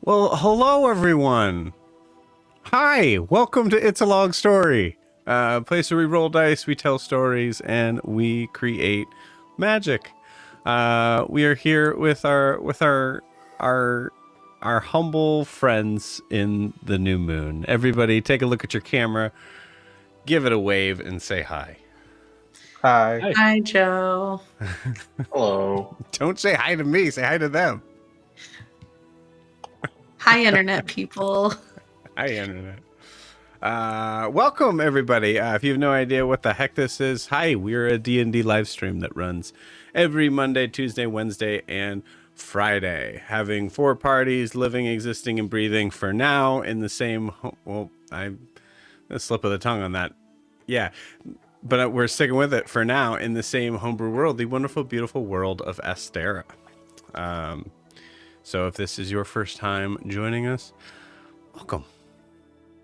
Well, hello everyone. Hi, welcome to It's a Long Story. A place where we roll dice, we tell stories, and we create magic. We are here with our humble friends in the new moon. Everybody, take a look at your camera, give it a wave, and say hi. Hi. Hi, Joe. Hello. Don't say hi to me. Say hi to them. Hi, Internet people. Hi, Internet. Welcome, everybody. If you have no idea what the heck this is, hi, we're a D&D live stream that runs every Monday, Tuesday, Wednesday, and Friday. Having 4 parties, living, existing, and breathing for now in the same... Well, a slip of the tongue on that. Yeah, but we're sticking with it for now in the same homebrew world, the wonderful, beautiful world of Astera. So if this is your first time joining us, welcome.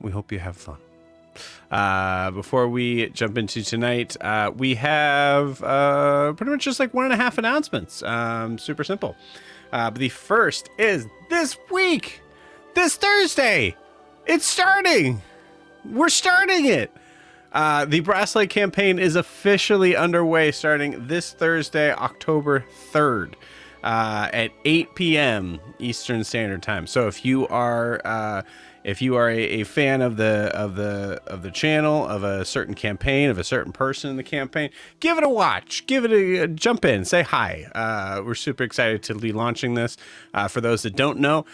We hope you have fun. Before we jump into tonight, we have pretty much just like 1.5 announcements. Super simple. But the first is this week, this Thursday. It's starting. We're starting it. The Brass Lake campaign is officially underway starting this Thursday, October 3rd. At 8 p.m. Eastern Standard Time. So if you are a fan of the channel, of a certain campaign, of a certain person in the campaign, give it a watch. Give it a jump in. Say hi. We're super excited to be launching this. For those that don't know,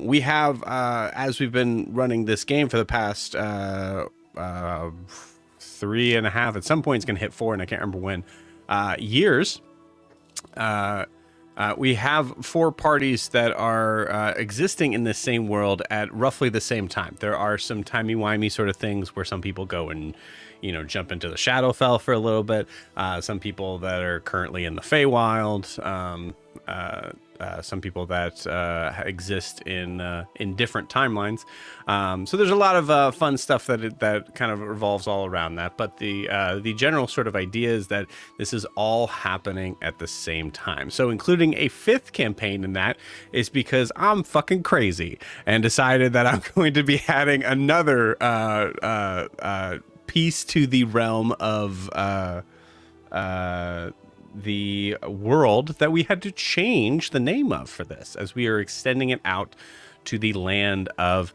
we have as we've been running this game for the past 3.5. At some point, it's going to hit 4, and I can't remember when. Years. We have 4 parties that are existing in the same world at roughly the same time. There are some timey-wimey sort of things where some people go and, jump into the Shadowfell for a little bit. Some people that are currently in the Feywild. Some people that exist in different timelines. So there's a lot of fun stuff that kind of revolves all around that. But the general sort of idea is that this is all happening at the same time. So including a 5th campaign in that is because I'm fucking crazy and decided that I'm going to be adding another piece to the realm of the world that we had to change the name of for this, as we are extending it out to the land of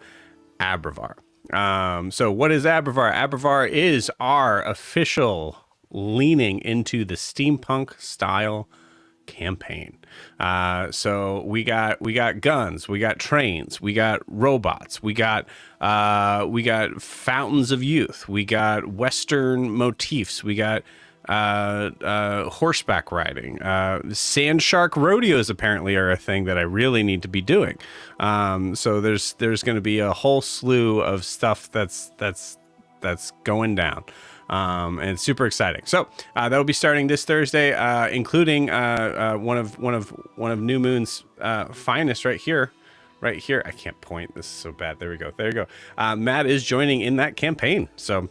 Abravar. So what is Abravar? Abravar is our official leaning into the steampunk style campaign. So we got guns, we got trains, we got robots, we got fountains of youth, we got Western motifs, we got horseback riding. Sand shark rodeos apparently are a thing that I really need to be doing. So there's going to be a whole slew of stuff that's going down. And it's super exciting. So that'll be starting this Thursday, including one of New Moon's finest right here. Right here. I can't point. This is so bad. There we go. There you go. Matt is joining in that campaign. So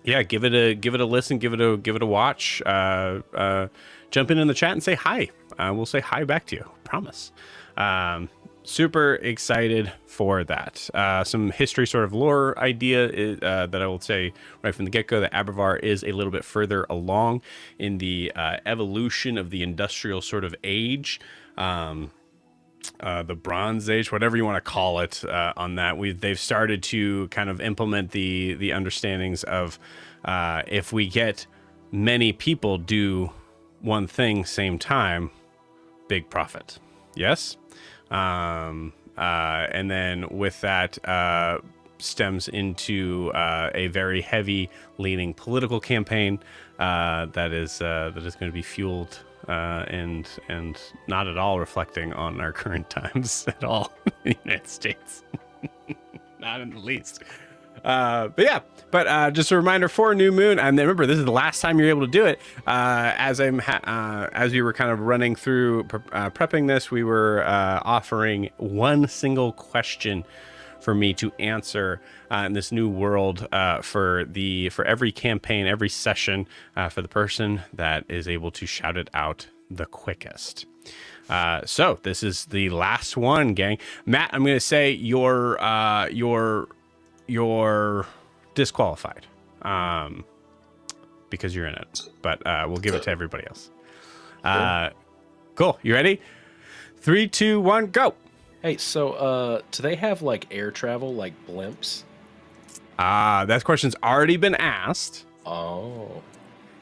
yeah, give it a listen, give it a watch. Jump in the chat and say hi. We'll say hi back to you. Promise. Super excited for that. Some history sort of lore idea is, that I will say right from the get-go that Abravar is a little bit further along in the evolution of the industrial sort of age. The Bronze Age, whatever you want to call it, on that. They've started to kind of implement the understandings of if we get many people do one thing same time, big profit. Yes? And then with that stems into a very heavy leaning political campaign that is going to be fueled and not at all reflecting on our current times at all in the United States. Not in the least. But just a reminder for New Moon, and remember, this is the last time you're able to do it. As we were kind of running through prepping this, we were offering one single question for me to answer in this new world for every campaign, every session, for the person that is able to shout it out the quickest. So this is the last one, gang. Matt, I'm going to say your disqualified because you're in it. But we'll give it to everybody else. Cool. You ready? 3, 2, 1, go. Hey, so do they have like air travel like blimps? That question's already been asked. Oh.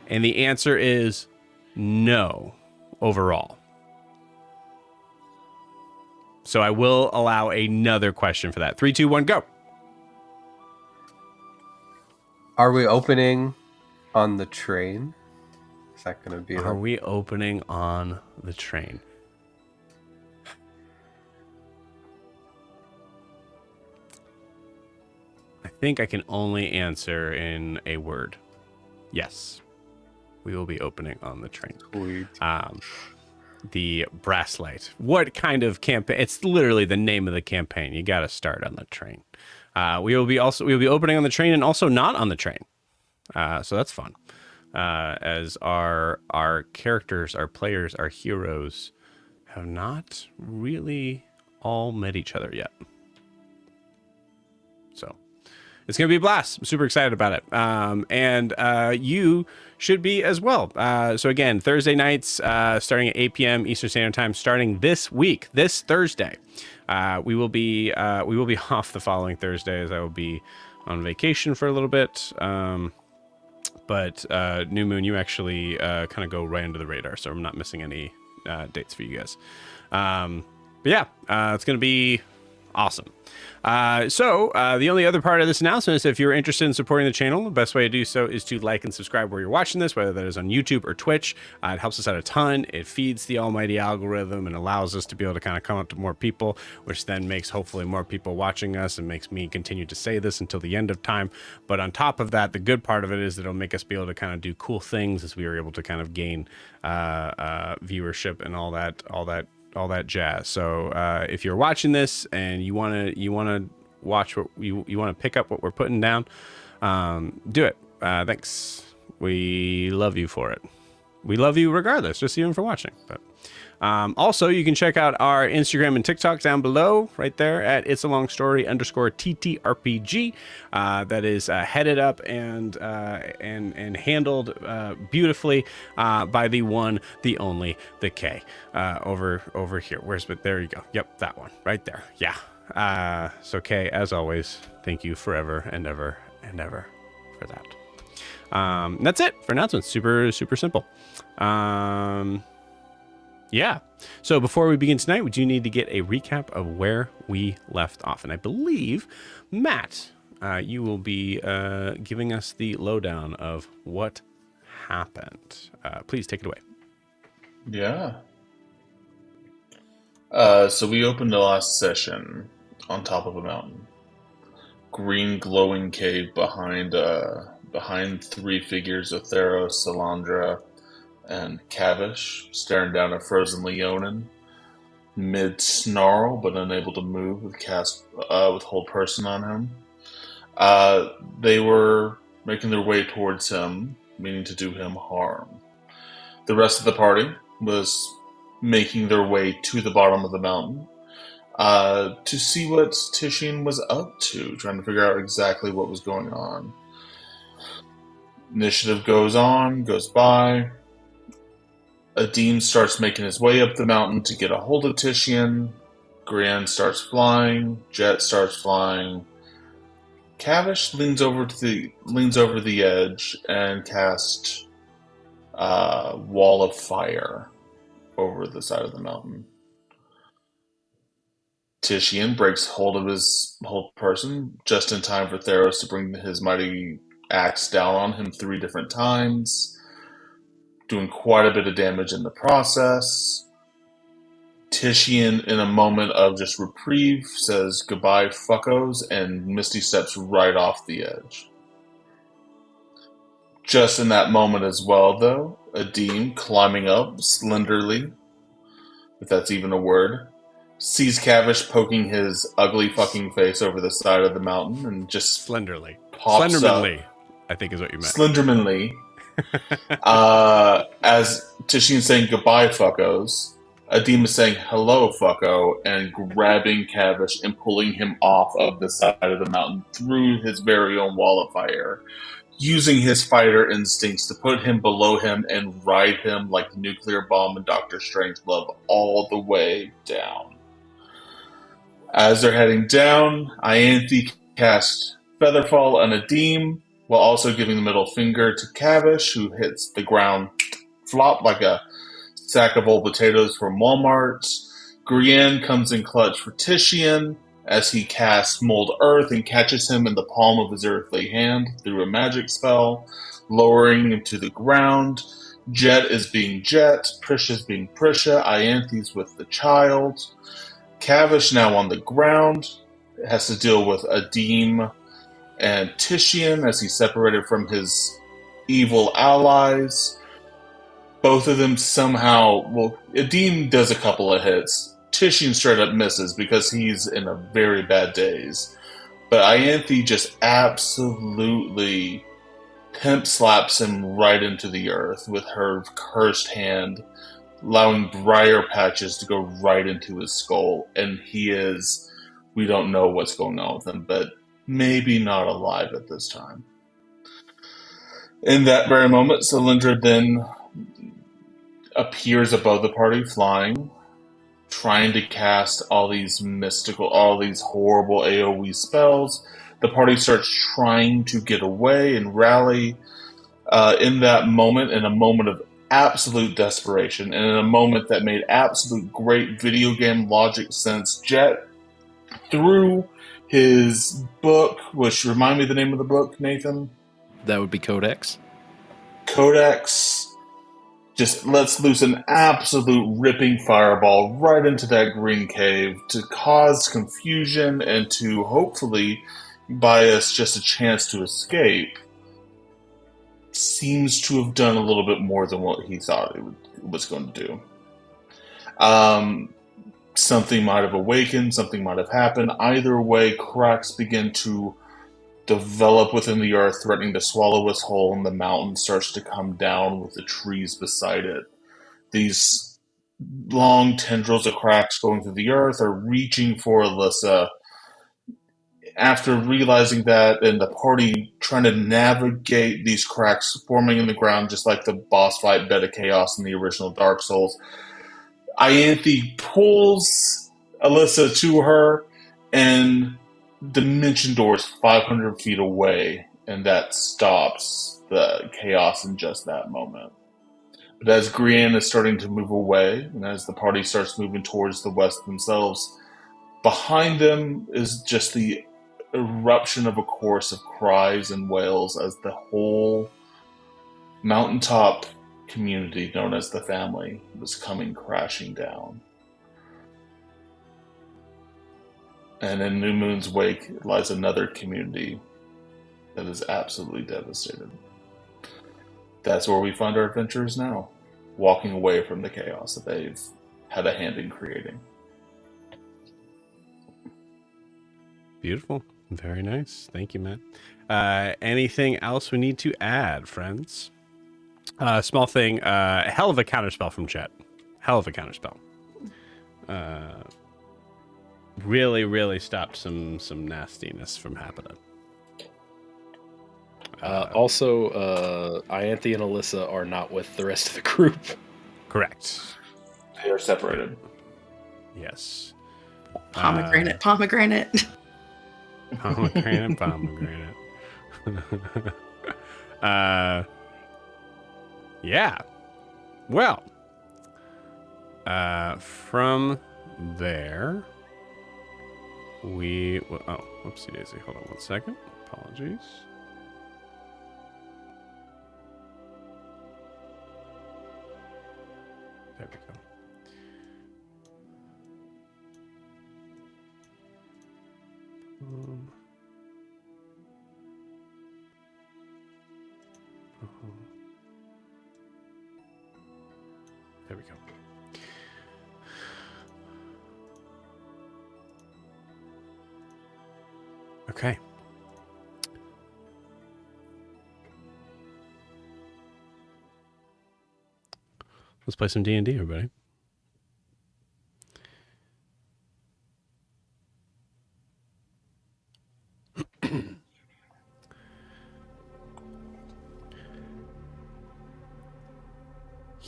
And the answer is no overall. So I will allow another question for that. 3, 2, 1, go. Are we opening on the train? Is that going to be? Are we opening on the train? I think I can only answer in a word. Yes. We will be opening on the train. Sweet. The Brass Light. What kind of campaign? It's literally the name of the campaign. You got to start on the train. We will be opening on the train and also not on the train. So that's fun. As our characters, our players, our heroes have not really all met each other yet. So it's going to be a blast. I'm super excited about it. And you should be as well. So again, Thursday nights, starting at 8 p.m. Eastern Standard Time, starting this week, this Thursday. We will be off the following Thursday, as I will be on vacation for a little bit. But New Moon, you actually kind of go right under the radar, so I'm not missing any dates for you guys. But yeah, it's going to be awesome. So the only other part of this announcement is if you're interested in supporting the channel, the best way to do so is to like and subscribe where you're watching this, whether that is on YouTube or Twitch. It helps us out a ton. It feeds the almighty algorithm and allows us to be able to kind of come up to more people, which then makes hopefully more people watching us and makes me continue to say this until the end of time. But on top of that, the good part of it is that it'll make us be able to kind of do cool things as we are able to kind of gain viewership and all that jazz. So if you're watching this and you want to watch what you want to pick up what we're putting down, do it. Thanks. We love you for it. We love you regardless, just even for watching. But also, you can check out our Instagram and TikTok down below, right there at It's a Long Story _TTRPG. That is headed up and handled beautifully by the one, the only, the K over here. But there you go. Yep, that one right there. Yeah. So Kay, as always, thank you forever and ever and ever for that. That's it for announcements. Super, super simple. Yeah. So before we begin tonight, we do need to get a recap of where we left off. And I believe, Matt, you will be giving us the lowdown of what happened. Please take it away. Yeah. So we opened the last session on top of a mountain. Green glowing cave behind three figures of Theros, Salandra, and Kavish, staring down at frozen Leonin, mid-snarl but unable to move with hold person on him. They were making their way towards him, meaning to do him harm. The rest of the party was making their way to the bottom of the mountain to see what Tishin was up to, trying to figure out exactly what was going on. Initiative goes by. Adim starts making his way up the mountain to get a hold of Tishin. Grian starts flying. Jet starts flying. Kavish leans over the edge and casts Wall of Fire over the side of the mountain. Tishin breaks hold of his whole person just in time for Theros to bring his mighty axe down on him 3 different times, doing quite a bit of damage in the process. Tishin, in a moment of just reprieve, says goodbye, fuckos, and Misty steps right off the edge. Just in that moment as well, though, Adim, climbing up slenderly, if that's even a word, sees Kavish poking his ugly fucking face over the side of the mountain and just Slenderly. pops Slendermanly, up. I think is what you meant. Slendermanly. As Tishin's saying goodbye, fuckos, Adim is saying, "Hello, fucko," and grabbing Kavish and pulling him off of the side of the mountain through his very own wall of fire, using his fighter instincts to put him below him and ride him like the nuclear bomb in Doctor Strangelove all the way down. As they're heading down, Ianthe casts Featherfall on Adim, while also giving the middle finger to Kavish, who hits the ground flop like a sack of old potatoes from Walmart. Grienne comes in clutch for Titian as he casts Mold Earth and catches him in the palm of his earthly hand through a magic spell, lowering him to the ground. Jet is being Jet, Prisha's being Prisha, Ianthe's with the child. Kavish now on the ground has to deal with Adim and Titian as he's separated from his evil allies. Both of them somehow, well, Adim does a couple of hits. Titian straight up misses because he's in a very bad daze. But Ianthe just absolutely pimp slaps him right into the earth with her cursed hand, allowing briar patches to go right into his skull. And he is, we don't know what's going on with him, but maybe not alive at this time. In that very moment, Cylindra then appears above the party flying, trying to cast all these horrible AoE spells. The party starts trying to get away and rally. In that moment, in a moment of absolute desperation, and in a moment that made absolute great video game logic sense, Jet threw his book, which remind me of the name of the book, Nathan? That would be Codex. Codex just lets loose an absolute ripping fireball right into that green cave to cause confusion and to hopefully buy us just a chance to escape. Seems to have done a little bit more than what he thought it was going to do. Something might have awakened, something might have happened. Either way, cracks begin to develop within the earth, threatening to swallow us whole, and the mountain starts to come down with the trees beside it. These long tendrils of cracks going through the earth are reaching for Alyssa. After realizing that, and the party trying to navigate these cracks forming in the ground, just like the boss fight Bed of Chaos in the original Dark Souls, Ianthe pulls Alyssa to her, and Dimension Door is 500 feet away, and that stops the chaos in just that moment. But as Grienne is starting to move away, and as the party starts moving towards the west themselves, behind them is just the eruption of a chorus of cries and wails as the whole mountaintop community known as the family was coming crashing down. And in New Moon's wake lies another community that is absolutely devastated. That's where we find our adventurers now, walking away from the chaos that they've had a hand in creating. Beautiful. Very nice. Thank you, Matt. Anything else we need to add, friends? Small thing. Hell of a counterspell from chat. Hell of a counterspell. Really stopped some nastiness from happening. Also, Ianthe and Alyssa are not with the rest of the group. Correct. They are separated. Yes. Pomegranate. Pomegranate. Yeah. Well, from there, whoopsie daisy. Hold on one second. Apologies. There we go. There we go. Okay. Let's play some D&D, everybody.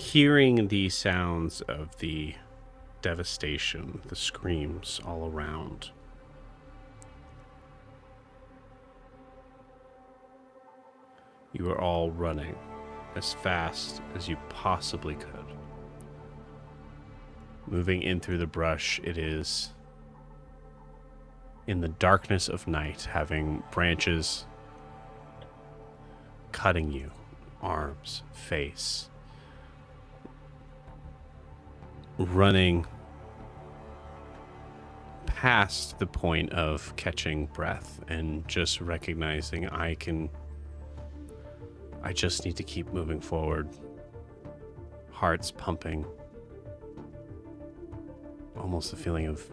hearing the sounds of the devastation, the screams all around. You are all running as fast as you possibly could. Moving in through the brush, it is in the darkness of night, having branches cutting you, arms, face, running past the point of catching breath and just recognizing I just need to keep moving forward. Hearts pumping. Almost a feeling of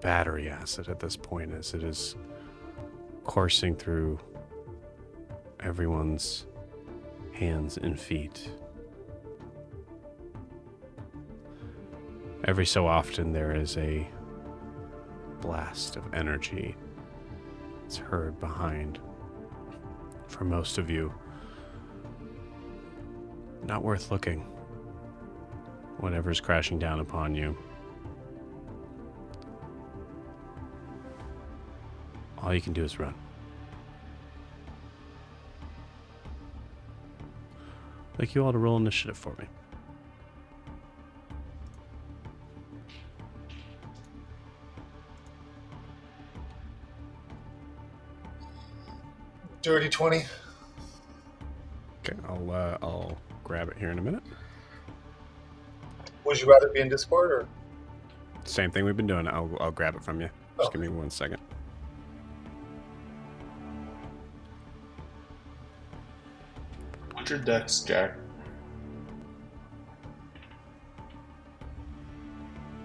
battery acid at this point as it is coursing through everyone's hands and feet. Every so often there is a blast of energy. It's heard behind. For most of you, not worth looking. Whatever's crashing down upon you. All you can do is run. I'd like you all to roll initiative for me. Dirty 20. Okay, I'll grab it here in a minute. Would you rather be in Discord or? Same thing we've been doing. I'll grab it from you. Just give me 1 second. What's your dex, Jack?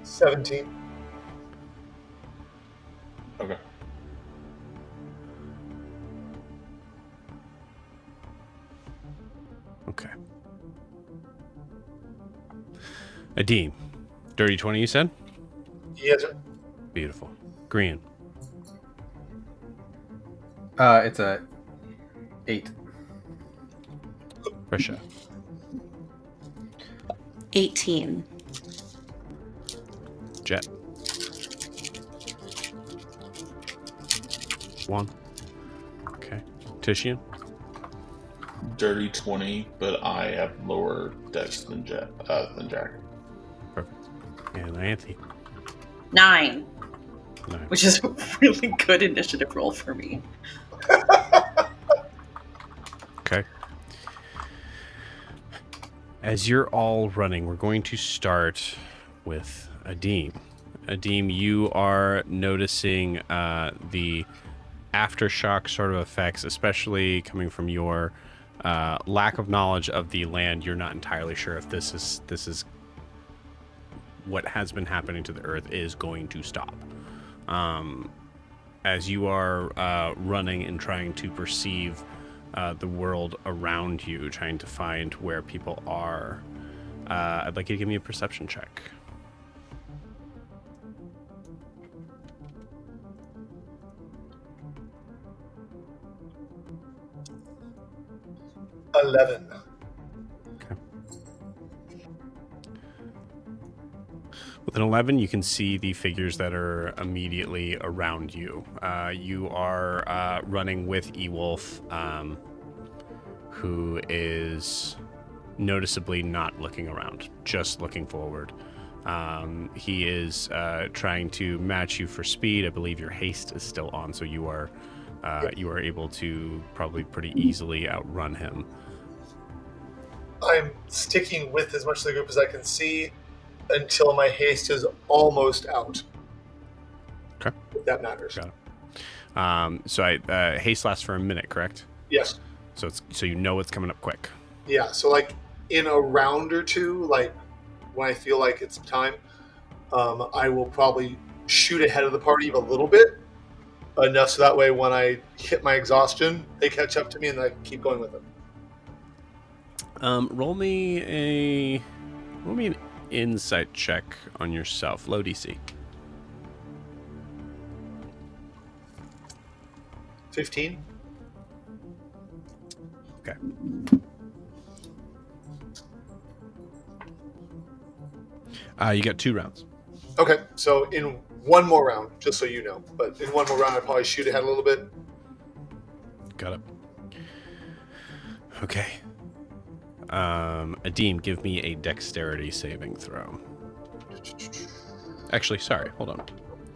17. Okay. Okay. Adim, dirty 20 you said? Yes, sir. Beautiful. Green, It's a 8. Prisha, 18. Jet. 1. Okay. Tishian, Dirty 20, but I have lower dex than Jack. perfect. And Ianthe, 9, 9. which is a really good initiative roll for me. Okay. As you're all running, we're going to start with Adim. Adim, you are noticing the aftershock sort of effects, especially coming from your lack of knowledge of the land. You're not entirely sure if this is what has been happening to the earth is going to stop. As you are running and trying to perceive the world around you, trying to find where people are, I'd like you to give me a perception check. – 11. With an 11, you can see the figures that are immediately around you. You are running with Ewolf, who is noticeably not looking around, just looking forward. He is trying to match you for speed. I believe your haste is still on, so you are able to probably pretty easily outrun him. I'm sticking with as much of the group as I can see until my haste is almost out. Okay. If that matters. Got it. So haste lasts for a minute, correct? Yes. So you know it's coming up quick. Yeah, so like in a round or two, like when I feel like it's time, I will probably shoot ahead of the party a little bit, enough so that way when I hit my exhaustion, they catch up to me and I keep going with them. Roll me an insight check on yourself. Low DC. 15. Okay. You got 2 rounds. Okay, so in one more round, just so you know, but in one more round, I'd probably shoot ahead a little bit. Got it. Okay. Adim, give me a dexterity saving throw. Actually, sorry. Hold on.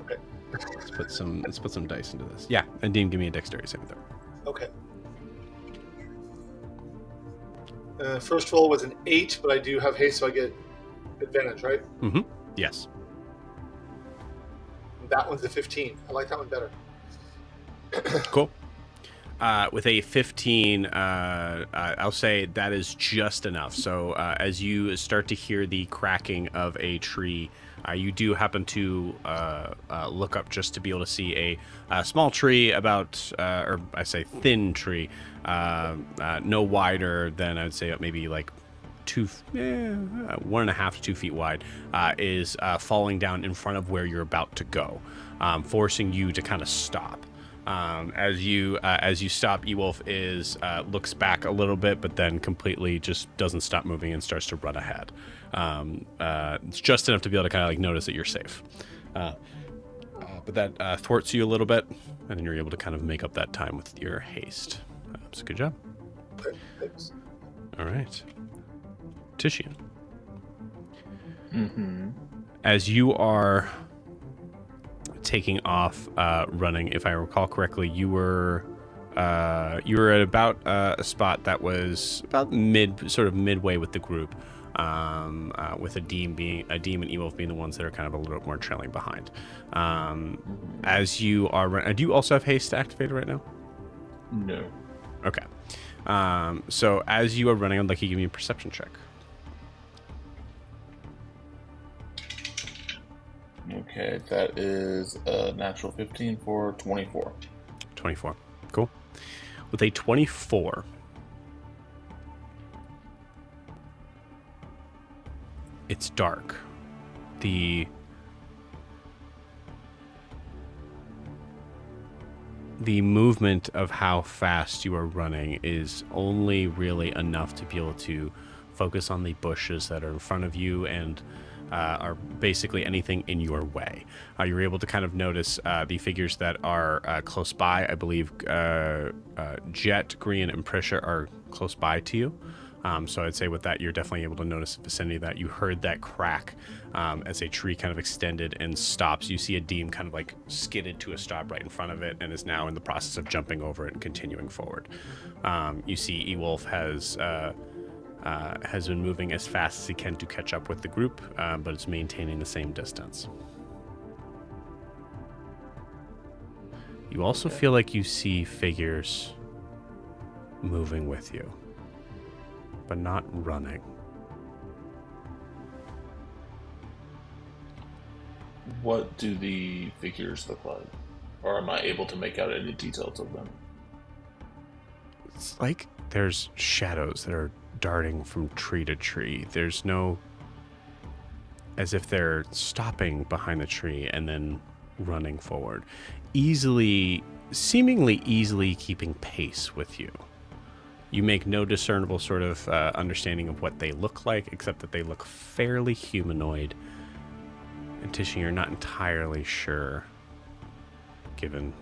Okay. Let's put some dice into this. Yeah, Adim, give me a dexterity saving throw. Okay. First roll was an 8, but I do have haste, so I get advantage, right? Mm-hmm. Yes. That one's a 15. I like that one better. Cool. With a 15, I'll say that is just enough. So as you start to hear the cracking of a tree, you do happen to look up just to be able to see a small tree about, or I say thin tree, no wider than I'd say maybe like 1.5 to 2 feet wide, is falling down in front of where you're about to go, forcing you to kind of stop. As you stop, Ewolf looks back a little bit, but then completely just doesn't stop moving and starts to run ahead. It's just enough to be able to kind of like notice that you're safe. But that thwarts you a little bit, and then you're able to kind of make up that time with your haste. So good job. Okay, thanks. All right, Titian. Mm-hmm. As you are taking off, running, if I recall correctly, you were at about a spot that was about midway with the group, with Adim and Ewolf being the ones that are kind of a little bit more trailing behind. As you are running, do you also have haste activated right now? No. Okay. So as you are running, I'd like you to give me a perception check. Okay, that is a natural 15 for 24. 24. Cool. With a 24, it's dark. The movement of how fast you are running is only really enough to be able to focus on the bushes that are in front of you and are basically anything in your way. You're able to kind of notice the figures that are close by. I believe Jet, Grian, and Prisha are close by to you. So I'd say with that, you're definitely able to notice the vicinity of that. You heard that crack as a tree kind of extended and stops. You see Adim kind of like skidded to a stop right in front of it and is now in the process of jumping over it and continuing forward. You see Ewolf has been moving as fast as he can to catch up with the group, but it's maintaining the same distance. You also feel like you see figures moving with you, but not running. What do the figures look like? Or am I able to make out any details of them? It's like there's shadows that are darting from tree to tree. There's no... as if they're stopping behind the tree and then running forward. Seemingly easily keeping pace with you. You make no discernible sort of understanding of what they look like, except that they look fairly humanoid. And Titian, you're not entirely sure, given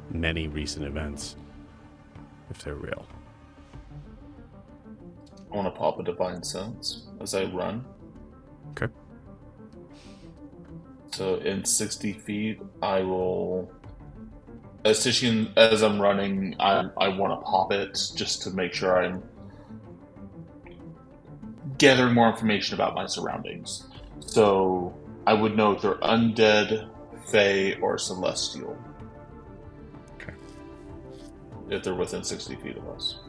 many recent events, if they're real. I want to pop a divine sense as I run. Okay. So in 60 feet, I will... As I'm running, I want to pop it just to make sure I'm gathering more information about my surroundings. So I would know if they're undead, fey, or celestial. Okay. If they're within 60 feet of us.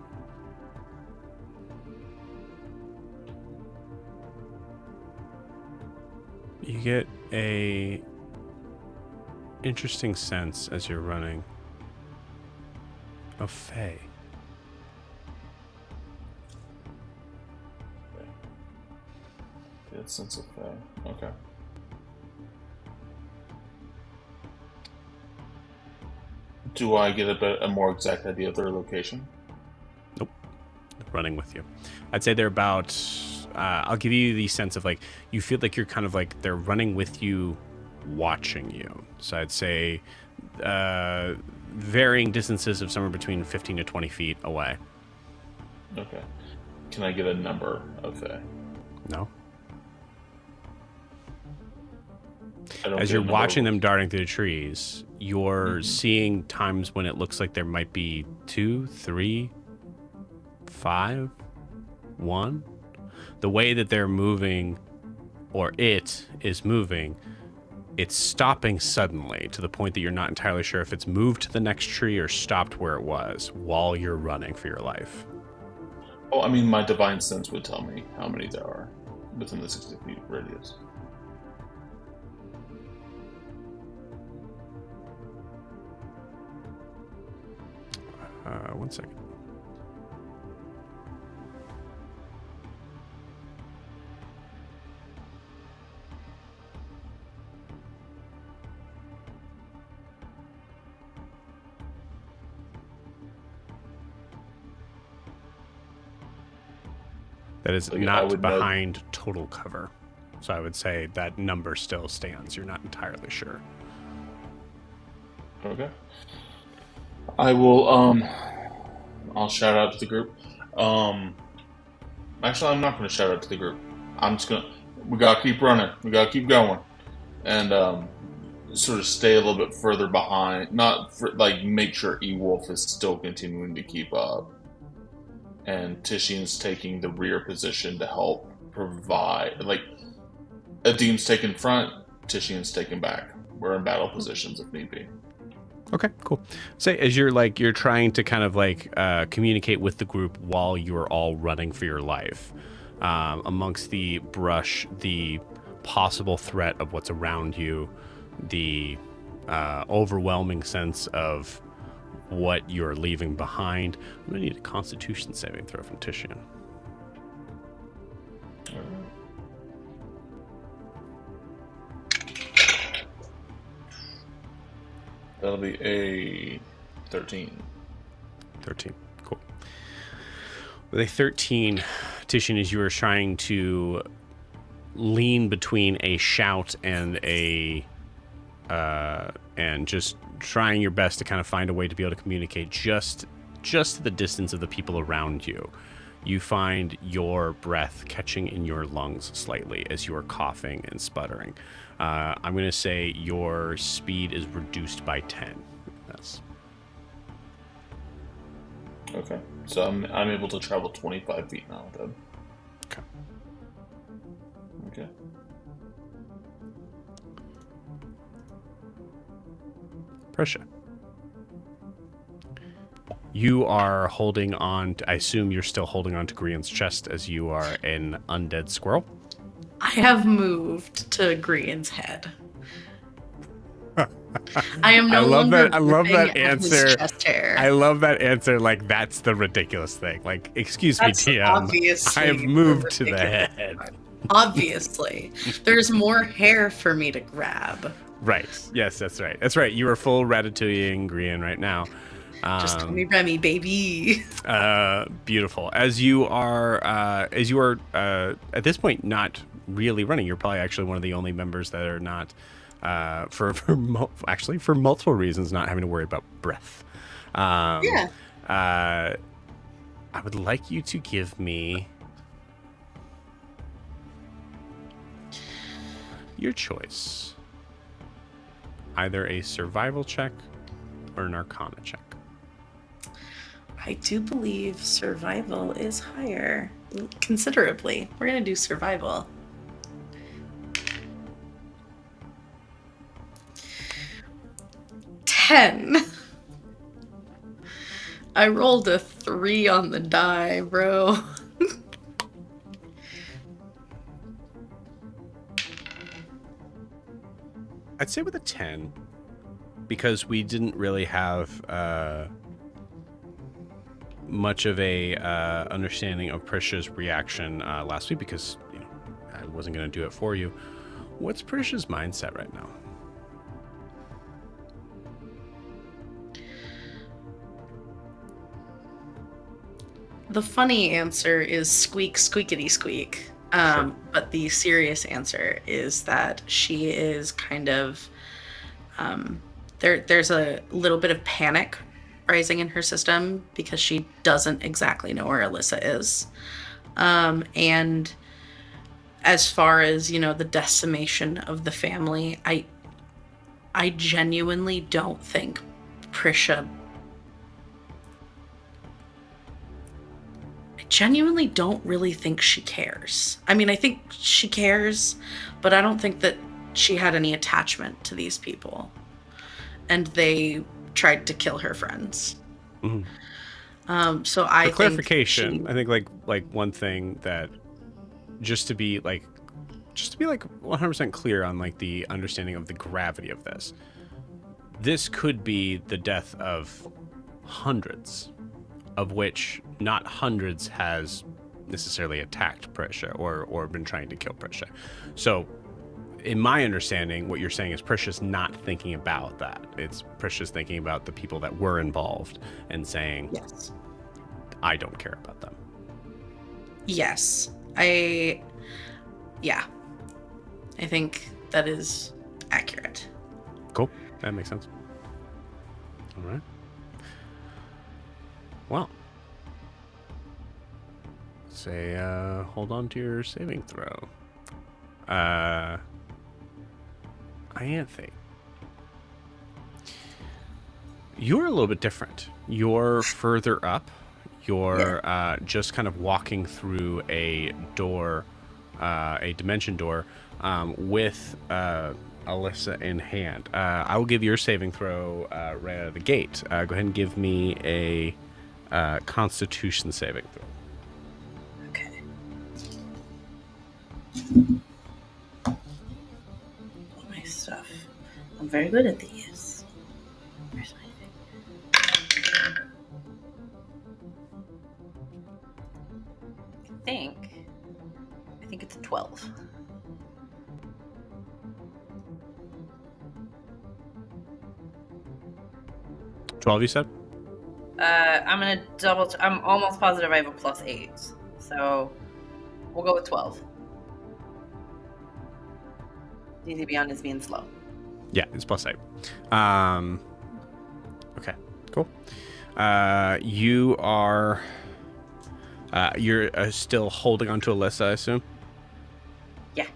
You get a interesting sense as you're running of fey. Good sense of fey. Okay. Do I get a more exact idea of their location? Nope. Running with you. I'd say they're about I'll give you the sense of like you feel like you're kind of like they're running with you, watching you. So I'd say varying distances of somewhere between 15 to 20 feet away. Okay. Can I get a number of No. I don't As get you're a number watching of- them darting through the trees, you're seeing times when it looks like there might be 2, 3, 5, 1. The way that they're moving, or it is moving, it's stopping suddenly to the point that you're not entirely sure if it's moved to the next tree or stopped where it was while you're running for your life. Oh, I mean, my divine sense would tell me how many there are within the 60 feet radius. One second. That is Like, I not would know- behind total cover. So I would say that number still stands. You're not entirely sure. Okay. I will, I'll shout out to the group. Actually, I'm not going to shout out to the group. I'm just going to, we got to keep running. We got to keep going. And, sort of stay a little bit further behind. Not, for, like, make sure E-Wolf is still continuing to keep up. And Tishian's taking the rear position to help provide, like, Adim's taking front, Tishian's taking back. We're in battle positions if need be. Okay, cool. Say as you're trying to kind of like communicate with the group while you're all running for your life, amongst the brush, the possible threat of what's around you, the overwhelming sense of what you're leaving behind. I'm gonna need a Constitution saving throw from Tishian. That'll be a 13. 13. Cool. With a 13, Tishian, as you are trying to lean between a shout and and just trying your best to kind of find a way to be able to communicate just the distance of the people around you, you find your breath catching in your lungs slightly as you are coughing and sputtering. I'm going to say your speed is reduced by 10. That's Okay. So I'm able to travel 25 feet now, then. okay. Okay. Prisha. You are holding on to, I assume you're still holding on to Grian's chest as you are an undead squirrel. I have moved to Grian's head. I am no I love longer that- I love that gripping at his answer. chest hair. I love that answer. Like, that's the ridiculous thing. Like, excuse That's me, TM. obviously I have moved to the ridiculous. head. Obviously. There's more hair for me to grab. Right. Yes, that's right. That's right. You are full ratatouille Grian right now. Just call me Remy, baby. Beautiful. As you are at this point not really running, you're probably actually one of the only members that are not for multiple reasons not having to worry about breath. Yeah. I would like you to give me your choice. Either a survival check or an arcana check. I do believe survival is higher considerably. We're going to do survival. Ten. I rolled a 3 on the die, bro. I'd say with a 10, because we didn't really have much of a understanding of Prisha's reaction last week, because I wasn't going to do it for you. What's Prisha's mindset right now? The funny answer is squeak, squeakity, squeak. But the serious answer is that she is kind of there's a little bit of panic rising in her system because she doesn't exactly know where Alyssa is. And as far as, the decimation of the family, I genuinely don't think Prisha. I genuinely don't really think she cares. I mean, I think she cares, but I don't think that she had any attachment to these people. And they tried to kill her friends. Mm-hmm. So I For clarification, think I think like one thing that just to be 100% clear on like the understanding of the gravity of this. This could be the death of hundreds, of which not hundreds has necessarily attacked Prisha or been trying to kill Prisha. So in my understanding, what you're saying is Prisha's not thinking about that. It's Prisha's thinking about the people that were involved and saying, yes. I don't care about them. Yes. I think that is accurate. Cool. That makes sense. All right. Well, say, hold on to your saving throw. Ianthe. You're a little bit different. You're further up. You're just kind of walking through a door, a dimension door, with Alyssa in hand. I will give your saving throw right out of the gate. Go ahead and give me a Constitution saving throw. Okay. All my stuff. I'm very good at these. Where's my thing? I think it's a 12. $12, you said? I'm gonna double. I'm almost positive I have a +8, so we'll go with 12. Easy Beyond is being slow. Yeah, it's +8. Okay, cool. You are you're still holding on to Alyssa, I assume? Yeah.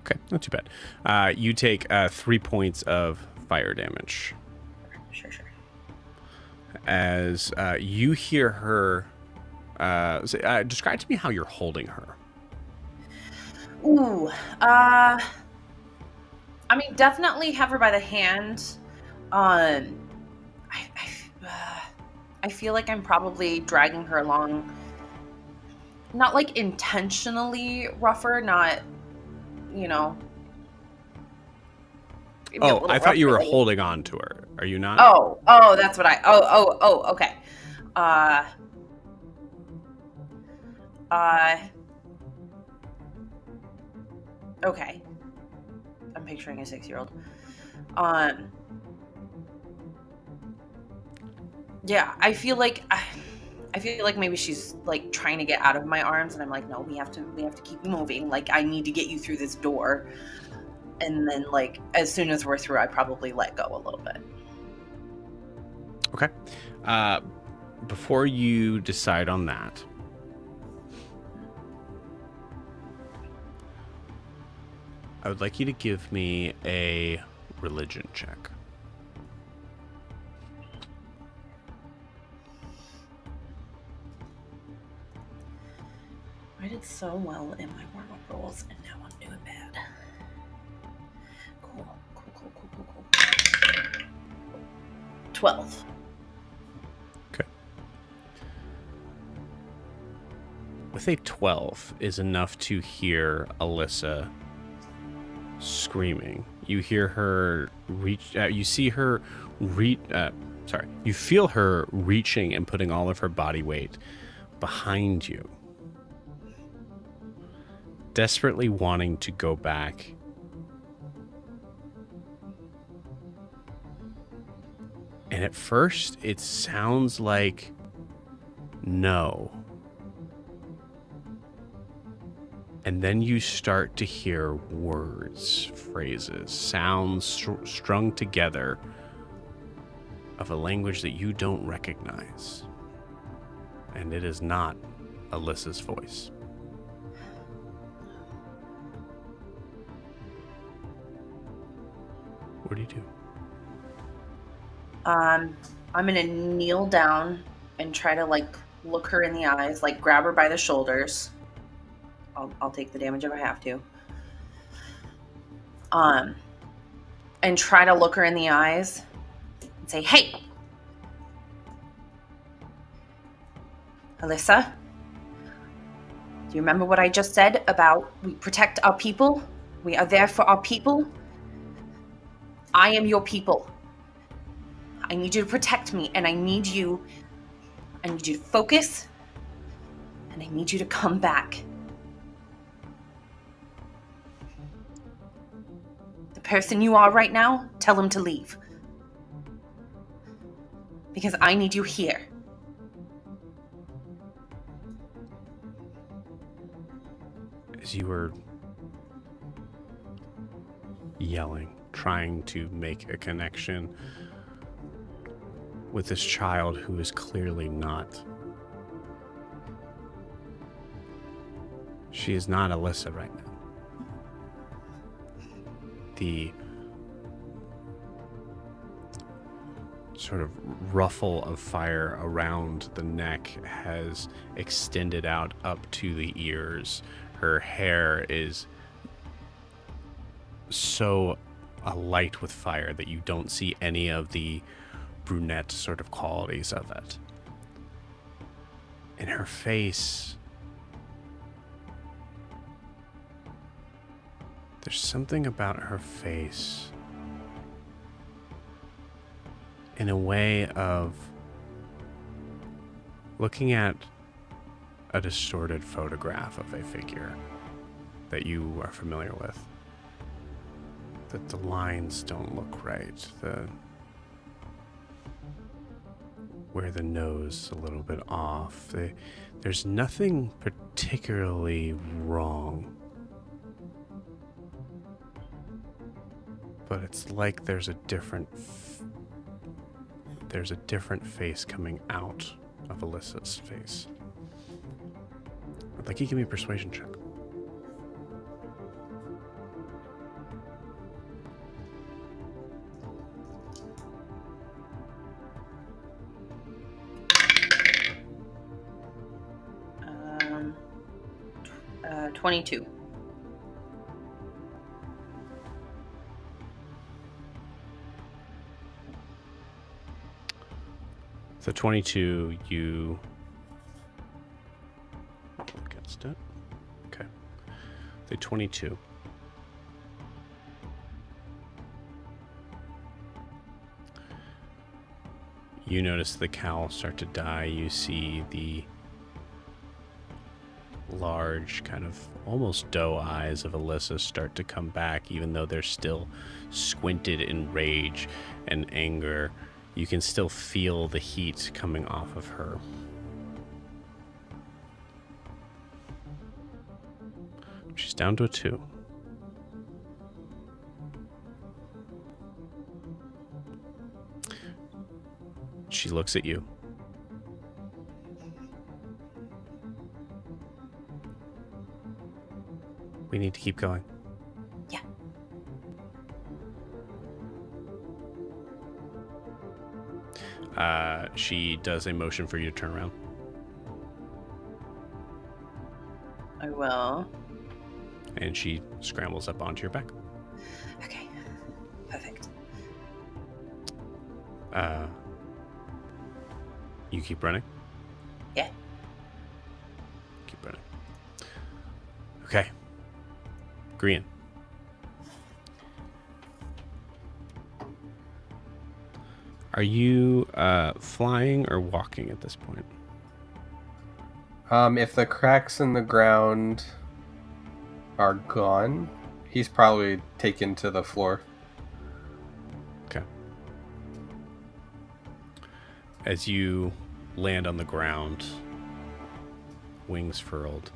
Okay, not too bad. You take 3 points of fire damage Sure. as you hear her. Describe to me how you're holding her. Ooh. I mean, definitely have her by the hand. I feel like I'm probably dragging her along. Not like intentionally rougher, not, maybe a Oh, little I thought you were rougher. holding on to her. Are you not? Oh, that's what okay. Okay. I'm picturing a 6-year-old. Yeah, I feel like maybe she's like trying to get out of my arms, and I'm like, no, we have to keep moving. Like, I need to get you through this door. And then, like, as soon as we're through, I probably let go a little bit. Okay. Before you decide on that, I would like you to give me a religion check. I did so well in my warm-up rolls, and now I'm doing bad. Cool. 12. Okay. With a 12 is enough to hear Alyssa screaming. You hear her reach. You see her you feel her reaching and putting all of her body weight behind you, desperately wanting to go back. And at first, it sounds like no, And then you start to hear words, phrases, sounds strung together of a language that you don't recognize. And it is not Alyssa's voice. What do you do? I'm gonna kneel down and try to like look her in the eyes, like grab her by the shoulders. I'll take the damage if I have to. And try to look her in the eyes and say, "Hey, Alyssa, do you remember what I just said about we protect our people? We are there for our people. I am your people. I need you to protect me, and I need you to focus, and I need you to come back. The person you are right now, tell him to leave. Because I need you here." As you were yelling, trying to make a connection with this child who is clearly not. She is not Alyssa right now. The sort of ruffle of fire around the neck has extended out up to the ears. Her hair is so alight with fire that you don't see any of the brunette sort of qualities of it. In her face, there's something about her face in a way of looking at a distorted photograph of a figure that you are familiar with. That the lines don't look right. Where the nose is a little bit off. There's nothing particularly wrong. But it's like there's a different face coming out of Alyssa's face. I'd like you to give me a persuasion check. Um, 22. So 22, you against it. Okay. So 22. You notice the cowl start to die. You see the large, kind of almost doe eyes of Alyssa start to come back, even though they're still squinted in rage and anger. You can still feel the heat coming off of her. She's down to a 2. She looks at you. We need to keep going. Yeah. She does a motion for you to turn around. I will. And she scrambles up onto your back. Okay. Perfect. You keep running? Yeah. Keep running. Okay. Green. Are you flying or walking at this point? If the cracks in the ground are gone, he's probably taken to the floor. Okay. As you land on the ground, wings furled,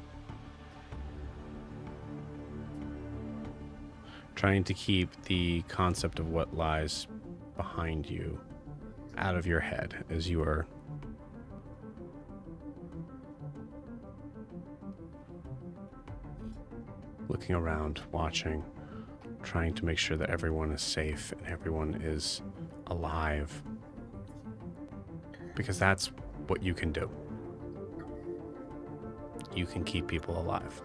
trying to keep the concept of what lies behind you out of your head as you are looking around, watching, trying to make sure that everyone is safe and everyone is alive. Because that's what you can do. You can keep people alive.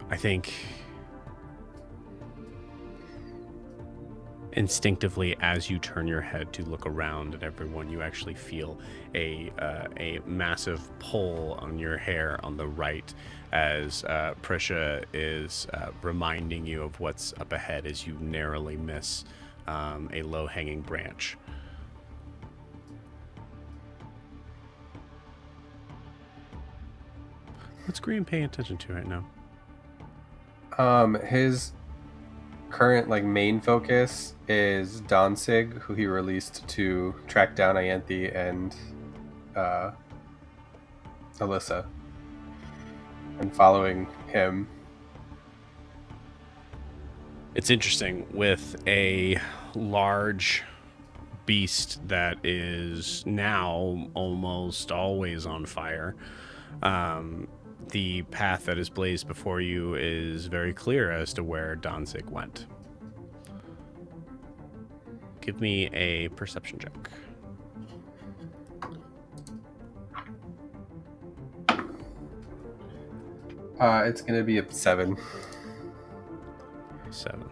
I think instinctively, as you turn your head to look around at everyone, you actually feel a massive pull on your hair on the right as Prisha is reminding you of what's up ahead as you narrowly miss a low-hanging branch. What's Green paying attention to right now? His current main focus is Danzig, who he released to track down Ianthe and Alyssa, and following him. It's interesting with a large beast that is now almost always on fire. The path that is blazed before you is very clear as to where Danzig went. Give me a perception check. It's going to be a 7. 7.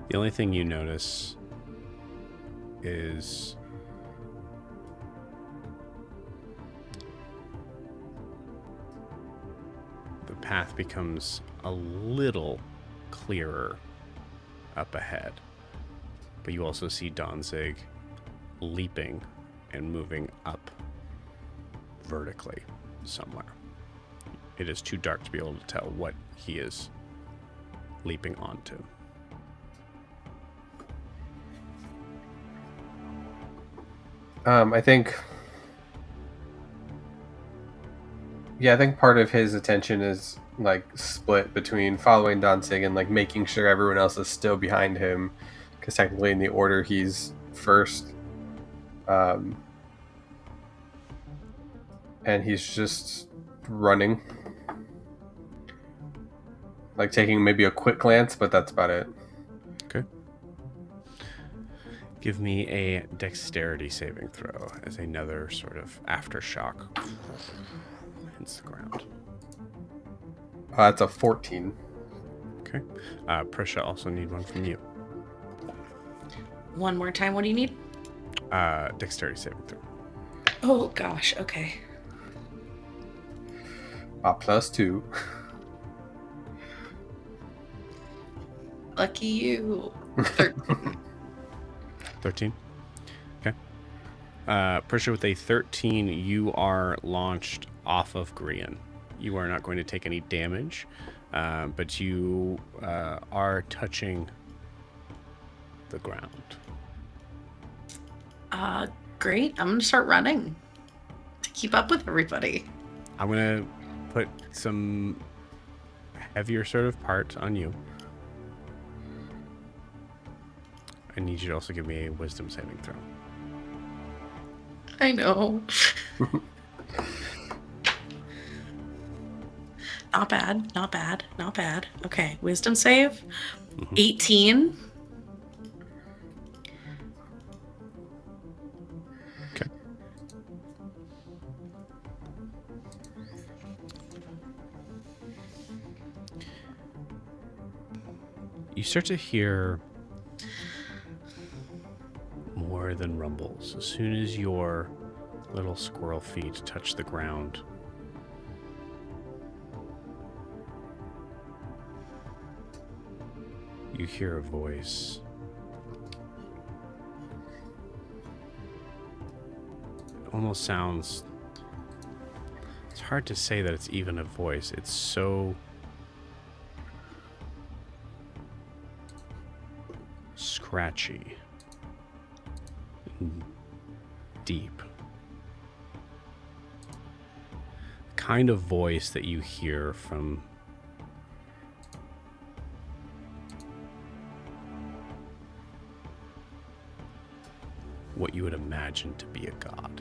The only thing you notice is the path becomes a little clearer up ahead, but you also see Danzig leaping and moving up vertically somewhere. It is too dark to be able to tell what he is leaping onto. I think part of his attention is split between following Danzig and making sure everyone else is still behind him, because technically in the order he's first, and he's just running, taking maybe a quick glance, but that's about it. Okay. Give me a dexterity saving throw as another sort of aftershock hits the ground. That's a 14. Okay. Prisha, also need one from you. One more time, what do you need? Dexterity saving throw. Oh gosh, okay. +2. Lucky you. 13. Okay. Prisha, with a 13, you are launched off of Grian. You are not going to take any damage, but you are touching the ground. Great. I'm gonna start running to keep up with everybody. I'm going to put some heavier sort of part on you. I need you to also give me a wisdom saving throw. I know. Not bad, not bad, not bad. Okay, wisdom save. 18. Okay. You start to hear more than rumbles. As soon as your little squirrel feet touch the ground, you hear a voice. It almost sounds... It's hard to say that it's even a voice. It's so scratchy and deep. kind of voice that you hear from what you would imagine to be a god.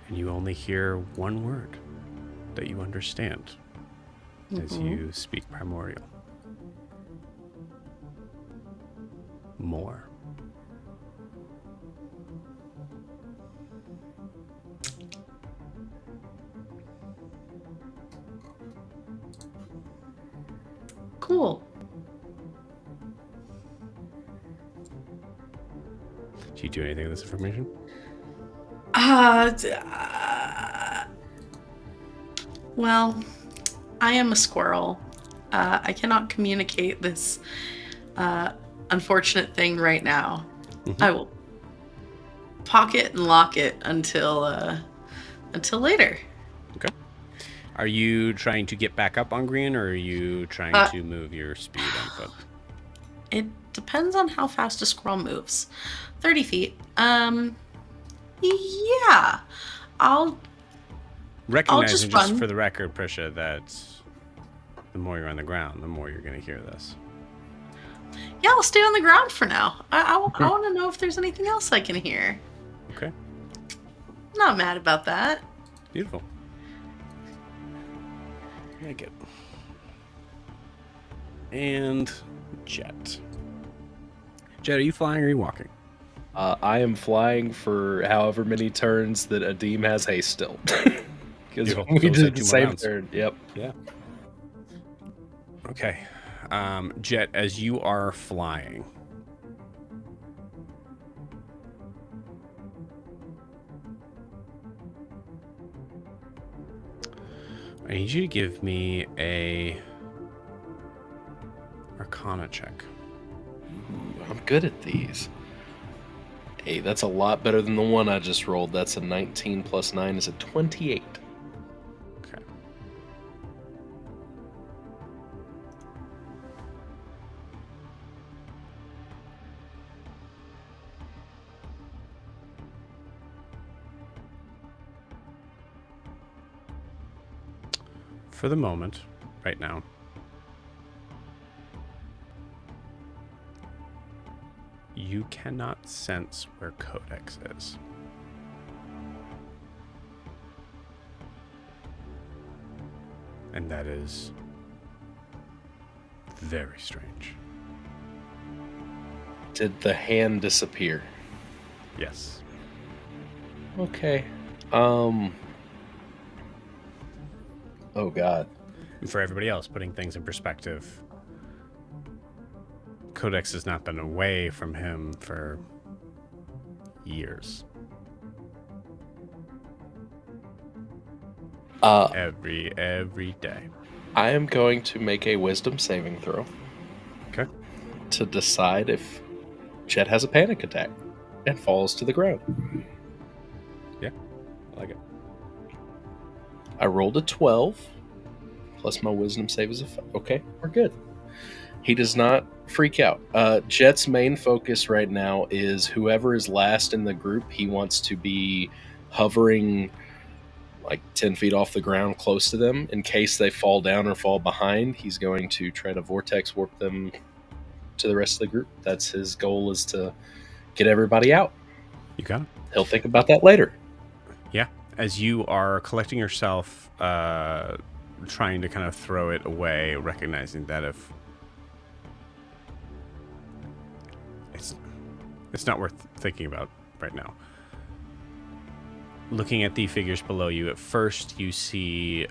And you only hear one word that you understand as you speak primordial. More. Cool. Do you do anything with this information? Well, I am a squirrel. I cannot communicate this unfortunate thing right now. Mhm. I will pocket and lock it until later. Are you trying to get back up on green, or are you trying to move your speed on foot? It depends on how fast a squirrel moves. 30 feet. Yeah. Recognizing, just run. for the record, Prisha, that the more you're on the ground, the more you're going to hear this. Yeah, I'll stay on the ground for now. I want to know if there's anything else I can hear. Okay. Not mad about that. Beautiful. Like it. And Jet. Jet, are you flying or are you walking? I am flying for however many turns that Adim has haste still. Because Beautiful. we So we'll say did 2 the more same rounds. turn. Yep. Yeah. Okay. Jet, as you are flying, I need you to give me a Arcana check. I'm good at these. Hey, that's a lot better than the one I just rolled. That's a 19 plus 9 is a 28. Okay. For the moment, right now, you cannot sense where Codex is. And that is very strange. Did the hand disappear? Yes. Okay. Oh god. And for everybody else, putting things in perspective, Codex has not been away from him for years. Every day. I am going to make a wisdom saving throw. Okay. To decide if Jet has a panic attack and falls to the ground. I like it. I rolled a 12 plus my wisdom save is a 5. Okay, we're good. He does not freak out. Jet's main focus right now is whoever is last in the group. He wants to be hovering like 10 feet off the ground close to them. In case they fall down or fall behind, he's going to try to vortex warp them to the rest of the group. That's his goal, is to get everybody out. You got it. He'll think about that later. Yeah. As you are collecting yourself, trying to kind of throw it away, recognizing that if it's not worth thinking about right now. Looking at the figures below you, at first you see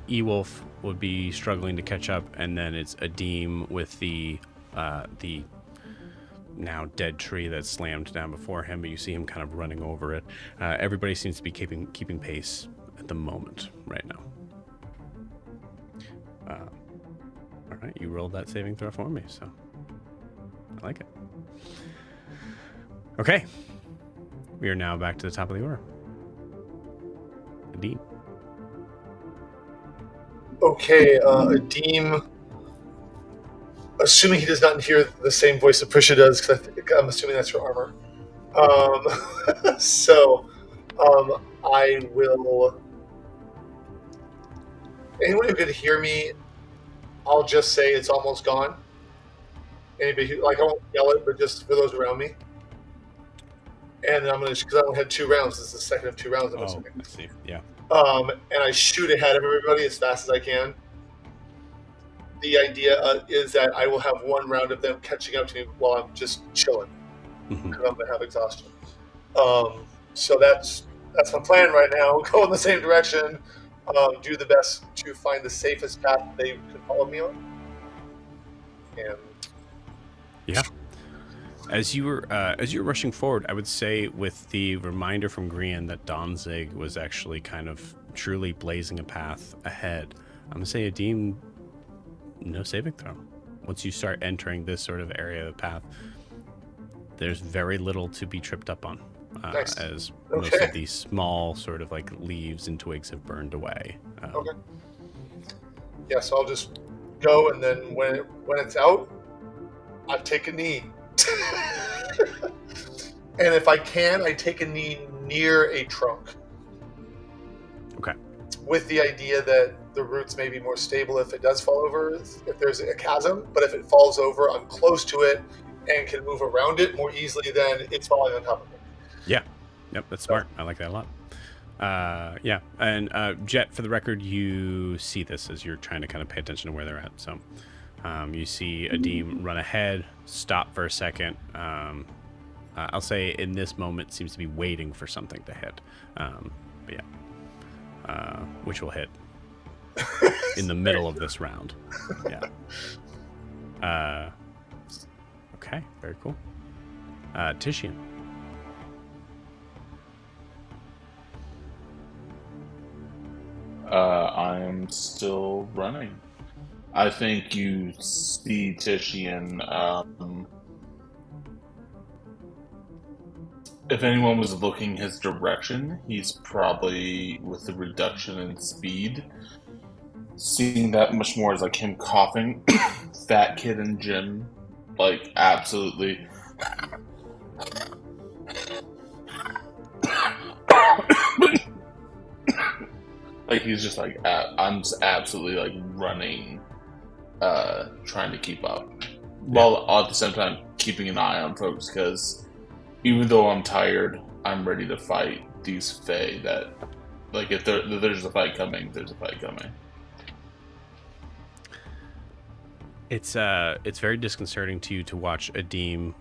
Ewolf would be struggling to catch up, and then it's Adim with the now dead tree that slammed down before him, but you see him kind of running over it. Everybody seems to be keeping pace at the moment right now. All right, you rolled that saving throw for me, so I like it. Okay, we are now back to the top of the order. Adim. Okay, assuming he does not hear the same voice that Prisha does, because I'm assuming that's her armor. So I will. Anyone who could hear me, I'll just say it's almost gone. Anybody who, like, I won't yell it, but just for those around me. And I'm gonna, because I only had 2 rounds. This is the second of 2 rounds. I'm Oh, assuming. I see. Yeah. And I shoot ahead of everybody as fast as I can. The idea is that I will have 1 round of them catching up to me while I'm just chilling, Mhm. because I'm gonna have exhaustion. So that's my plan right now. Go in the same direction. Do the best to find the safest path they can follow me on. And As you were rushing forward, I would say with the reminder from Grian that Danzig was actually kind of truly blazing a path ahead, I'm gonna say Adim, no saving throw. Once you start entering this sort of area of the path, there's very little to be tripped up on, Nice. as most Okay. of these small sort of like leaves and twigs have burned away. Okay. Yeah, so I'll just go, and then when it's out, I take a knee. And if I can, I take a knee near a trunk. Okay. With the idea that the roots may be more stable if it does fall over, if there's a chasm, but if it falls over, I'm close to it and can move around it more easily than it's falling on top of me. Yep, that's smart. I like that a lot. Yeah, and Jet, for the record, you see this as you're trying to kind of pay attention to where they're at. So you see Adim run ahead, stop for a second. I'll say in this moment seems to be waiting for something to hit. But yeah, which will hit in the middle of this round. Yeah. Okay, very cool. Tishian. I'm still running. I think you see Tishian. If anyone was looking his direction, he's probably, with the reduction in speed, seeing that much more as like him coughing. Fat kid in gym, like absolutely. Like he's just like I'm just absolutely like running, trying to keep up, while at the same time keeping an eye on folks, because even though I'm tired, I'm ready to fight these Fae. That, like, if there's a fight coming, there's a fight coming. It's very disconcerting to you to watch Adim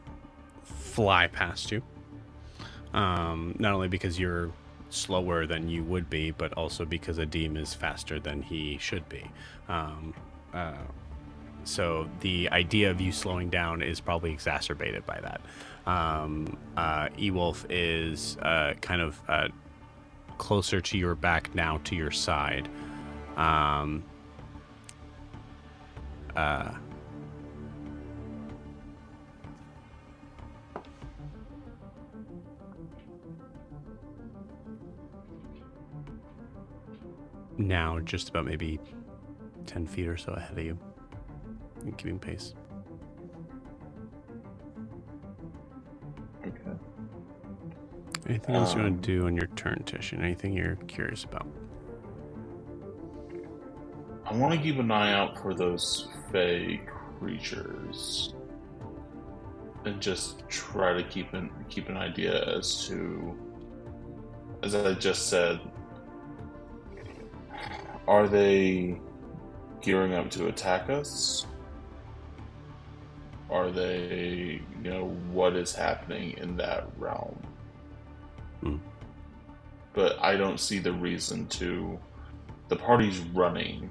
fly past you. Not only because you're slower than you would be, but also because Adim is faster than he should be. So the idea of you slowing down is probably exacerbated by that. Ewolf is kind of closer to your back now, to your side. Now just about maybe 10 feet or so ahead of you, and keeping pace. Okay. Anything else you want to do on your turn, Tish? And anything you're curious about? I want to keep an eye out for those Fae creatures, and just try to keep an idea as to, as I just said, are they gearing up to attack us? Are they, what is happening in that realm? But I don't see the reason to. The party's running.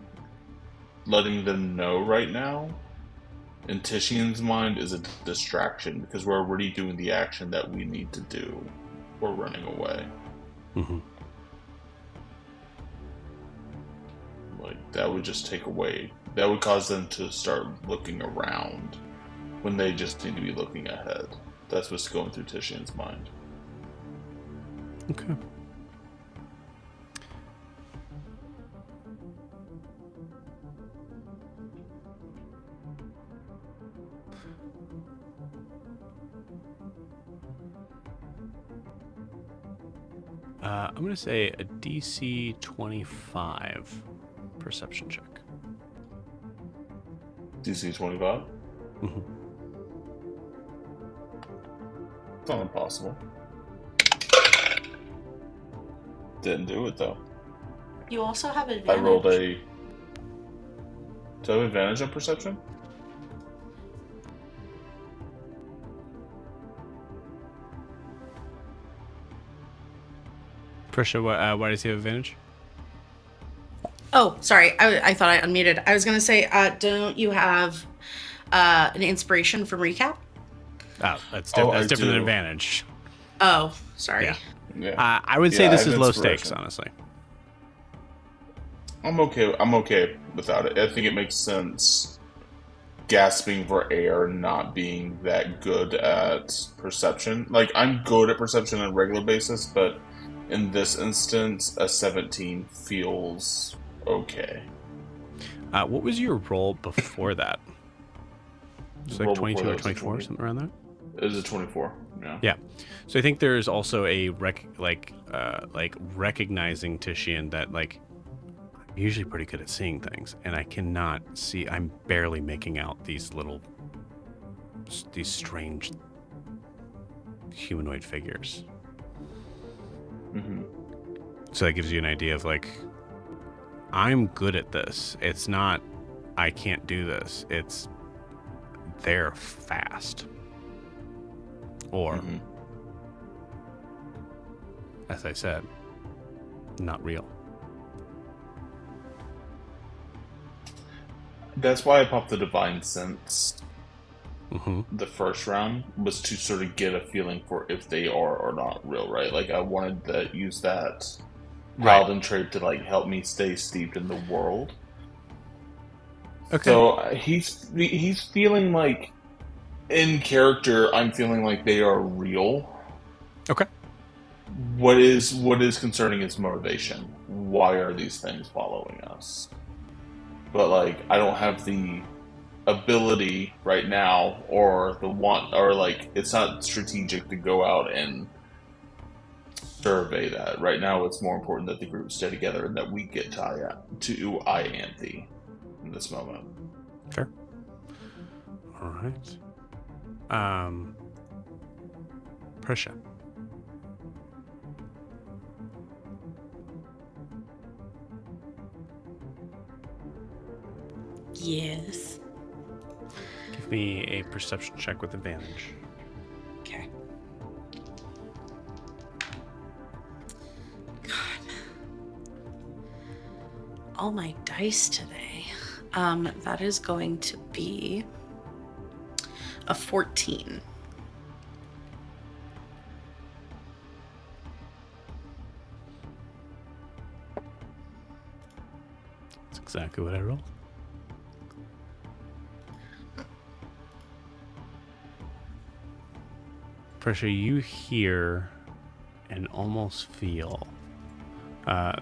Letting them know right now, in Tishian's mind, is a distraction, because we're already doing the action that we need to do. We're running away. Mm-hmm. Like, that would just take away. That would cause them to start looking around when they just need to be looking ahead. That's what's going through Tishian's mind. Okay. I'm going to say a DC 25 perception check. DC 25? Mm-hmm. It's not impossible. Didn't do it though. You also have advantage. I rolled a. Do I have advantage on perception? Prisha, why does he have advantage? Oh, sorry. I thought I unmuted. I was going to say, don't you have an inspiration from recap? Oh, that's Oh, that's I different than do. advantage. Oh, sorry. Yeah. Yeah. I would say Yeah, this I is have low inspiration. stakes, honestly. I'm okay without it. I think it makes sense gasping for air, not being that good at perception. Like, I'm good at perception on a regular basis, but in this instance, a 17 feels okay. What was your roll before that? It's Roll like before 22 that or was a 24, 20. something around that? It was a 24. Yeah. Yeah. So I think there's also a recognizing Tishian that like I'm usually pretty good at seeing things, and I cannot see. I'm barely making out these strange humanoid figures. Mm-hmm. So that gives you an idea of like I'm good at this. It's not I can't do this. It's they're fast. Or Mm-hmm. as I said, not real. That's why I popped the Divine Sense Mm-hmm. the first round, was to sort of get a feeling for if they are or not real, right? Like, I wanted to use that Paladin trait to, like, help me stay steeped in the world. Okay. So he's feeling like, in character, I'm feeling like they are real. Okay. What is concerning is motivation. Why are these things following us? But like, I don't have the ability right now, or the want, or like, it's not strategic to go out and survey that. Right now, it's more important that the group stay together and that we get to Ianthe in this moment. Fair. All right. Prisha. Yes. Give me a perception check with advantage. Okay. God. All my dice today. That is going to be a 14. That's exactly what I rolled. Pressure, you hear and almost feel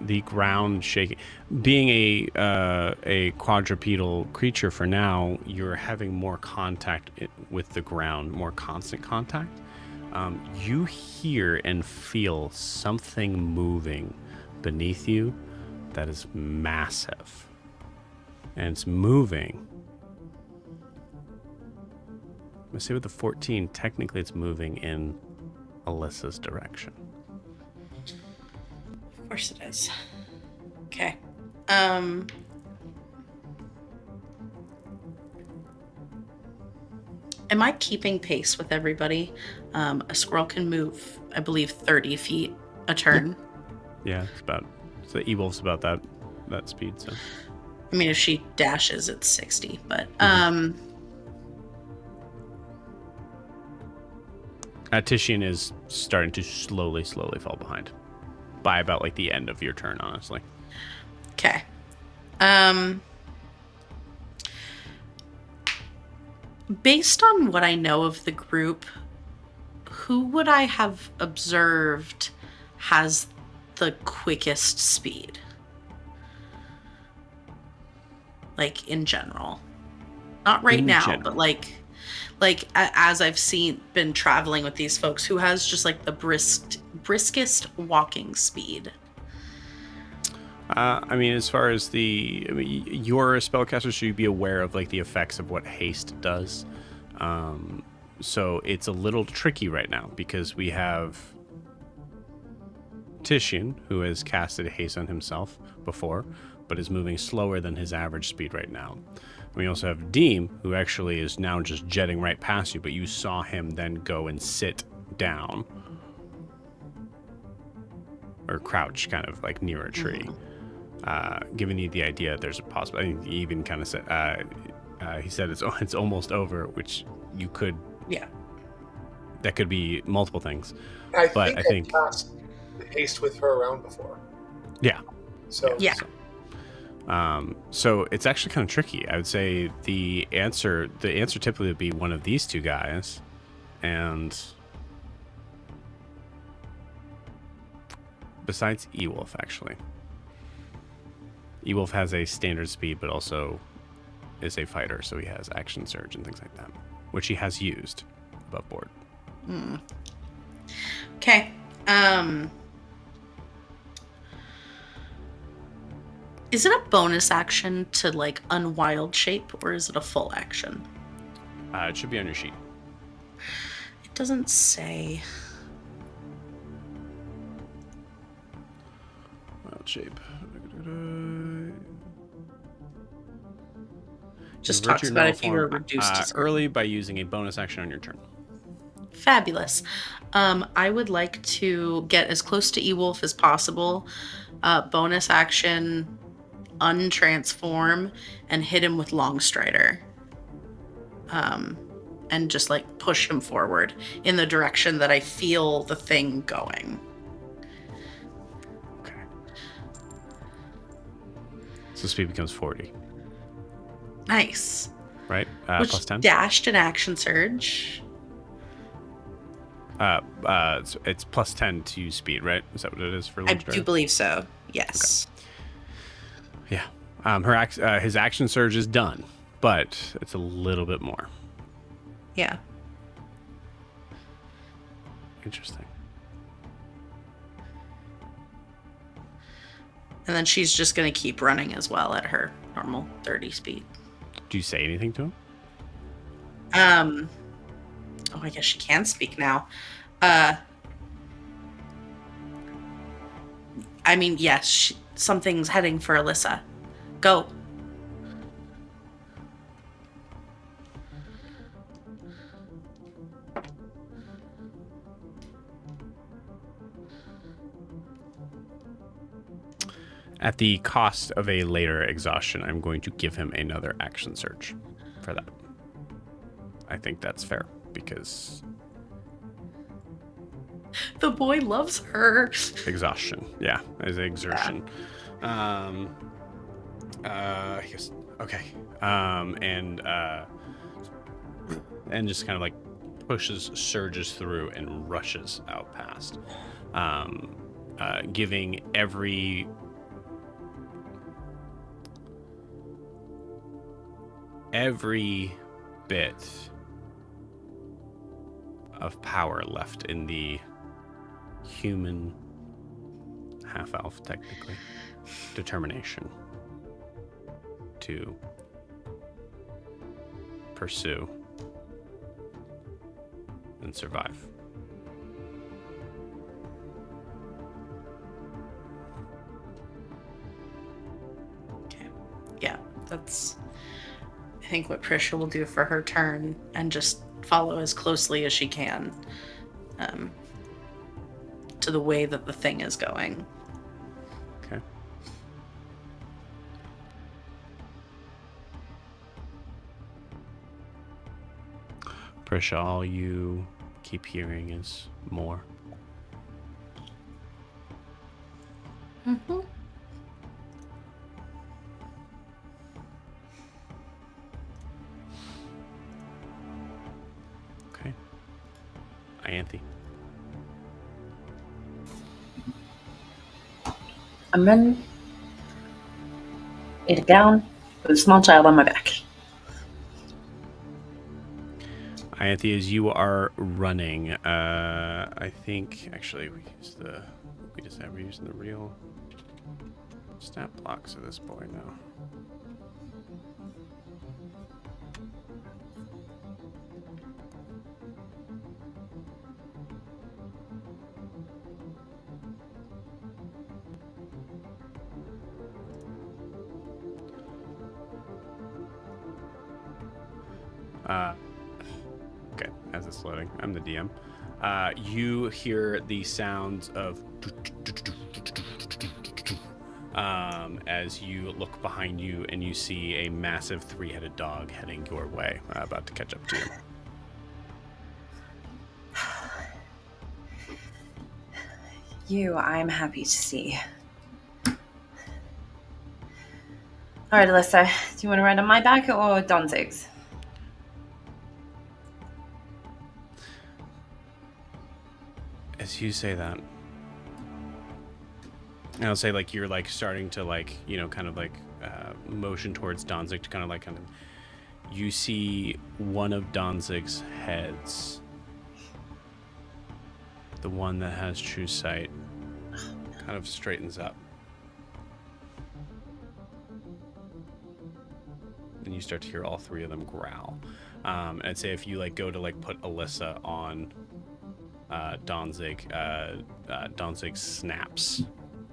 the ground shaking. Being a quadrupedal creature for now, you're having more contact with the ground, more constant contact. You hear and feel something moving beneath you that is massive. And it's moving. I'm gonna say with the 14, technically it's moving in Alyssa's direction. Of course it is. Okay. Am I keeping pace with everybody? A squirrel can move, I believe, 30 feet a turn. Yeah, so the E-Wolf's about that speed, so. I mean, if she dashes, it's 60, but Tishian is starting to slowly fall behind by about like the end of your turn, honestly. okay. Based on what I know of the group, who would I have observed has the quickest speed? Like, in general. Not right In now, general. but like like as I've been traveling with these folks, who has just like the briskest walking speed? I mean, as far as you're a spellcaster, so you'd be aware of like the effects of what haste does. So it's a little tricky right now because we have Titian, who has casted haste on himself before, but is moving slower than his average speed right now. We also have Deem, who actually is now just jetting right past you, but you saw him then go and sit down or crouch kind of like near a tree. Giving you the idea there's a possibility. He even kind of said, he said it's almost over, which you could, that could be multiple things. I think cast haste with her around before. Yeah. So Yeah. So it's actually kind of tricky. I would say the answer typically would be one of these two guys, and besides Ewolf, actually. Ewolf has a standard speed, but also is a fighter, so he has action surge and things like that, which he has used above board. Okay. Is it a bonus action to like unwild shape, or is it a full action? It should be on your sheet. It doesn't say. Wild shape. Just Convert talks your about null if you were form, reduced to zero. early by using a bonus action on your turn. Fabulous. I would like to get as close to Ewolf as possible. Bonus action, untransform, and hit him with Long Strider. And just like push him forward in the direction that I feel the thing going. Okay. So speed becomes 40, Nice. right? Which Plus 10? dashed an action surge. It's plus 10 to speed, right? Is that what it is for I Long do Strider? believe so. Yes. Yeah. His action surge is done, but it's a little bit more. Yeah. Interesting. And then she's just going to keep running as well at her normal 30 speed. Do you say anything to him? Oh, I guess she can speak now. I mean, yes, something's heading for Alyssa. Go. At the cost of a later exhaustion, I'm going to give him another action surge for that. I think that's fair because The boy loves her. exhaustion, yeah, is exertion. Yes, okay. And just kind of like surges through and rushes out past, giving every bit of power left in the human half-elf, technically, determination to pursue and survive. Okay. Yeah, that's, I think, what Prisha will do for her turn, and just follow as closely as she can to the way that the thing is going. Okay. Prisha, all you keep hearing is more. Mm-hmm. Okay. Ianthe. I'm then laid down with a small child on my back. Ianthe, as you are running, I think actually we just have we're using the real stat blocks of this boy now. Okay, as it's loading, I'm the DM. You hear the sounds of as you look behind you and you see a massive 3-headed dog heading your way, about to catch up to you. I'm happy to see. All right, Alyssa, do you want to ride on my back or Danzig's? As you say that, and I'll say like you're like starting to like, you know, kind of like motion towards Danzig to kind of you see one of Danzig's heads, the one that has true sight, kind of straightens up. And you start to hear all 3 of them growl. And I'd say if you like go to like put Alyssa on Danzig, Danzig snaps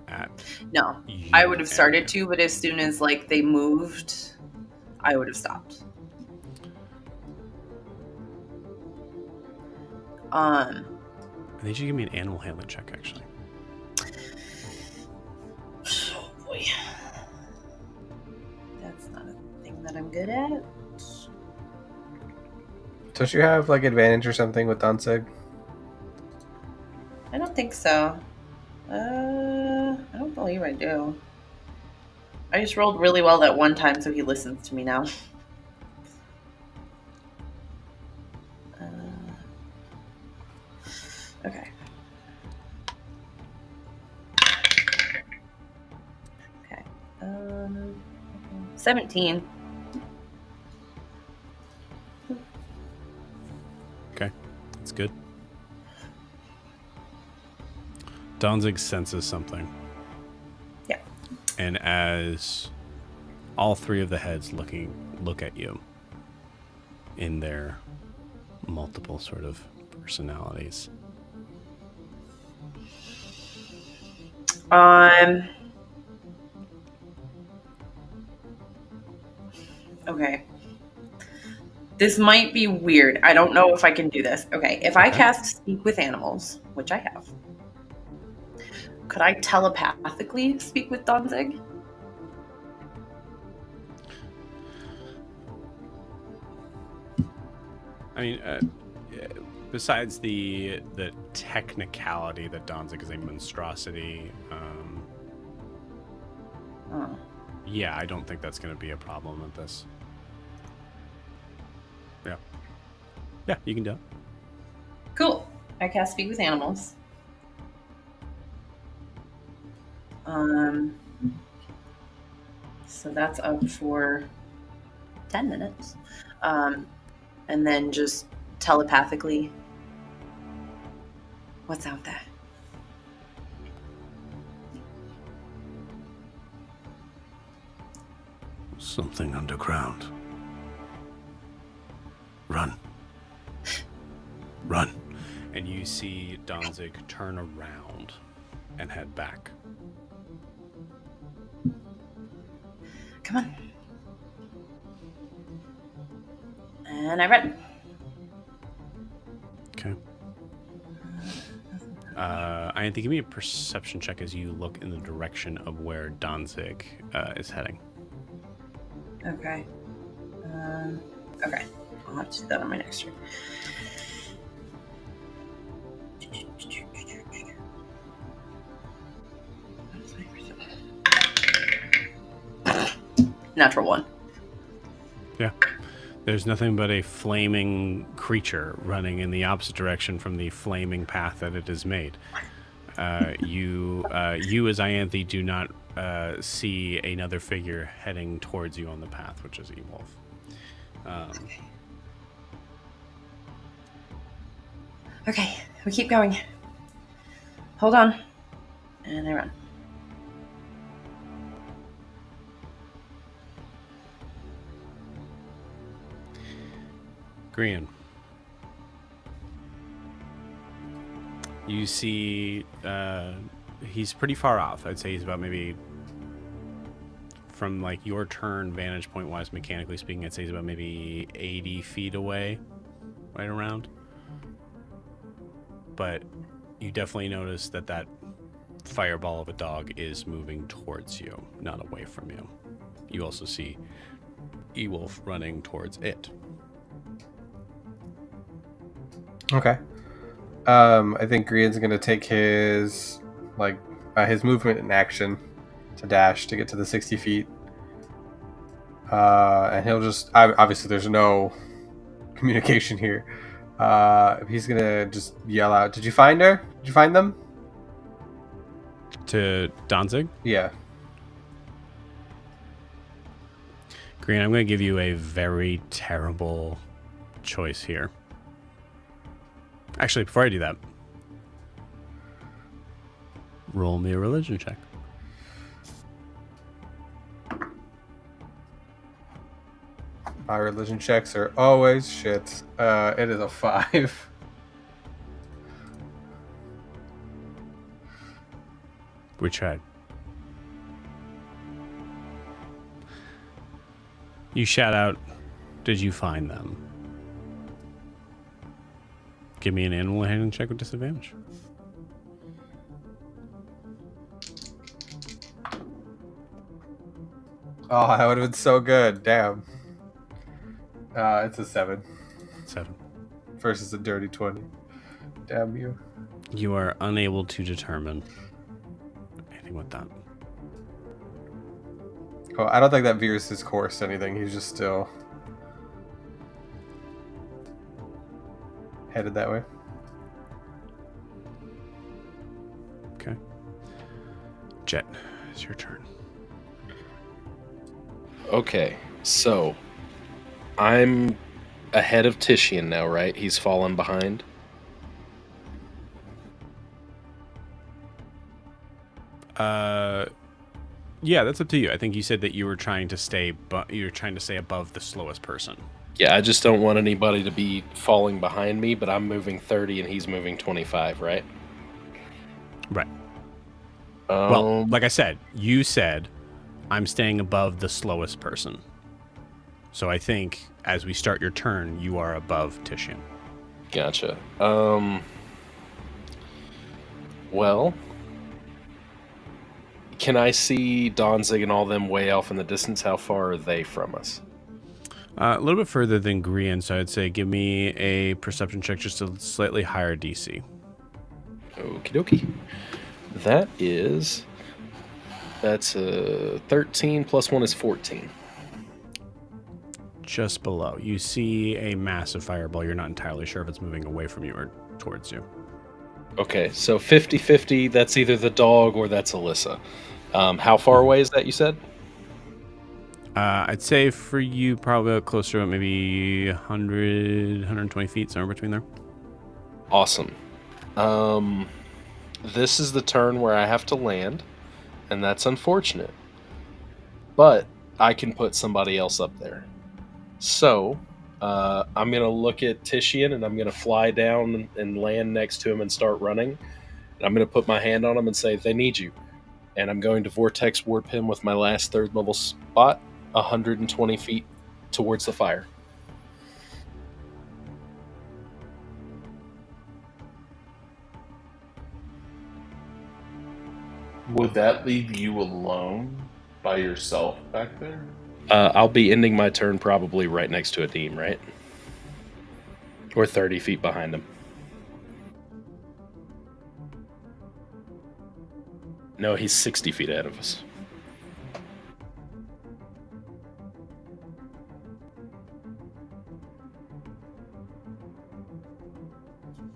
at No, you. I would have started to, but as soon as like they moved, I would have stopped. I need you to give me an animal handling check, actually. Oh boy, that's not a thing that I'm good at. Don't you have like advantage or something with Danzig? I don't think so. I don't believe I do. I just rolled really well that one time, so he listens to me now. Okay. Okay. 17. Okay, that's good. Danzig senses something. Yeah. And as all 3 of the heads look at you in their multiple sort of personalities. Okay. This might be weird. I don't know if I can do this. Okay, if I cast Speak with Animals, which I have, could I telepathically speak with Danzig? I mean, besides the technicality that Danzig is a monstrosity, Oh. yeah, I don't think that's going to be a problem with this. Yeah, you can do it. Cool. I cast Speak with Animals. So that's up for 10 minutes. And then just telepathically, what's out there? Something underground. Run. Run. And you see Danzig turn around and head back. Come on. And I read. Okay. I think give me a perception check as you look in the direction of where Danzig is heading. Okay. Okay. I'll have to do that on my next turn. Natural 1. Yeah. There's nothing but a flaming creature running in the opposite direction from the flaming path that it has made. You as Ianthe do not see another figure heading towards you on the path, which is Ewolf. Okay, we keep going. Hold on. And I run. Grian. You see, he's pretty far off. I'd say he's about maybe, from like your turn vantage point wise, mechanically speaking, I'd say he's about maybe 80 feet away, right around. But you definitely notice that fireball of a dog is moving towards you, not away from you. You also see Ewolf running towards it. Okay. I think Grian's gonna take his movement in action to dash to get to the 60 feet. And he'll just obviously there's no communication here. He's gonna just yell out, "Did you find her? Did you find them?" To Danzig? Yeah. Green, I'm going to give you a very terrible choice here. Actually, before I do that, roll me a religion check. My religion checks are always shit. It is a 5. We tried. You shout out, "Did you find them?" Give me an animal handling check with disadvantage. Oh, that would have been so good. Damn. It's a 7 7. versus a dirty 20. Damn you. You are unable to determine anything with that. Oh, I don't think that veers his course to anything. He's just still headed that way. Okay. Jet, it's your turn. Okay, so I'm ahead of Titian now, right? He's fallen behind. Yeah, that's up to you. I think you said that you were trying to stay above the slowest person. Yeah, I just don't want anybody to be falling behind me, but I'm moving 30 and he's moving 25, right? Right. Well, like I said, you said I'm staying above the slowest person. So I think as we start your turn, you are above Titian. Gotcha. Well, can I see Danzig and all them way off in the distance? How far are they from us? A little bit further than Grian, so I'd say give me a perception check, just a slightly higher DC. Okie dokie. That's a 13 plus 1 is 14. Just below. You see a massive fireball. You're not entirely sure if it's moving away from you or towards you. Okay, so 50-50, that's either the dog or that's Alyssa. How far away is that, you said? I'd say for you, probably closer to maybe 100, 120 feet, somewhere between there. Awesome. This is the turn where I have to land, and that's unfortunate. But I can put somebody else up there. So, I'm going to look at Titian, and I'm going to fly down and land next to him and start running. And I'm going to put my hand on him and say, "They need you." And I'm going to Vortex Warp him with my last 3rd level spot, 120 feet towards the fire. Would that leave you alone by yourself back there? I'll be ending my turn probably right next to Adim, right? Or 30 feet behind him. No, he's 60 feet ahead of us.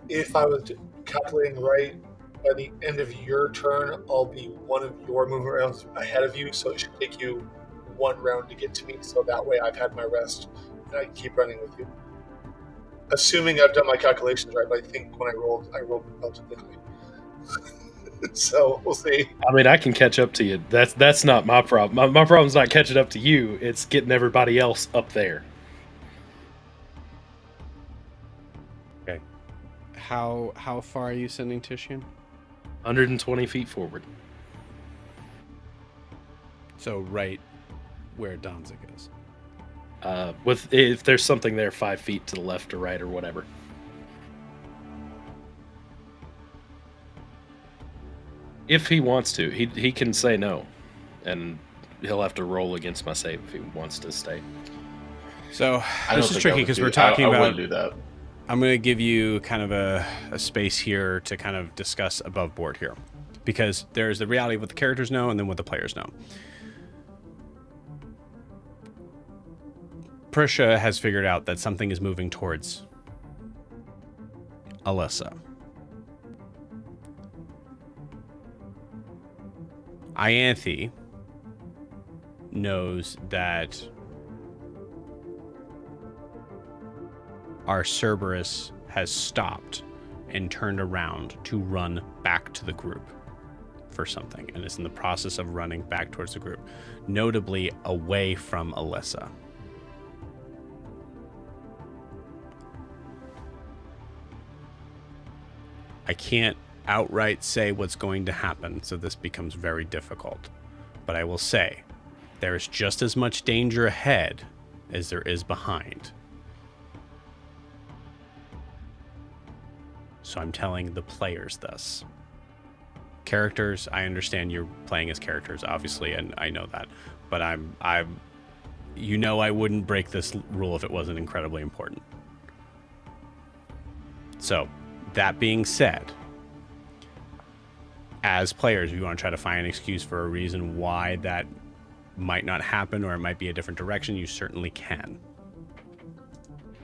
If I was calculating right, by the end of your turn, I'll be one of your movement rounds ahead of you, so it should take you 1 round to get to me, so that way I've had my rest and I can keep running with you. assuming I've done my calculations right, but I think when I rolled relatively high. So we'll see. I mean, I can catch up to you. That's not my problem. My problem's not catching up to you. It's getting everybody else up there. Okay. How far are you sending Titian? 120 feet forward. So right where Danzig is. With if there's something there 5 feet to the left or right or whatever. If he wants to, he can say no, and he'll have to roll against my save if he wants to stay. So I this don't is think tricky I would because do- we're talking I about. wouldn't do that. I'm going to give you kind of a space here to kind of discuss above board here, because there's the reality of what the characters know and then what the players know. Prisha has figured out that something is moving towards Alyssa. Ianthe knows that our Cerberus has stopped and turned around to run back to the group for something, and is in the process of running back towards the group, notably away from Alyssa. I can't outright say what's going to happen, so this becomes very difficult. But I will say, there is just as much danger ahead as there is behind. So I'm telling the players this. Characters, I understand you're playing as characters, obviously, and I know that. But I'm you know I wouldn't break this rule if it wasn't incredibly important. So, that being said, as players, if you want to try to find an excuse for a reason why that might not happen or it might be a different direction, you certainly can.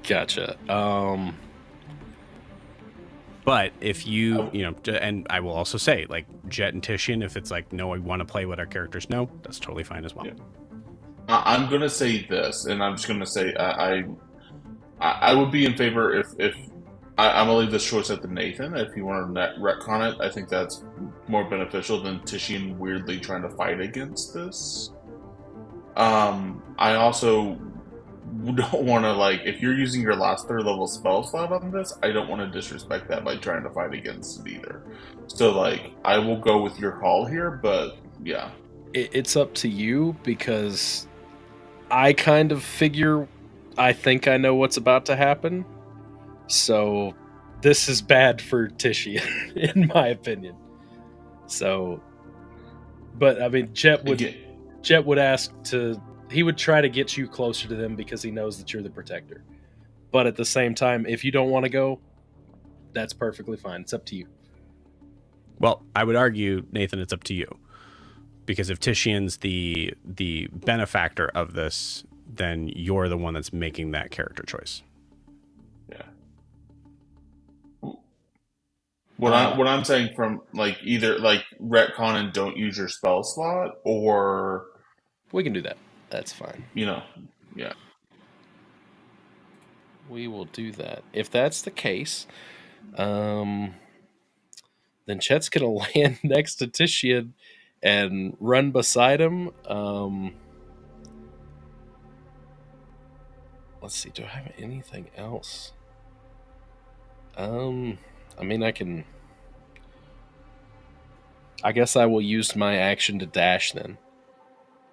Gotcha. But if you know, and I will also say, like, Jet and Titian, if it's like, no, I want to play what our characters know, that's totally fine as well. Yeah. I'm gonna say this, and I'm just gonna say I would be in favor if I'm gonna leave this choice up to Nathan. If you want to retcon it, I think that's more beneficial than Titian weirdly trying to fight against this. I also don't want to, like, if you're using your last 3rd level spell slot on this, I don't want to disrespect that by trying to fight against it either. So, like, I will go with your call here, but yeah. It's up to you, because I kind of figure I think I know what's about to happen. So this is bad for Titian, in my opinion. So, but I mean, Jet would ask to. He would try to get you closer to them because he knows that you're the protector. But at the same time, if you don't want to go, that's perfectly fine. It's up to you. Well, I would argue, Nathan, it's up to you. Because if Titian's the benefactor of this, then you're the one that's making that character choice. Yeah. What I'm saying from, like, either like retcon and don't use your spell slot, or we can do that. That's fine. You know, yeah. We will do that. If that's the case, then Chet's gonna land next to Titian and run beside him. Let's see. Do I have anything else? I mean, I guess I will use my action to dash then,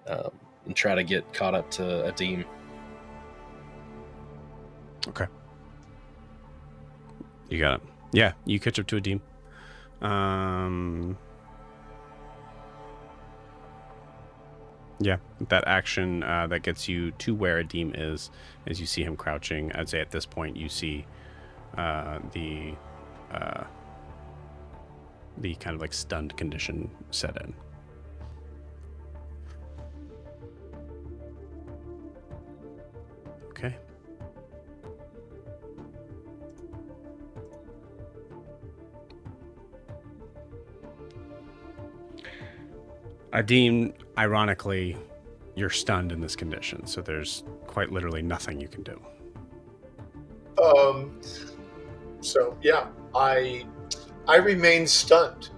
and try to get caught up to Adim. Okay. You got it. Yeah, you catch up to Adim. Yeah, that action that gets you to where Adim is, as you see him crouching. I'd say at this point you see the kind of like stunned condition set in. Okay. Adim, ironically, you're stunned in this condition, so there's quite literally nothing you can do. So yeah, I remain stunned.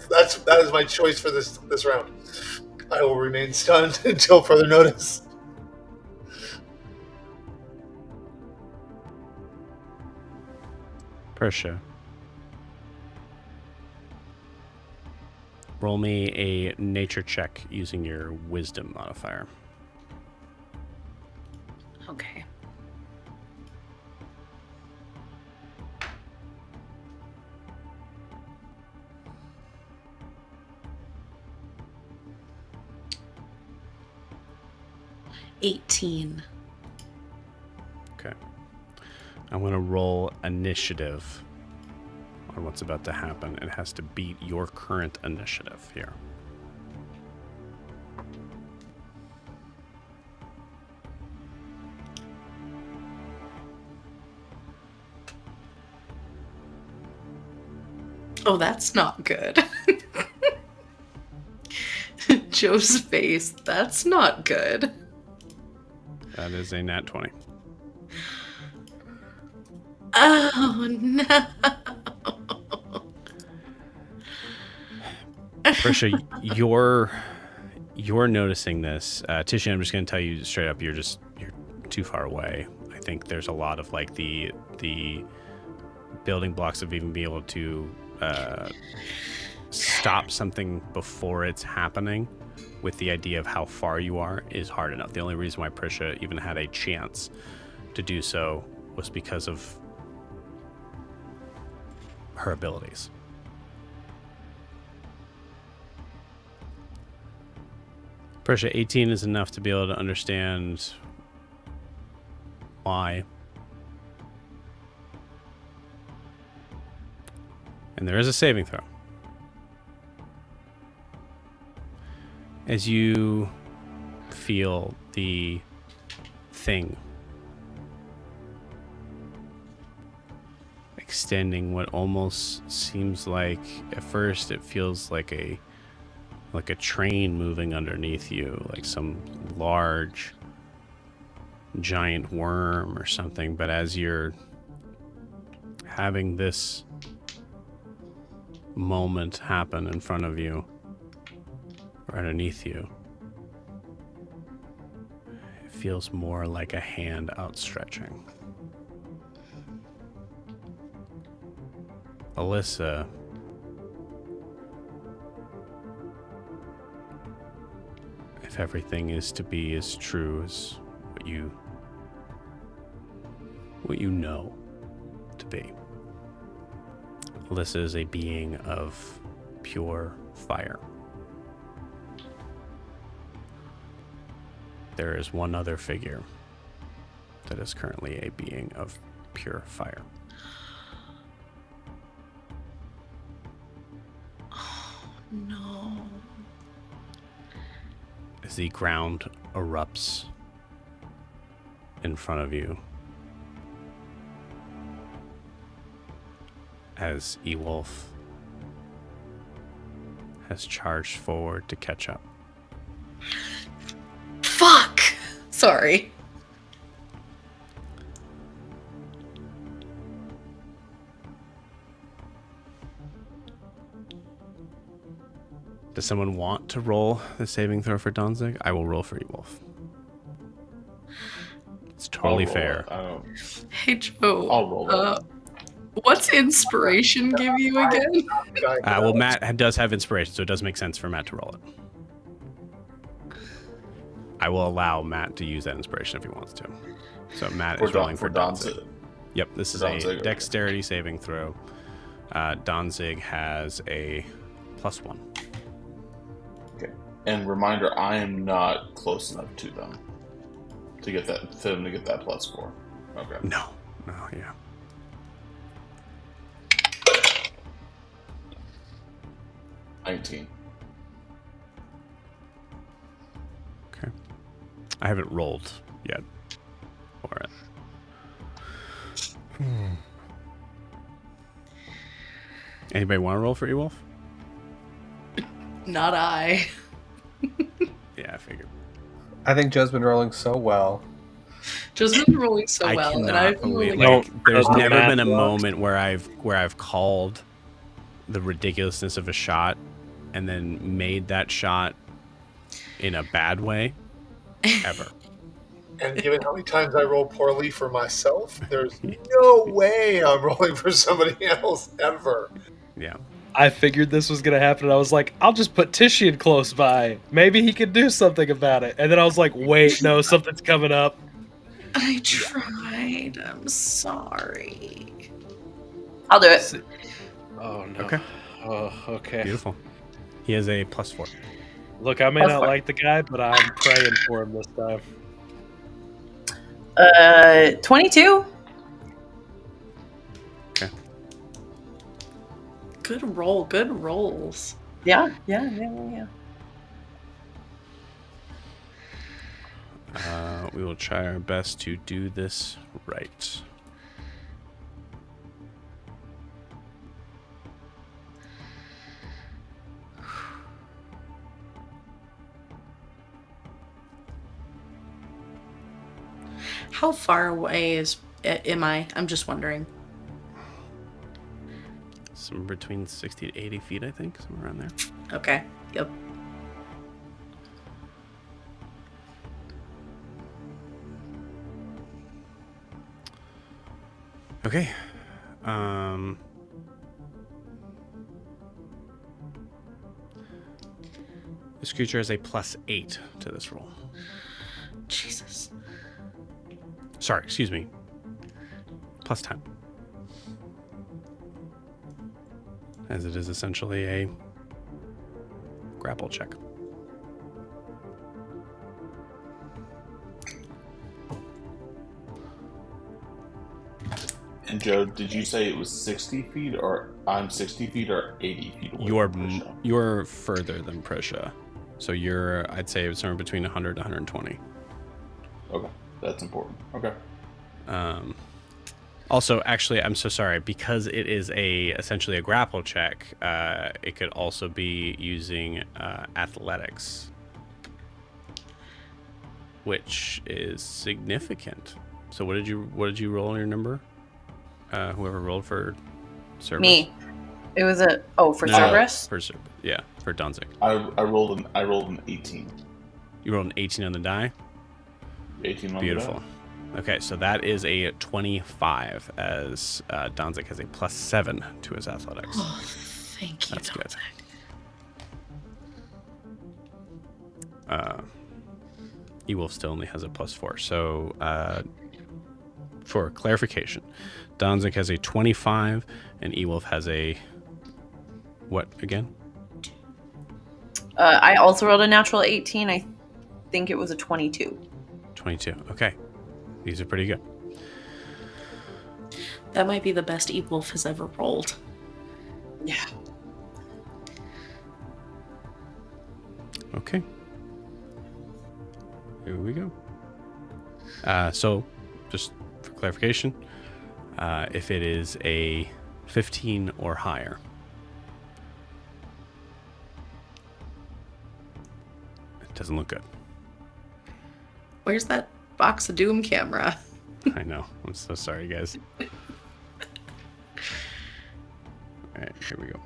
That is my choice for this round. I will remain stunned until further notice. Prisha. Roll me a nature check using your wisdom modifier. Okay. $18. Okay. I'm going to roll initiative on what's about to happen. It has to beat your current initiative here. Oh, that's not good. Joe's face, that's not good. That is a nat 20. Oh, no. Prisha, you're noticing this. Tisha, I'm just going to tell you straight up, you're too far away. I think there's a lot of like the building blocks of even being able to stop something before it's happening with the idea of how far you are is hard enough. The only reason why Prisha even had a chance to do so was because of her abilities. Prisha, 18 is enough to be able to understand why. And there is a saving throw. As you feel the thing extending what almost seems like, at first it feels like a train moving underneath you, like some large giant worm or something, but as you're having this moment happen in front of you, right underneath you, it feels more like a hand outstretching. Alyssa, if everything is to be as true as what you know to be, Alyssa is a being of pure fire. There is one other figure that is currently a being of pure fire. Oh, no. As the ground erupts in front of you, as Ewolf has charged forward to catch up. Fuck! Sorry. Does someone want to roll the saving throw for Danzig? I will roll for Ewolf. It's totally I'll roll fair. it. I don't- Hey, Joe. I'll roll it. What's inspiration give you again? Well, Matt does have inspiration, so it does make sense for Matt to roll it. I will allow Matt to use that inspiration if he wants to. So Matt is rolling for Danzig. Yep, this is Danzig, a dexterity saving throw. Danzig has a +1. Okay. And reminder, I am not close enough to them to get that for them to get that +4. Okay. No, yeah. $19. Okay. I haven't rolled yet for it. Anybody want to roll for Ewolf? Not I. Yeah, I figured. I think Joe's been rolling so well. Joe's been rolling so I well, and cannot I've been believe rolling. like there's Don't never math been a well. moment where I've called the ridiculousness of a shot and then made that shot in a bad way ever. And given how many times I roll poorly for myself, there's no way I'm rolling for somebody else ever. Yeah. I figured this was gonna happen, and I was like, I'll just put Titian close by. Maybe he could do something about it. And then I was like, wait, no, something's coming up. I tried. I'm sorry. I'll do it. Oh no. Okay. Oh, okay. Beautiful. He has a +4. Look, I may That's not fine. like the guy, but I'm praying for him this time. 22. Good roll. Good rolls. Yeah. We will try our best to do this right. How far away am I? I'm just wondering. Somewhere between 60 to 80 feet, I think, somewhere around there. Okay. Yep. Okay. This creature has a +8 to this roll. Jesus. Sorry, excuse me. +10. As it is essentially a grapple check. And Joe, did you say it was 60 feet, or I'm 60 feet, or 80 feet away from Prisha? You're further than Prisha. So I'd say it's somewhere between 100 to 120. Okay, that's important. Okay. Also, actually, I'm so sorry, because it is essentially a grapple check. It could also be using athletics, which is significant. So, what did you roll on your number? Whoever rolled for Cerberus? Me. It was for No, Cerberus? for yeah, for Danzig. I rolled an 18. You rolled an 18 on the die. 18 on Beautiful. the die. Okay, so that is a 25, as Danzig has a +7 to his athletics. Oh, thank you. That's good. Ewolf still only has a +4. So, for clarification, Danzig has a 25, and Ewolf has a what again? I also rolled a natural 18. I think it was a 22. 22. Okay, these are pretty good. That might be the best Ewolf has ever rolled. Yeah. Okay. Here we go. So, just for clarification, if it is a 15 or higher, it doesn't look good. Where's that Box of Doom camera? I know. I'm so sorry, guys. All right, here we go.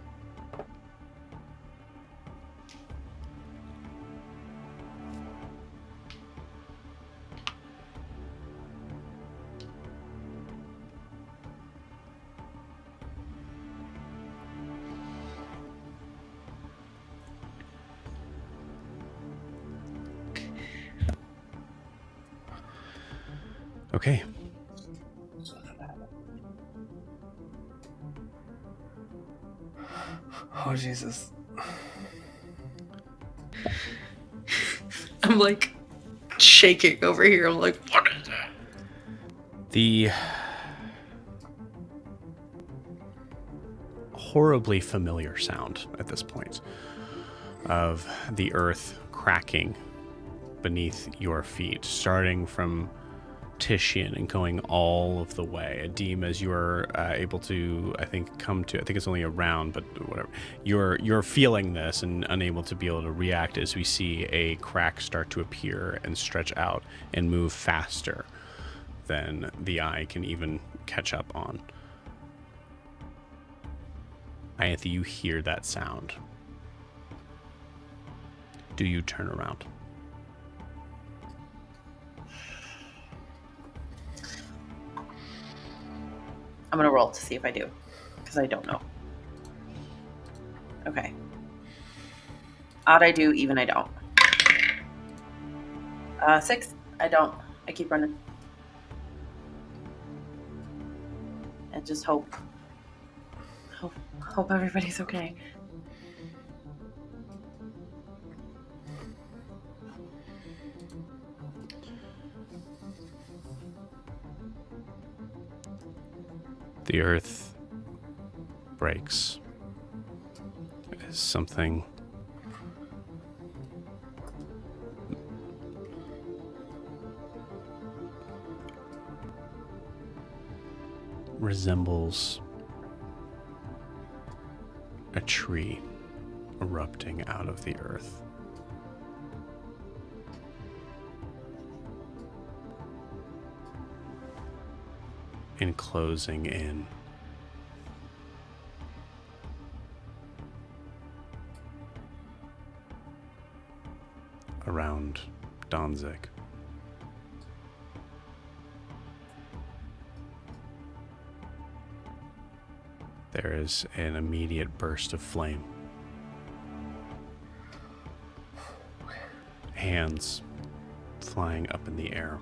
Okay. Oh, Jesus. I'm like shaking over here. I'm like, what is that? The horribly familiar sound at this point of the earth cracking beneath your feet, starting from partition and going all of the way. Adim, as you are able to, I think it's only a round, but whatever. You're feeling this and unable to be able to react as we see a crack start to appear and stretch out and move faster than the eye can even catch up on. Ianthe, you hear that sound. Do you turn around? I'm gonna roll to see if I do, because I don't know. Okay. Odd I do, even I don't. 6, I don't. I keep running. And just hope everybody's okay. The earth breaks as something resembles a tree erupting out of the earth. And closing in. Around Danzig. There is an immediate burst of flame. Hands flying up in the air.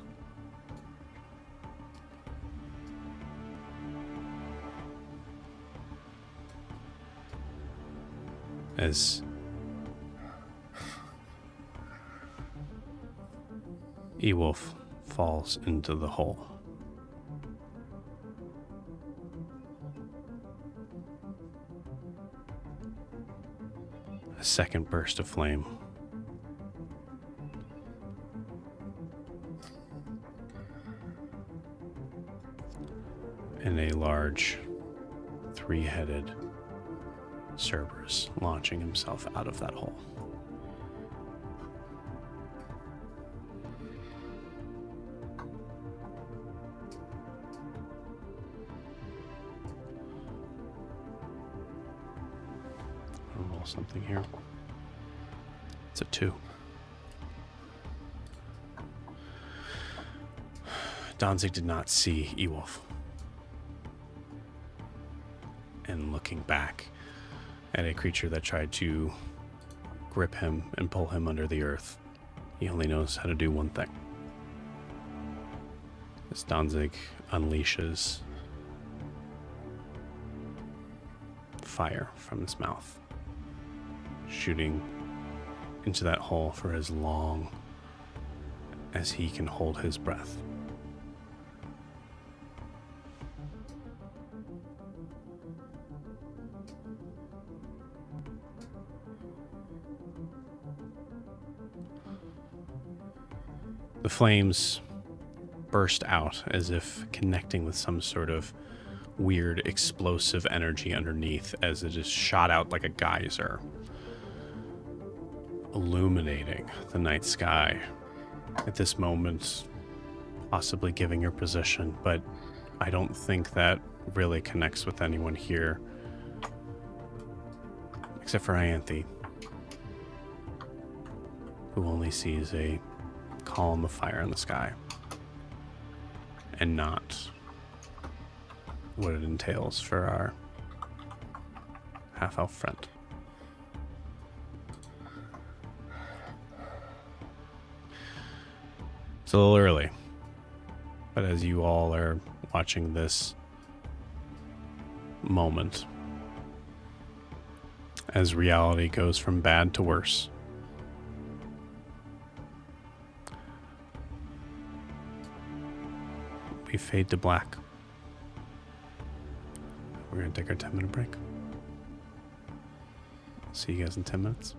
As Ewolf falls into the hole. A second burst of flame. And a large, three-headed Cerberus launching himself out of that hole. I'll roll something here. It's a 2. Danzig did not see Ewolf. And looking back at a creature that tried to grip him and pull him under the earth, he only knows how to do one thing. As Danzig unleashes fire from his mouth, shooting into that hole for as long as he can hold his breath. The flames burst out as if connecting with some sort of weird explosive energy underneath as it is shot out like a geyser, illuminating the night sky at this moment, possibly giving your position, but I don't think that really connects with anyone here, except for Ianthe, who only sees a column of fire in the sky and not what it entails for our half-elf friend. It's a little early, but as you all are watching this moment, as reality goes from bad to worse, we fade to black. We're going to take our 10-minute break. See you guys in 10 minutes.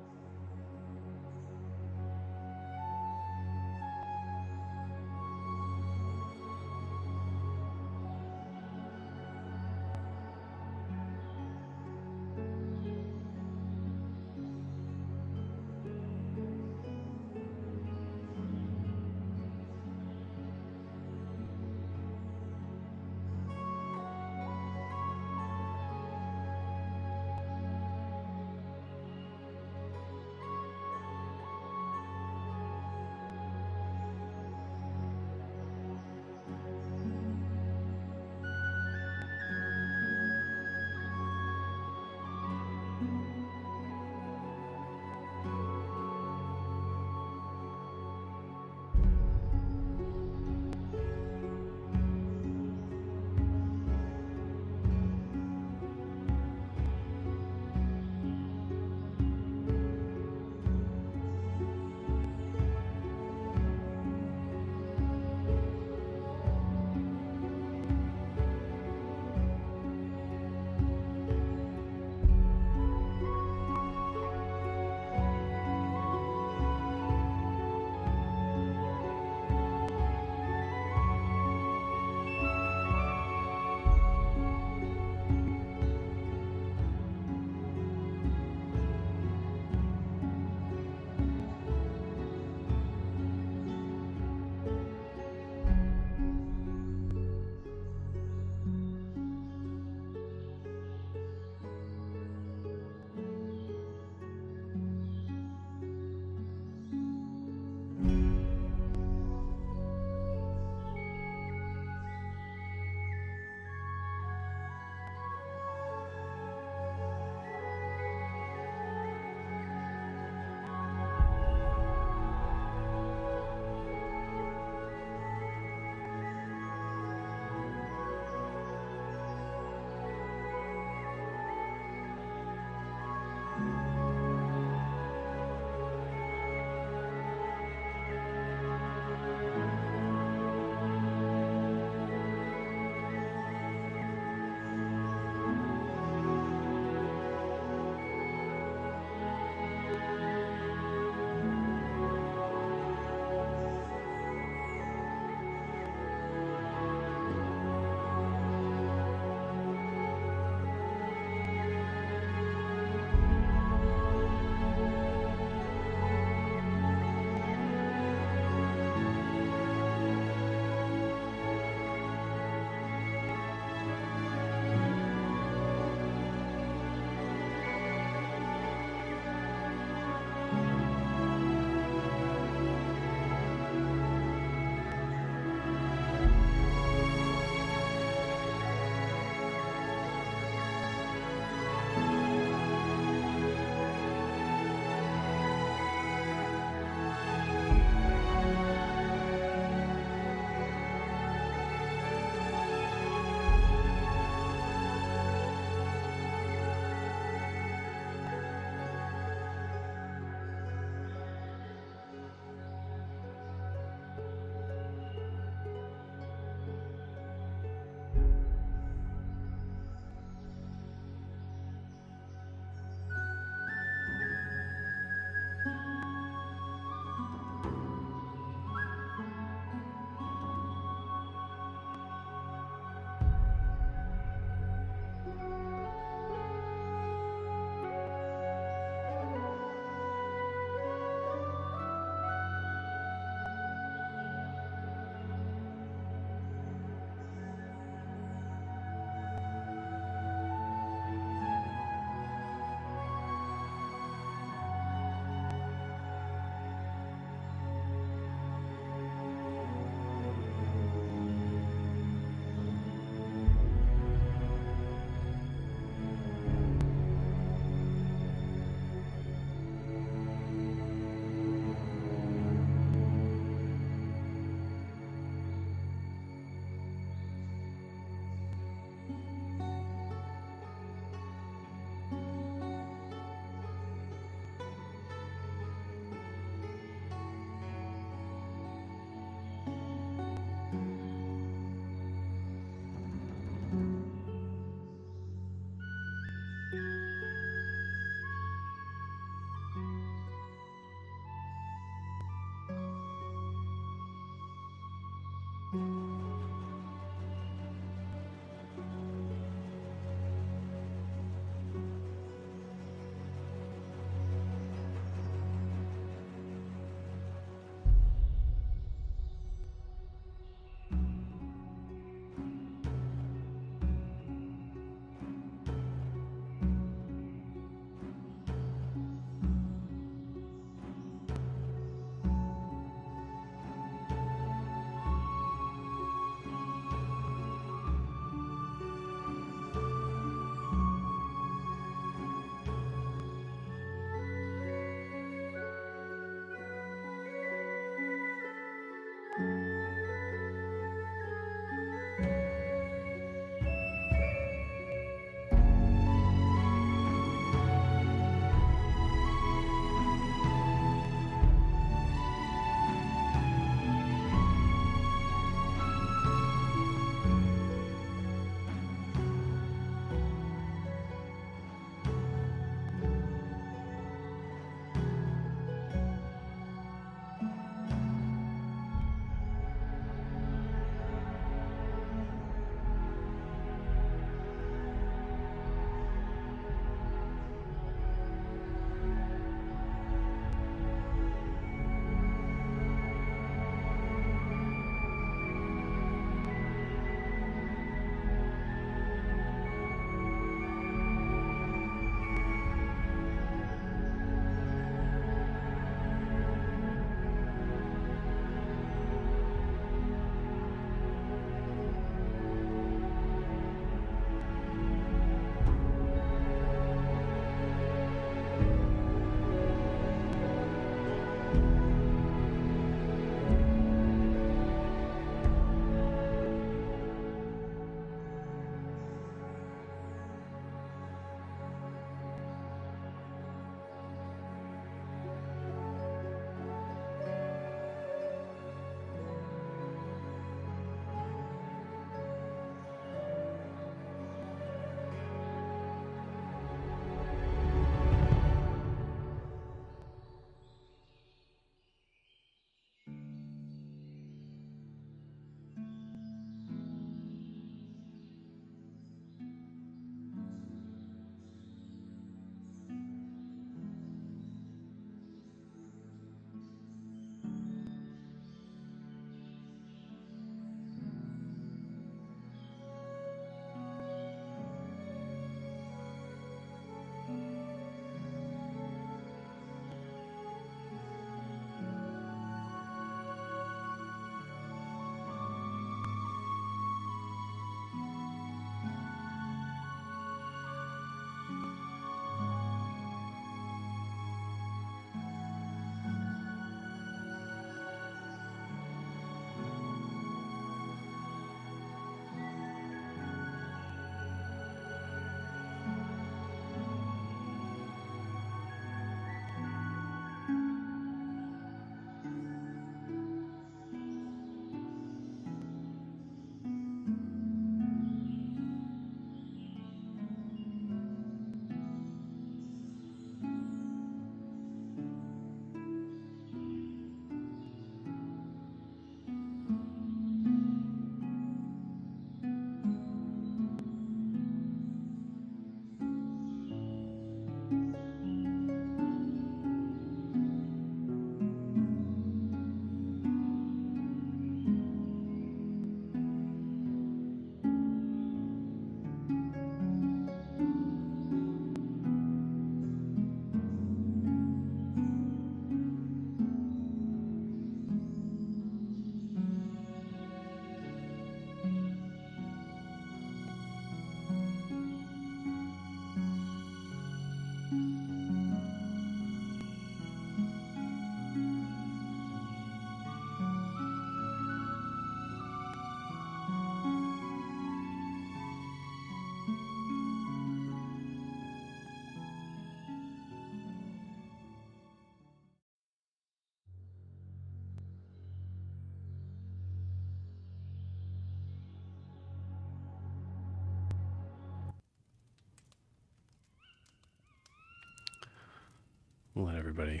Let everybody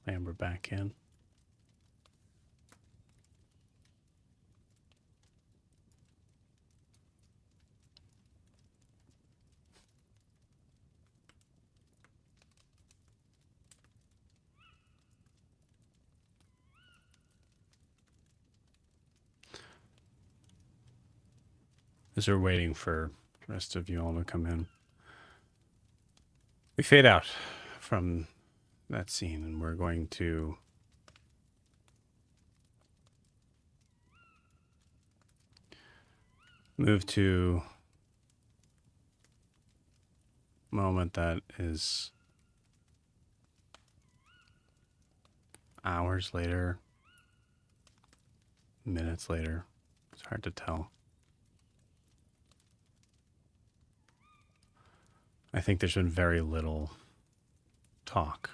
clamber back in. As we're waiting for the rest of you all to come in, we fade out from that scene, and we're going to move to a moment that is hours later, minutes later. It's hard to tell. I think there's been very little talk.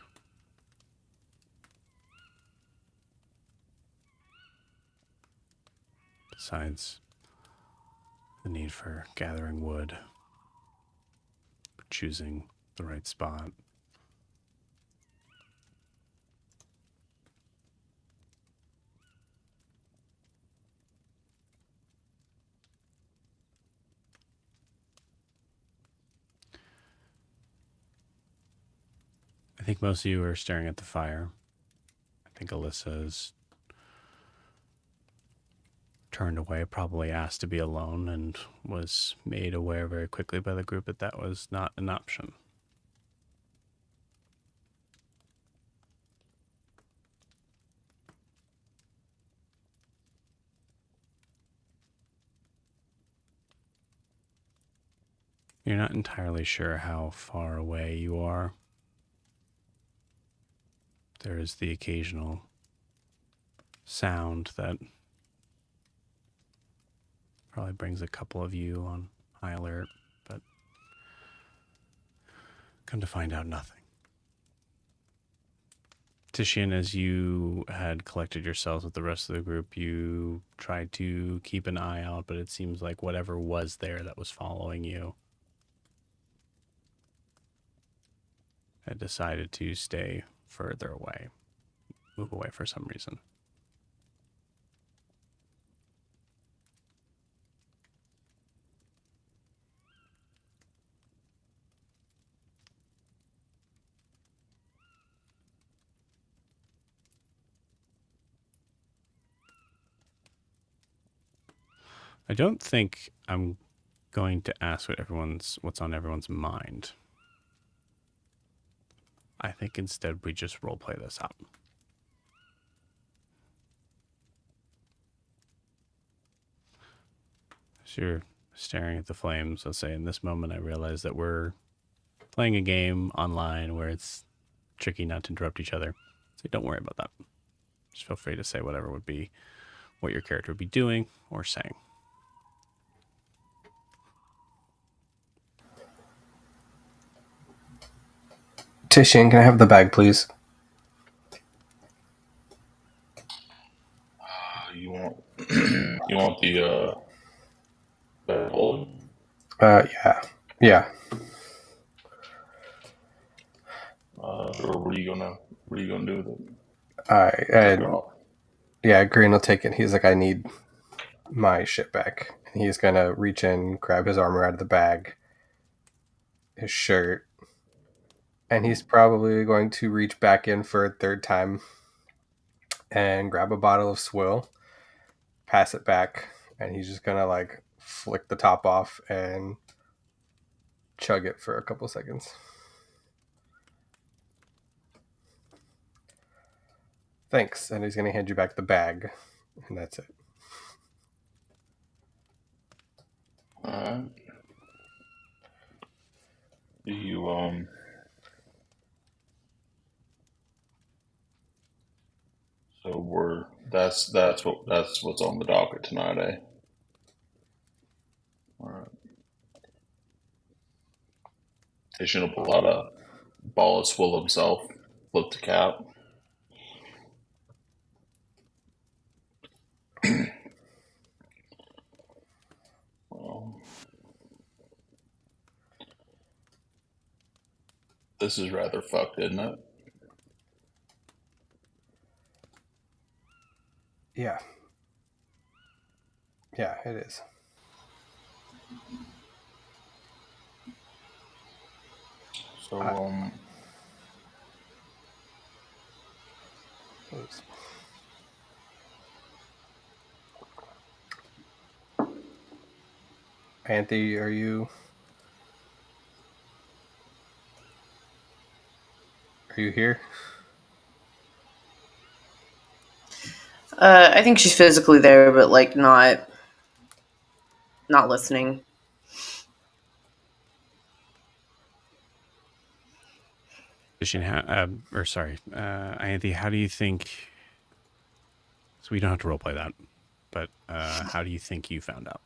Besides the need for gathering wood, choosing the right spot. I think most of you are staring at the fire. I think Alyssa is turned away, probably asked to be alone, and was made aware very quickly by the group that that was not an option. You're not entirely sure how far away you are. There is the occasional sound that probably brings a couple of you on high alert, but come to find out, nothing. Titian, as you had collected yourselves with the rest of the group, you tried to keep an eye out, but it seems like whatever was there that was following you had decided to stay further away, move away for some reason. I don't think I'm going to ask what's on everyone's mind. I think instead we just roleplay this out. As you're staring at the flames, let's say in this moment I realize that we're playing a game online where it's tricky not to interrupt each other. So don't worry about that. Just feel free to say whatever would be what your character would be doing or saying. Titian, can I have the bag, please? You want you want the hold? Yeah. Or what are you gonna do with it? All right, and yeah, Green will take it. He's like, I need my shit back. He's gonna reach in, grab his armor out of the bag, his shirt, and he's probably going to reach back in for a third time and grab a bottle of swill, pass it back, and he's just gonna like flick the top off and chug it for a couple seconds. Thanks. And he's gonna hand you back the bag, and that's it. Alright. Do you so that's what's on the docket tonight, eh? Alright. Titian will pull out a ball of swill himself, flip the cap. Well, This is rather fucked, isn't it? Yeah. Yeah, it is. So, Oops. Anthony, are you here? I think she's physically there, but like not listening. Anthony, how do you think? So we don't have to roleplay that, but how do you think you found out?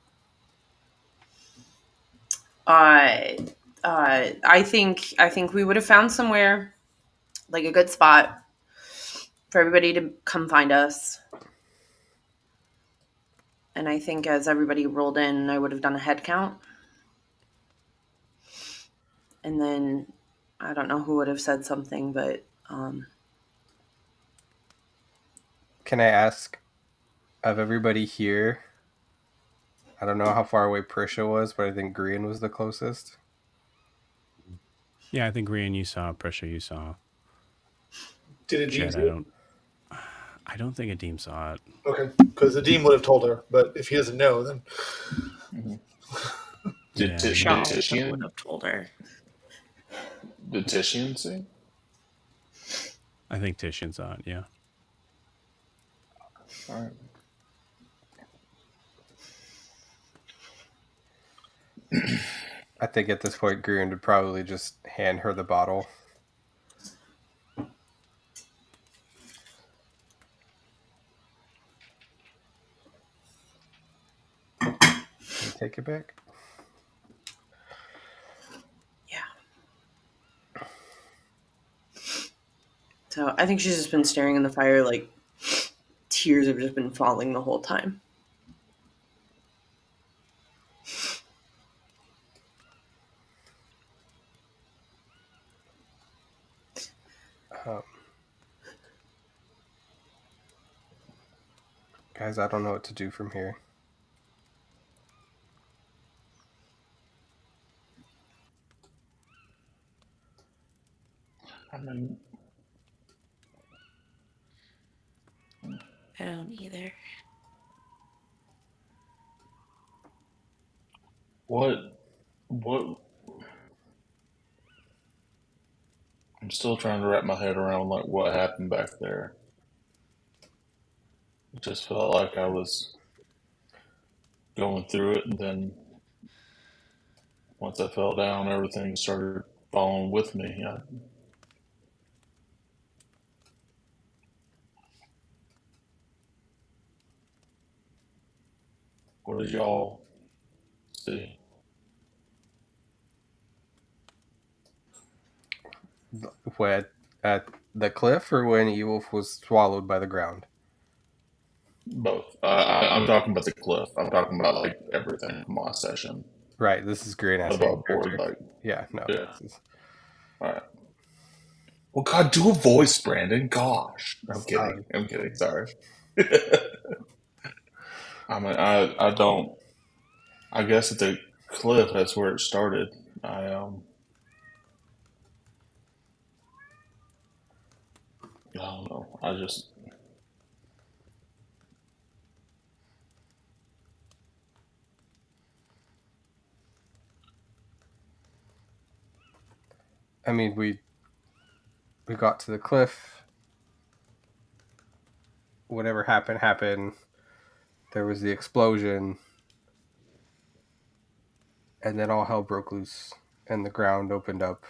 I think we would have found somewhere, like a good spot for everybody to come find us. And I think as everybody rolled in, I would have done a head count. And then I don't know who would have said something, but Can I ask of everybody here? I don't know how far away Prisha was, but I think Green was the closest. Yeah, I think Rian, you saw pressure. You saw Did Jed. Adim I don't think Adim saw it. Okay, because Adim would have told her, but if he doesn't know, then did, Yeah. did, Shaw did would Titian? have told her. Did Titian see? I think Titian saw it. Yeah. All right. I think at this point, Green would probably just hand her the bottle. Take it back. yeah. So I think she's just been staring in the fire, like tears have just been falling the whole time. Guys, I don't know what to do from here. I mean, I don't either. what? I'm still trying to wrap my head around like what happened back there. It just felt like I was going through it, and then once I fell down, everything started falling with me. What did y'all see? When at the cliff, or when Ewolf was swallowed by the ground? Both. I'm talking about the cliff. I'm talking about like everything from last session. Right. This is Green asking. Above board, like Yeah. No. yeah. This is... All right. Well, God, do a voice, Brandon. Gosh, I'm Sorry. kidding. I'm kidding. Sorry. I mean, I don't. I guess at the cliff, that's where it started. I don't know. I just. I mean, we got to the cliff. Whatever happened. There was the explosion. And then all hell broke loose. And the ground opened up.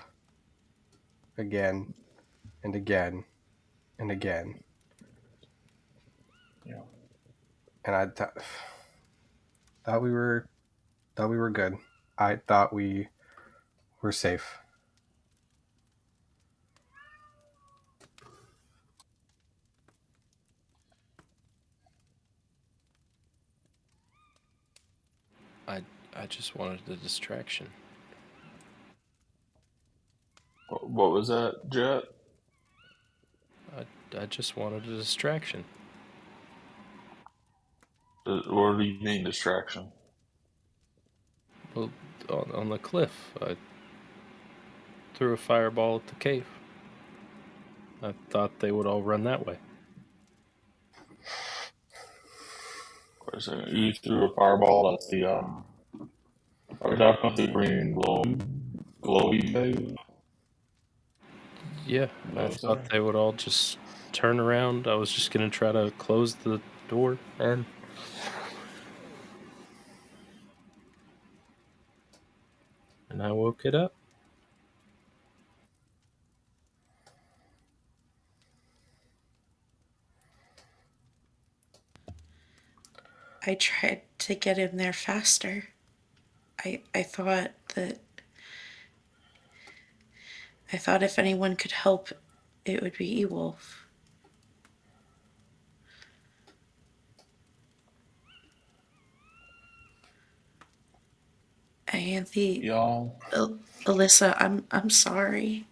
Again. And again. And again. Yeah. And I thought we were good. I thought we were safe. I just wanted the distraction. What was that, Jet? I just wanted a distraction. What do you mean distraction? Well, on the cliff, I threw a fireball at the cave. I thought they would all run that way. Wait a second. You threw a fireball at the Are we talking about the green glowy cave? Yeah, I No, thought sir. they would all just turn around. I was just gonna try to close the door, and I woke it up. I tried to get in there faster. I thought that I thought if anyone could help, it would be Ewolf. Anthe, Y'all, Alyssa, I'm sorry.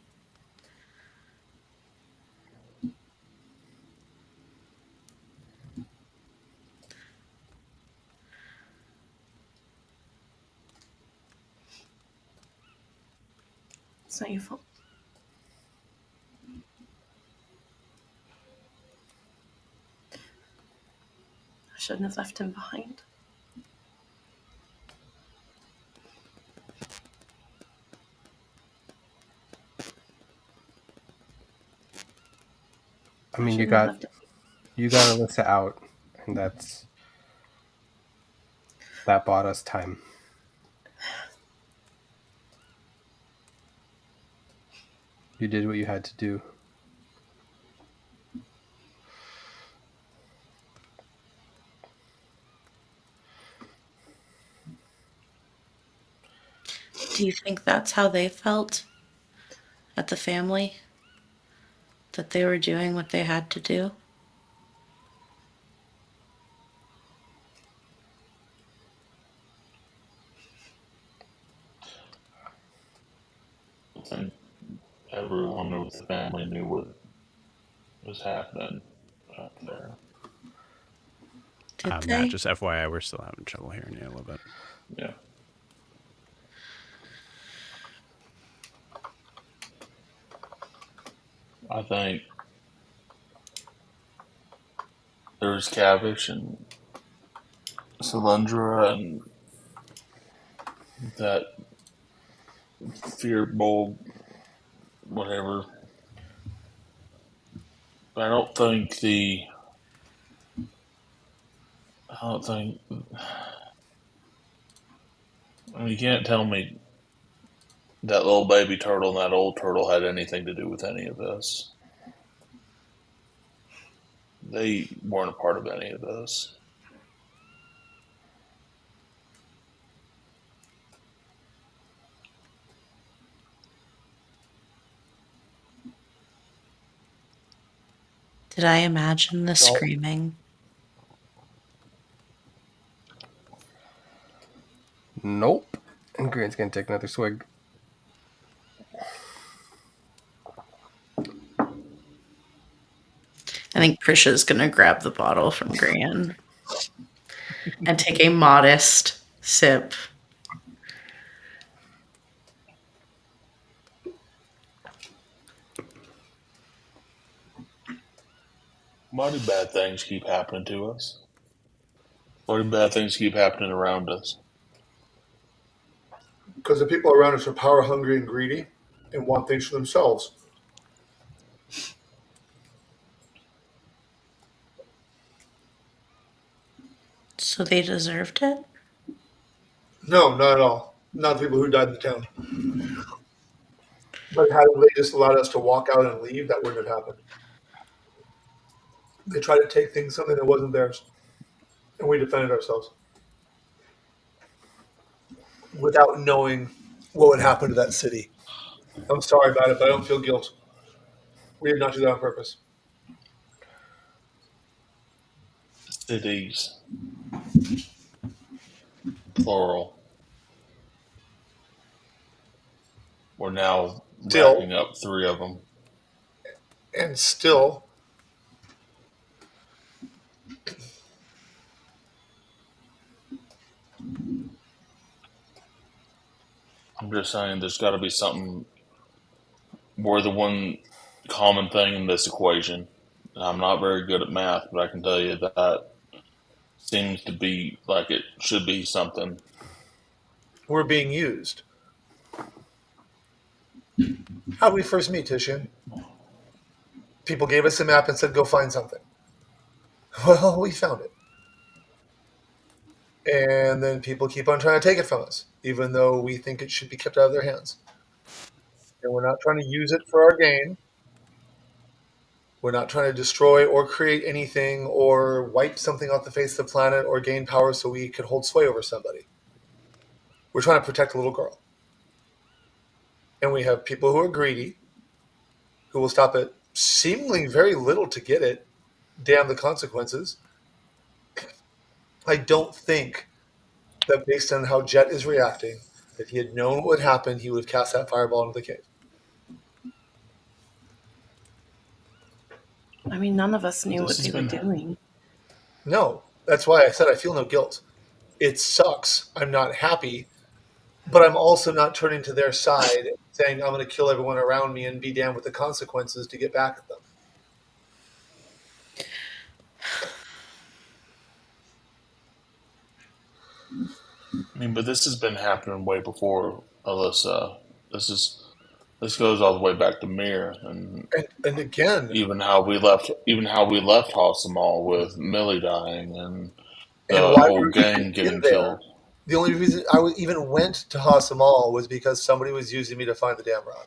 It's not your fault. I shouldn't have left him behind. I mean, you Shouldn't have got left him. Alyssa out, and that bought us time. You did what you had to do. Do you think that's how they felt at the family? That they were doing what they had to do? I think everyone in the family knew what was happening out there. Did Matt, they? just FYI, we're still having trouble hearing you a little bit. Yeah. I think there's Cavish and Solandra and that Fearbold, whatever. But I don't think I mean, you can't tell me that little baby turtle and that old turtle had anything to do with any of this. They weren't a part of any of this. Did I imagine the screaming? Nope. And Grant's gonna take another swig. I think Prisha's gonna grab the bottle from Gran and take a modest sip. Why do bad things keep happening to us? Why do bad things keep happening around us? Because the people around us are power hungry and greedy and want things for themselves. So they deserved it? No, not at all. Not the people who died in the town. But had they just allowed us to walk out and leave, that wouldn't have happened. They tried to take something that wasn't theirs, and we defended ourselves without knowing what would happen to that city. I'm sorry about it, but I don't feel guilt. We did not do that on purpose. Cities, plural, were now Still. racking up 3 of them. And still, I'm just saying there's got to be something. We're the one common thing in this equation. I'm not very good at math, but I can tell you that seems to be like it should be something. we're being used. How did we first meet, Titian? People gave us a map and said, go find something. Well, we found it. And then people keep on trying to take it from us, even though we think it should be kept out of their hands. And we're not trying to use it for our gain. We're not trying to destroy or create anything or wipe something off the face of the planet or gain power so we could hold sway over somebody. We're trying to protect a little girl. And we have people who are greedy, who will stop at seemingly very little to get it. Damn the consequences. I don't think that based on how Jet is reacting, if he had known what would happen, he would have cast that fireball into the cave. I mean, none of us knew what This they has were been- doing. No, that's why I said I feel no guilt. It sucks. I'm not happy, but I'm also not turning to their side saying I'm going to kill everyone around me and be damned with the consequences to get back at them. I mean, but this has been happening way before Alyssa. This goes all the way back to Mir, and And again, even how we left Hossamal with Millie dying and the And why whole were we gang in getting there? killed. The only reason I even went to Hassamal was because somebody was using me to find the damn rod.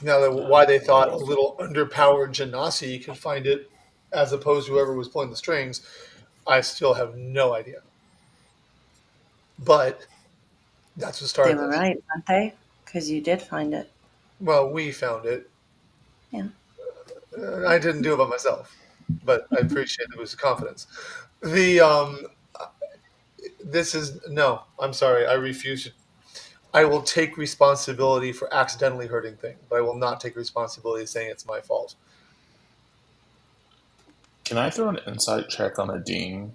Now, why they thought a little underpowered Genasi could find it as opposed to whoever was pulling the strings, I still have no idea. But that's what They started were this. right, weren't they? Because you did find it. Well, we found it. Yeah. I didn't do it by myself, but I appreciate it was confidence. This is no. I'm sorry. I refuse to. I will take responsibility for accidentally hurting things, but I will not take responsibility saying it's my fault. Can I throw an insight check on Adim?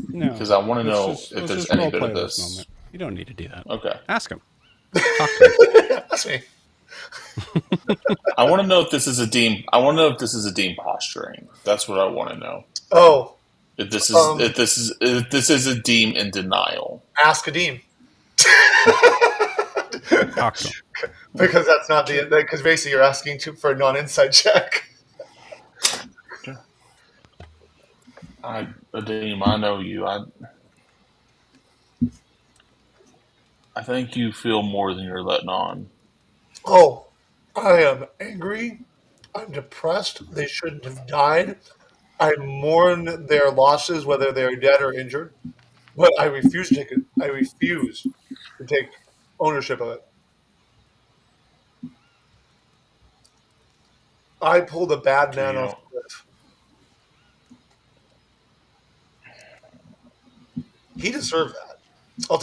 No. Because I want to know Let's if there's just any role bit play of this this. moment. You don't need to do that. Okay. Ask him. Talk to him. That's me. I want to know if this is Adim. I want to know if this is Adim posturing. That's what I want to know. Oh, If this is Um, if this is Adim in denial. ask Adim. Talk to him. Because that's not the. Because basically you're asking for a non-insight check. Adim, I know you. I think you feel more than you're letting on. Oh, I am angry. I'm depressed. They shouldn't have died. I mourn their losses, whether they're dead or injured. But I refuse to take it. I refuse to take ownership of it. I pulled a bad man off the cliff. He deserved that. I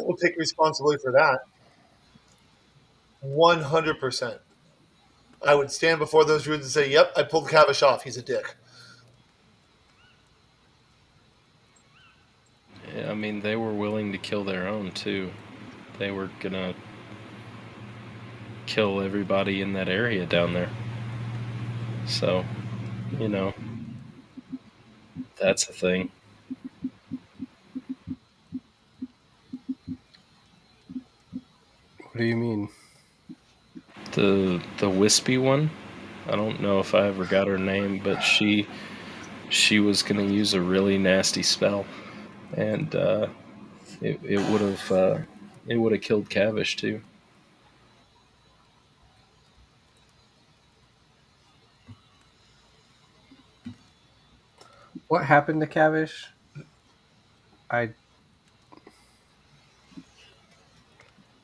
will take responsibility for that. 100%. I would stand before those dudes and say, "Yep, I pulled Cavish off. He's a dick." Yeah, I mean, they were willing to kill their own too. They were gonna kill everybody in that area down there. So, you know, that's a thing. What do you mean? The wispy one, I don't know if I ever got her name, but she was gonna use a really nasty spell, and it would have killed Cavish too. What happened to Cavish?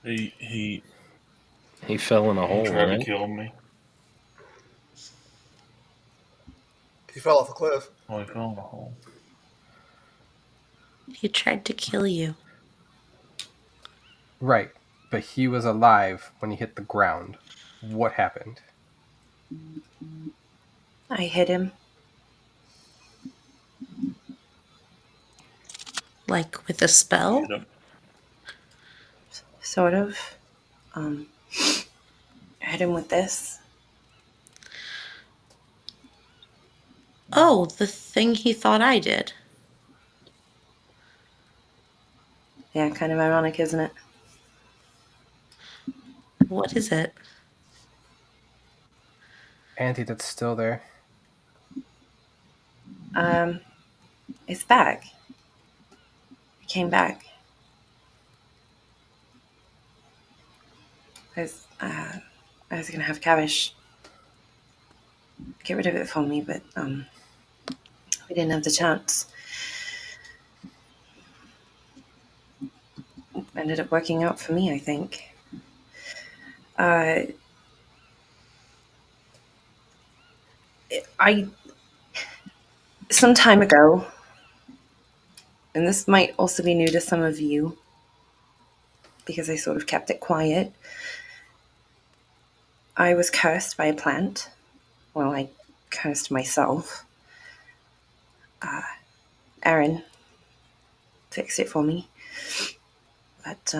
He He fell in a hole, tried to right? kill me. He fell off a cliff. Oh, he fell in a hole. He tried to kill you. Right, but he was alive when he hit the ground. What happened? I hit him. Like with a spell? Hit him. Sort of. I hit him with this. Oh, the thing he thought I did. Yeah, kind of ironic, isn't it? What is it? Auntie, that's still there. It's back. It came back. I was gonna have Kavish get rid of it for me, but we didn't have the chance. It ended up working out for me, I think. Some time ago, and this might also be new to some of you, because I sort of kept it quiet, I was cursed by a plant. Well, I cursed myself. Aaron fixed it for me. But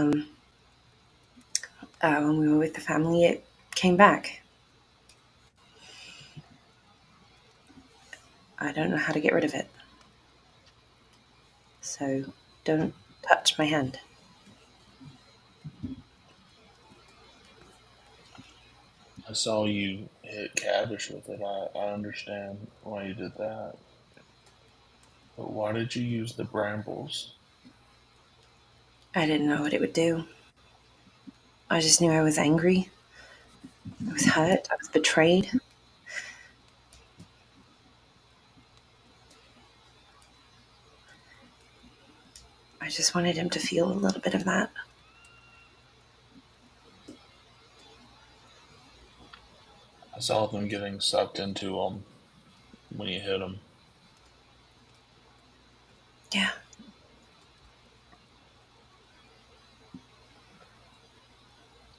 when we were with the family, it came back. I don't know how to get rid of it. So don't touch my hand. I saw you hit Cavish with it. I understand why you did that. But why did you use the brambles? I didn't know what it would do. I just knew I was angry. I was hurt. I was betrayed. I just wanted him to feel a little bit of that. I saw them getting sucked into them when you hit them. Yeah.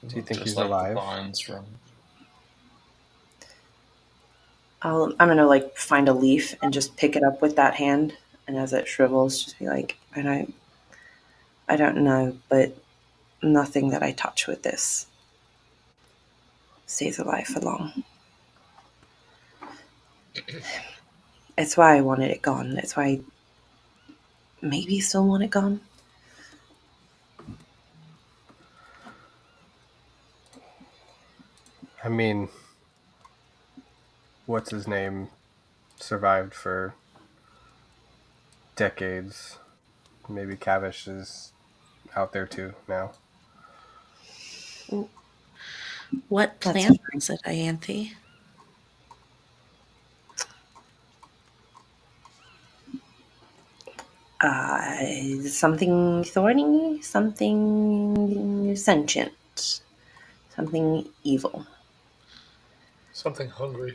Do you think Just he's like alive? the vines from. I'm gonna find a leaf and just pick it up with that hand, and as it shrivels, just be like, I don't know, but nothing that I touch with this stays alive for long. It's why I wanted it gone. It's why I maybe still want it gone. I mean, what's his name survived for decades. Maybe Kavish is out there too now. What That's plant was it, Ianthe? Something thorny, something sentient, something evil, Something hungry.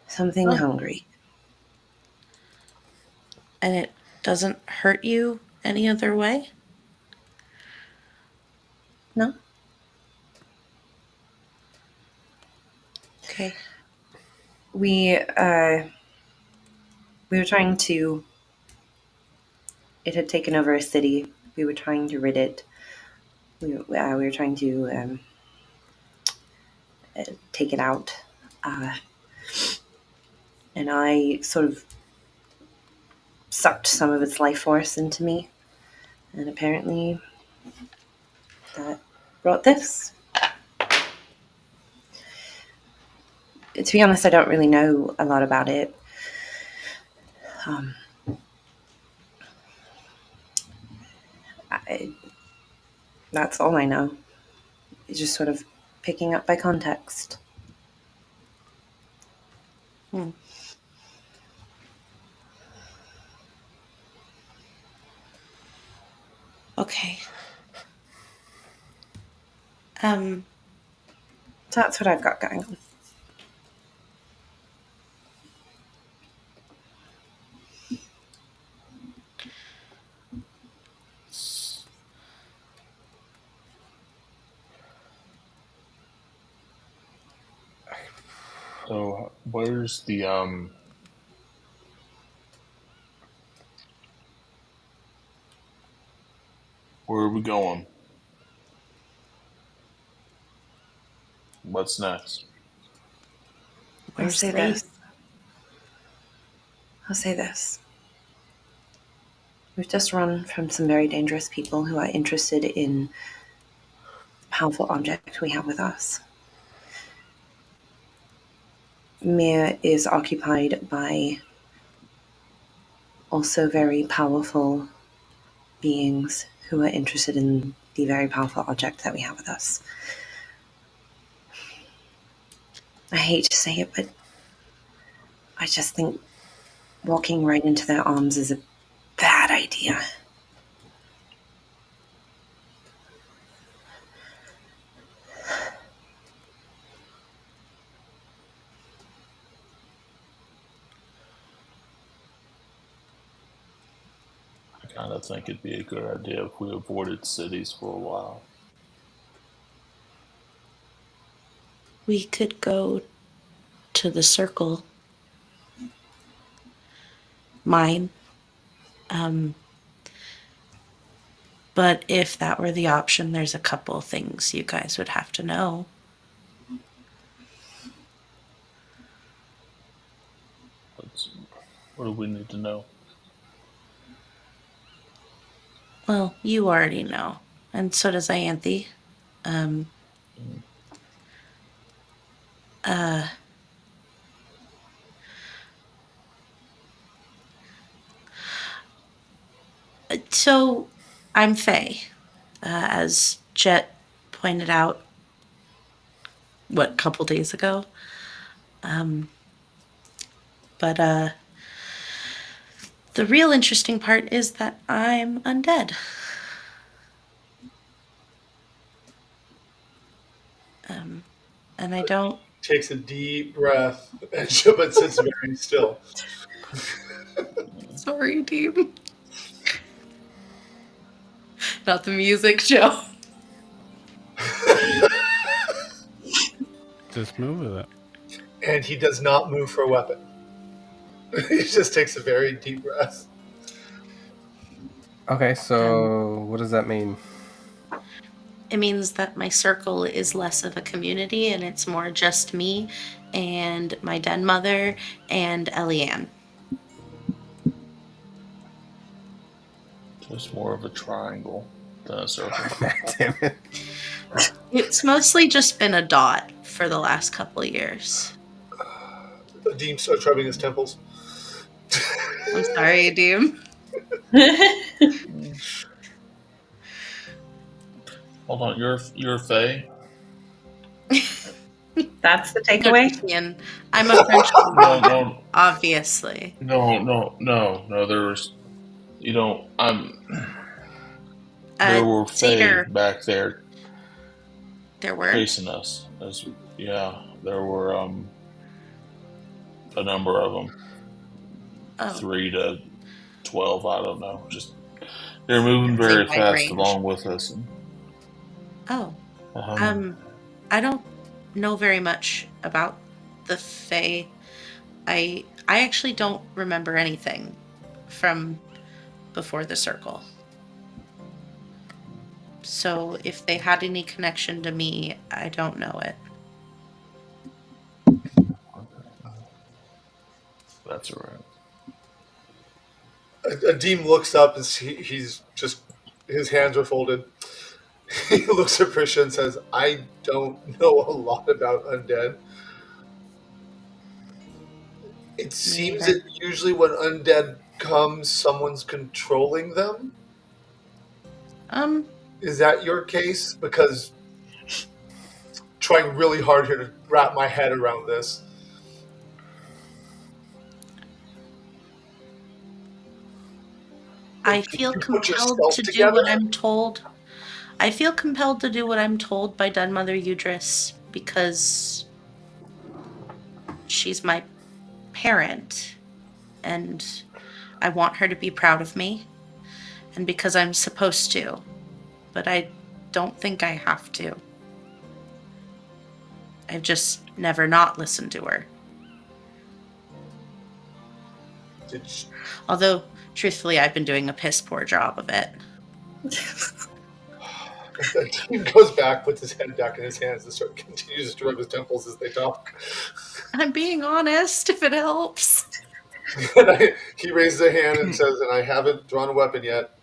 something hungry. And it doesn't hurt you any other way? No? Okay. We were trying to. It had taken over a city. We were trying to rid it. We were trying to take it out, and I sort of sucked some of its life force into me, and apparently that brought this. To be honest, I don't really know a lot about it. That's all I know. It's just sort of picking up by context. Okay. So that's what I've got going on. So where's the where are we going? What's next? I'll Where's say Faith? this. I'll say this. We've just run from some very dangerous people who are interested in the powerful object we have with us. Mir is occupied by also very powerful beings who are interested in the very powerful object that we have with us. I hate to say it, but I just think walking right into their arms is a bad idea. I kind of think it'd be a good idea if we avoided cities for a while. We could go to the circle. Mine. But if that were the option, there's a couple things you guys would have to know. What do we need to know? Well, you already know, and so does Ianthe. So, I'm Faye, as Jet pointed out, what, couple days ago? But the real interesting part is that I'm undead. And I don't... Takes a deep breath and but sits very still. Sorry, Dean. Not the music, Joe. Just move with it. And he does not move for a weapon. He just takes a very deep breath. Okay, so what does that mean? It means that my circle is less of a community and it's more just me and my den mother and Elianne. It's more of a triangle than a circle. Damn it. It's mostly just been a dot for the last couple years. Deem starts rubbing his temples. I'm sorry, Deem. Hold on, you're Faye? That's the takeaway? And I'm a French No, obviously. no. There's, there were Faye Cedar, back there there were. facing us. There were a number of them. Oh, 3 to 12, I don't know. Just they're moving It's a very wide fast range. along with us. oh. And, I don't know very much about the Fae. I actually don't remember anything from before the circle. So if they had any connection to me, I don't know it. that's all right. Adim looks up and he's just, his hands are folded. He looks at Prisha and says, I don't know a lot about undead. It seems that usually when undead comes, someone's controlling them. Is that your case? Because trying really hard here to wrap my head around this. I feel Put compelled yourself to do together? what I'm told. I feel compelled to do what I'm told by Den Mother Udris because she's my parent and I want her to be proud of me and because I'm supposed to, but I don't think I have to. I've just never not listened to her. Although, truthfully, I've been doing a piss poor job of it. He goes back, puts his head back in his hands, and continues to rub his temples as they talk. I'm being honest, if it helps. He raises a hand and says, "And I haven't drawn a weapon yet."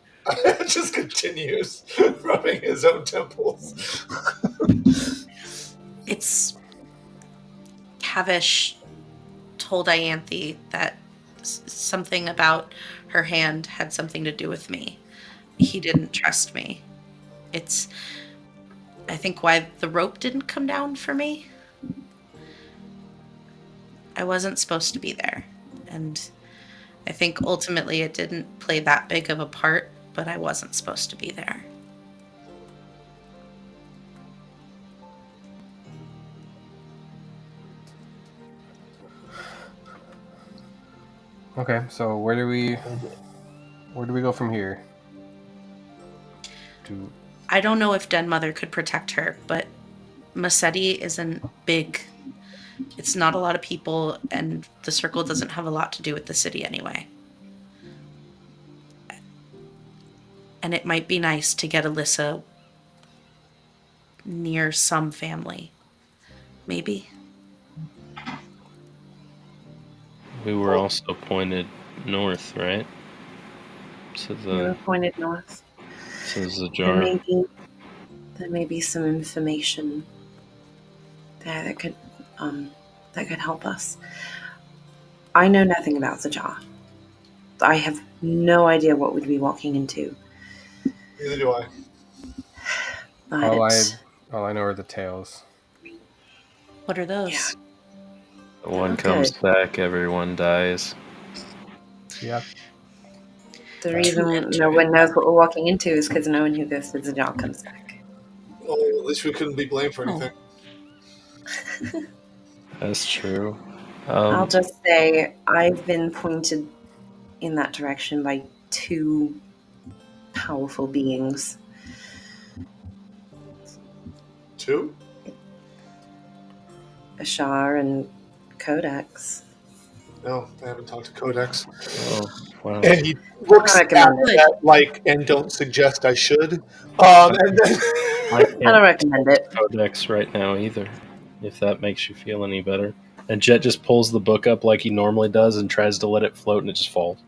Just continues rubbing his own temples. It's Kavish told Ianthe that something about her hand had something to do with me. He didn't trust me. It's, I think, why the rope didn't come down for me. I wasn't supposed to be there. And I think ultimately it didn't play that big of a part, but I wasn't supposed to be there. Okay, so where do we go from here? I don't know if Den Mother could protect her, but Massetti isn't big. It's not a lot of people, and the circle doesn't have a lot to do with the city anyway. And it might be nice to get Alyssa near some family. Maybe. We were also pointed north, right? To We were the pointed north. to the There jar. there may be some information there that could help us. I know nothing about the jar. I have no idea what we'd be walking into. Neither do I. But All I know are the tales. What are those? Yeah. One Okay. comes back, everyone dies. Yeah. the reason no one knows what we're walking into is because no one who goes through the jar comes back. Well, at least we couldn't be blamed for anything. That's true. I'll just say I've been pointed in that direction by two powerful beings. Two? Ashar and Codex. No, I haven't talked to Codex. Oh, wow. And he looks I at recommend that like, and don't suggest I should. And then I I don't can't recommend it. Codex right now either, if that makes you feel any better. And Jet just pulls the book up like he normally does and tries to let it float, and it just falls.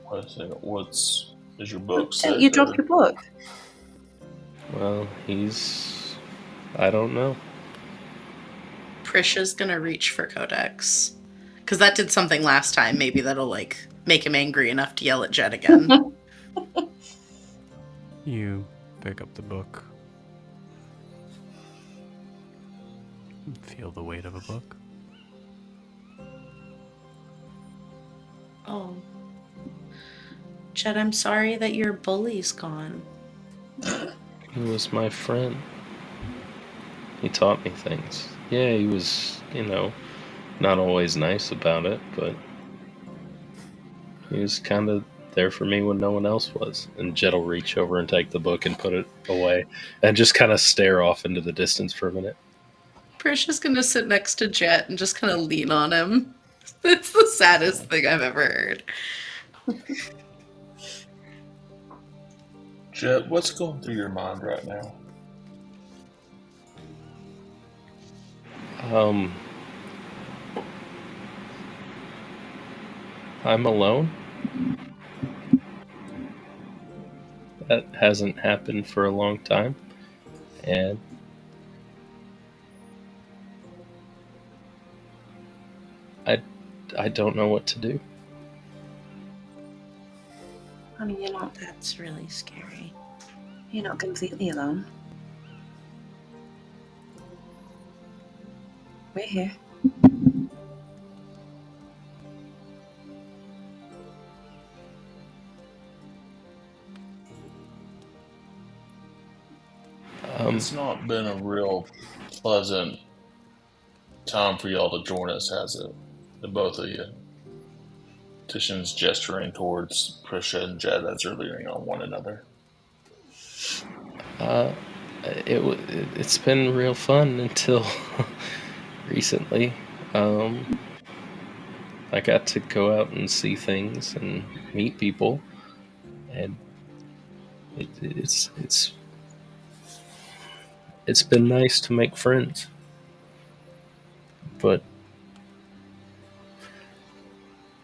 Wait a second. Does your book say? You dropped your book. Well, I don't know. Prisha's gonna reach for Codex. Because that did something last time. Maybe that'll, make him angry enough to yell at Jet again. You pick up the book. Feel the weight of a book. Oh. Jet, I'm sorry that your bully's gone. He was my friend. He taught me things. Yeah, he was, not always nice about it, but he was kind of there for me when no one else was. And Jet will reach over and take the book and put it away and just kind of stare off into the distance for a minute. Prisha's gonna sit next to Jet and just kind of lean on him. It's the saddest thing I've ever heard. Jet, what's going through your mind right now? I'm alone. That hasn't happened for a long time. And I don't know what to do. I mean, That's really scary. you're not completely alone. We're here. It's not been a real pleasant time for y'all to join us, has it? The both of you. Titian's gesturing towards Prisha and Jed as they're leaning on one another. It's been real fun until recently. I got to go out and see things and meet people, and it's been nice to make friends, but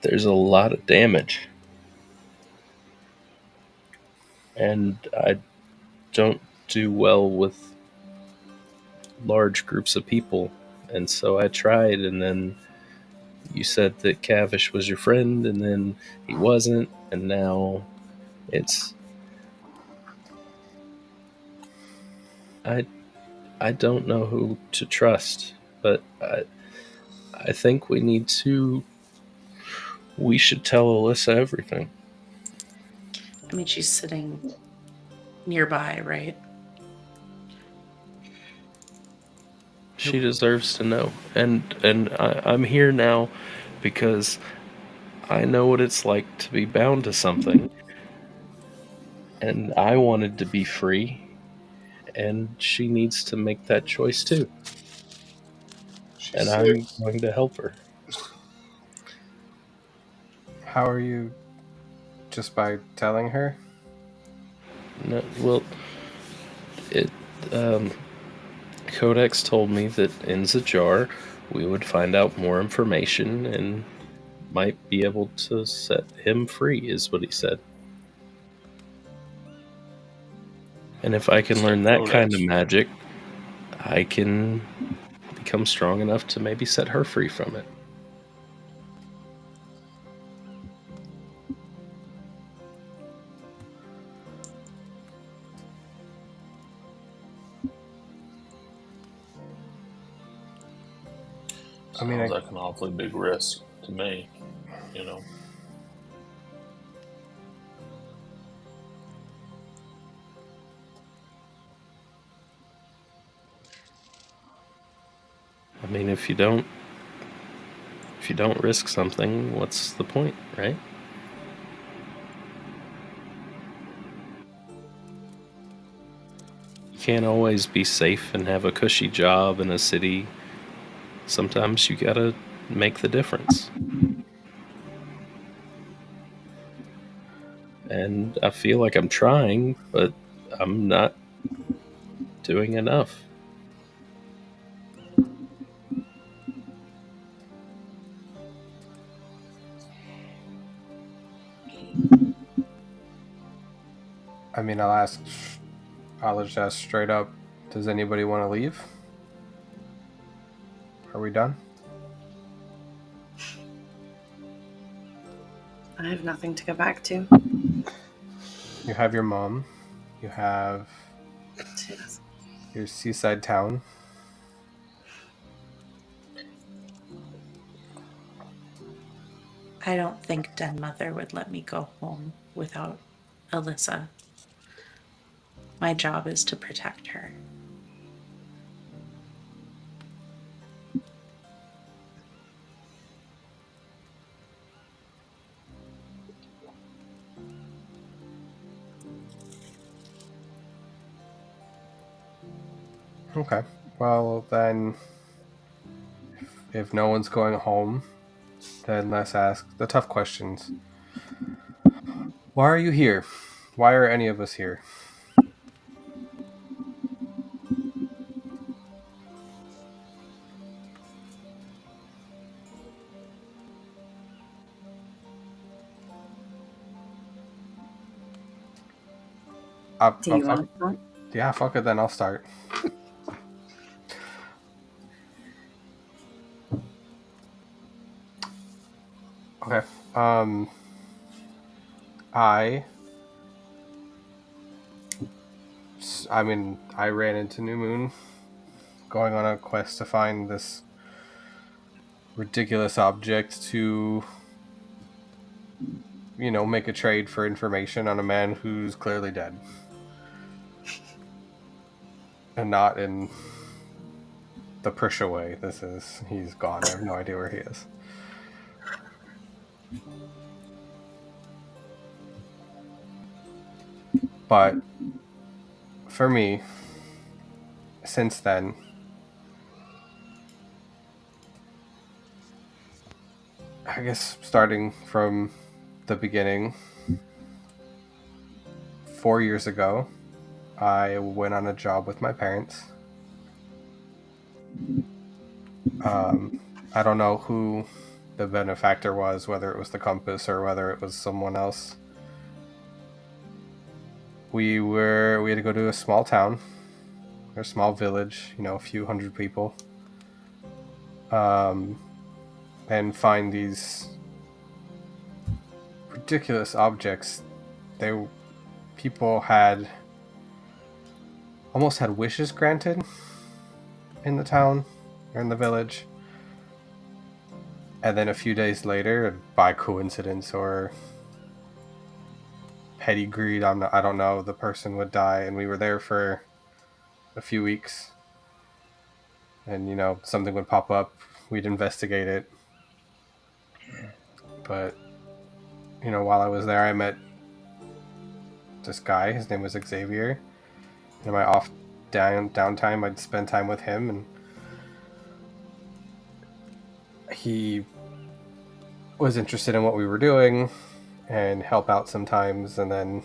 there's a lot of damage, and I don't do well with large groups of people, and so I tried, and then you said that Cavish was your friend, and then he wasn't, and now it's I don't know who to trust, but I think we should tell Alyssa everything. I mean, she's sitting nearby, right? She deserves to know, and I'm here now because I know what it's like to be bound to something, and I wanted to be free, and she needs to make that choice too, She's and sick. I'm going to help her. How are you? Just by telling her? No, well, it Codex told me that in Zajar we would find out more information and might be able to set him free, is what he said. And if I can learn that kind of magic, I can become strong enough to maybe set her free from it. I mean, Sounds like an awfully big risk to me, you know. I mean, if you don't risk something, what's the point, right? You can't always be safe and have a cushy job in a city. Sometimes you gotta make the difference. And I feel like I'm trying, but I'm not doing enough. I mean, I'll just ask straight up, does anybody want to leave? Are we done? I have nothing to go back to. You have your mom. You have your seaside town. I don't think Den Mother would let me go home without Alyssa. My job is to protect her. Okay. Well, then, if no one's going home, then let's ask the tough questions. Why are you here? Why are any of us here? Do you want to start? Yeah, fuck it, then I'll start. Okay. I ran into New Moon going on a quest to find this ridiculous object to, make a trade for information on a man who's clearly dead. And not in the Prisha way. He's gone. I have no idea where he is. But for me, since then, I guess starting from the beginning, 4 years ago, I went on a job with my parents. I don't know who the benefactor was, whether it was the Compass or whether it was someone else. We had to go to a small town, or a small village, a few hundred people, and find these ridiculous objects. People almost had wishes granted in the town or in the village, and then a few days later, by coincidence or petty greed, I don't know, the person would die. And we were there for a few weeks, and something would pop up, we'd investigate it. But while I was there, I met this guy. His name was Xavier. In my downtime, I'd spend time with him, and he was interested in what we were doing and help out sometimes. And then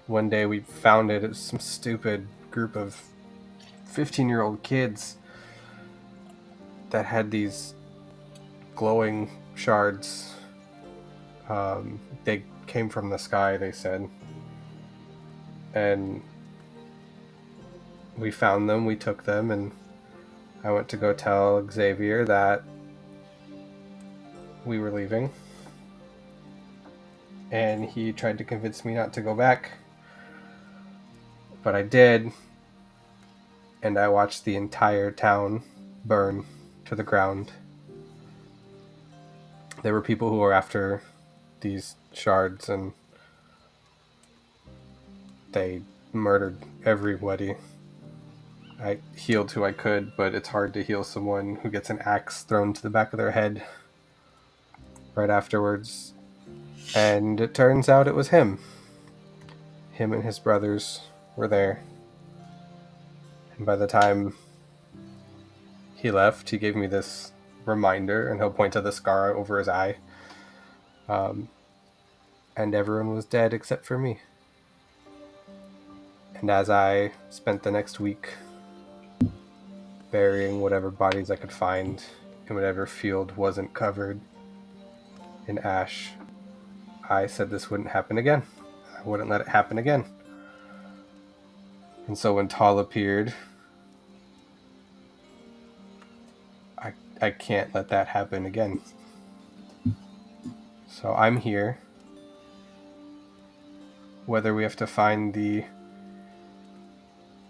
one day we found it was some stupid group of 15-year-old kids that had these glowing shards. They came from the sky, they said. And we found them, we took them, and I went to go tell Xavier that we were leaving. And he tried to convince me not to go back. But I did. And I watched the entire town burn to the ground. There were people who were after these shards, and they murdered everybody. I healed who I could, but it's hard to heal someone who gets an axe thrown to the back of their head right afterwards. And it turns out it was him. Him and his brothers were there. And by the time he left, he gave me this reminder, and he'll point to the scar over his eye. And everyone was dead except for me. And as I spent the next week burying whatever bodies I could find in whatever field wasn't covered in ash, I said this wouldn't happen again. I wouldn't let it happen again. And so when Tal appeared, I can't let that happen again. So I'm here. Whether we have to find the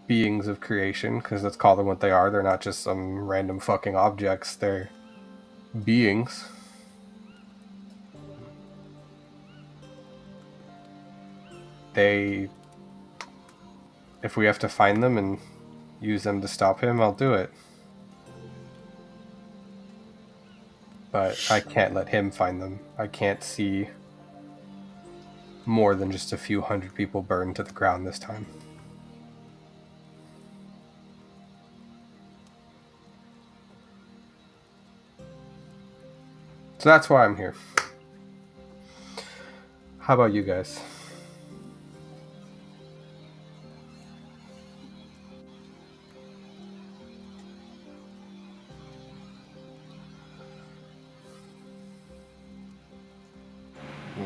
beings of creation, because let's call them what they are. They're not just some random fucking objects. They're beings. If we have to find them and use them to stop him, I'll do it. But I can't let him find them. I can't see more than just a few hundred people burn to the ground this time. So that's why I'm here. How about you guys?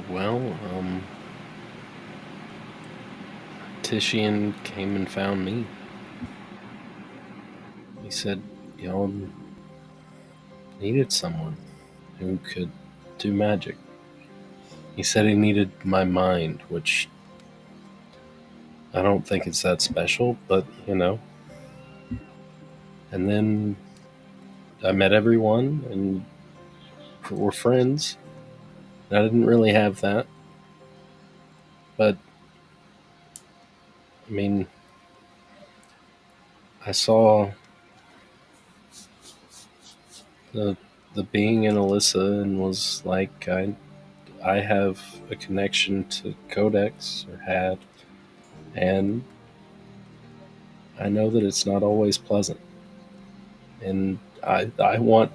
Well, Titian came and found me. He said y'all needed someone who could do magic. He said he needed my mind, which I don't think it's that special, but And then I met everyone, and we're friends. I didn't really have that. But, I mean, I saw the being in Alyssa and was like, I have a connection to Codex, or had, and I know that it's not always pleasant. And I want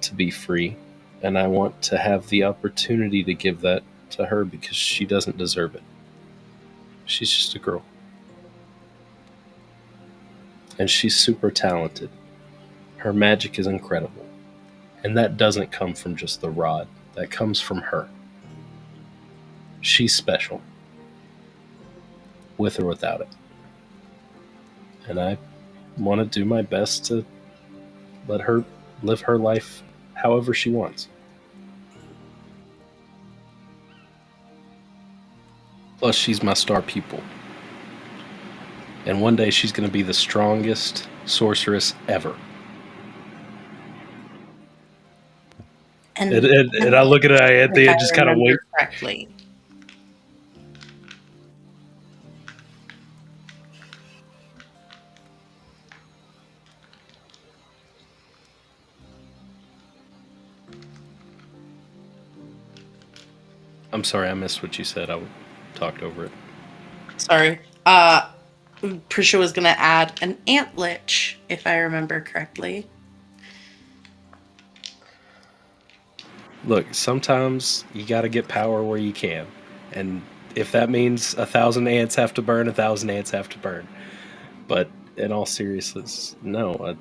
to be free, And I want to have the opportunity to give that to her because she doesn't deserve it. She's just a girl. And she's super talented. Her magic is incredible. And that doesn't come from just the rod. That comes from her. She's special. With or without it. And I want to do my best to let her live her life however she wants. Plus, she's my star pupil. And one day she's going to be the strongest sorceress ever. And, And I look at Ianthe if I and just kind of remember wait. correctly, I'm sorry, I missed what you said. I talked over it. sorry. Prisha was gonna add an ant lich, if I remember correctly. Look, sometimes you got to get power where you can. And if that means 1,000 ants have to burn, 1,000 ants have to burn. But in all seriousness, no.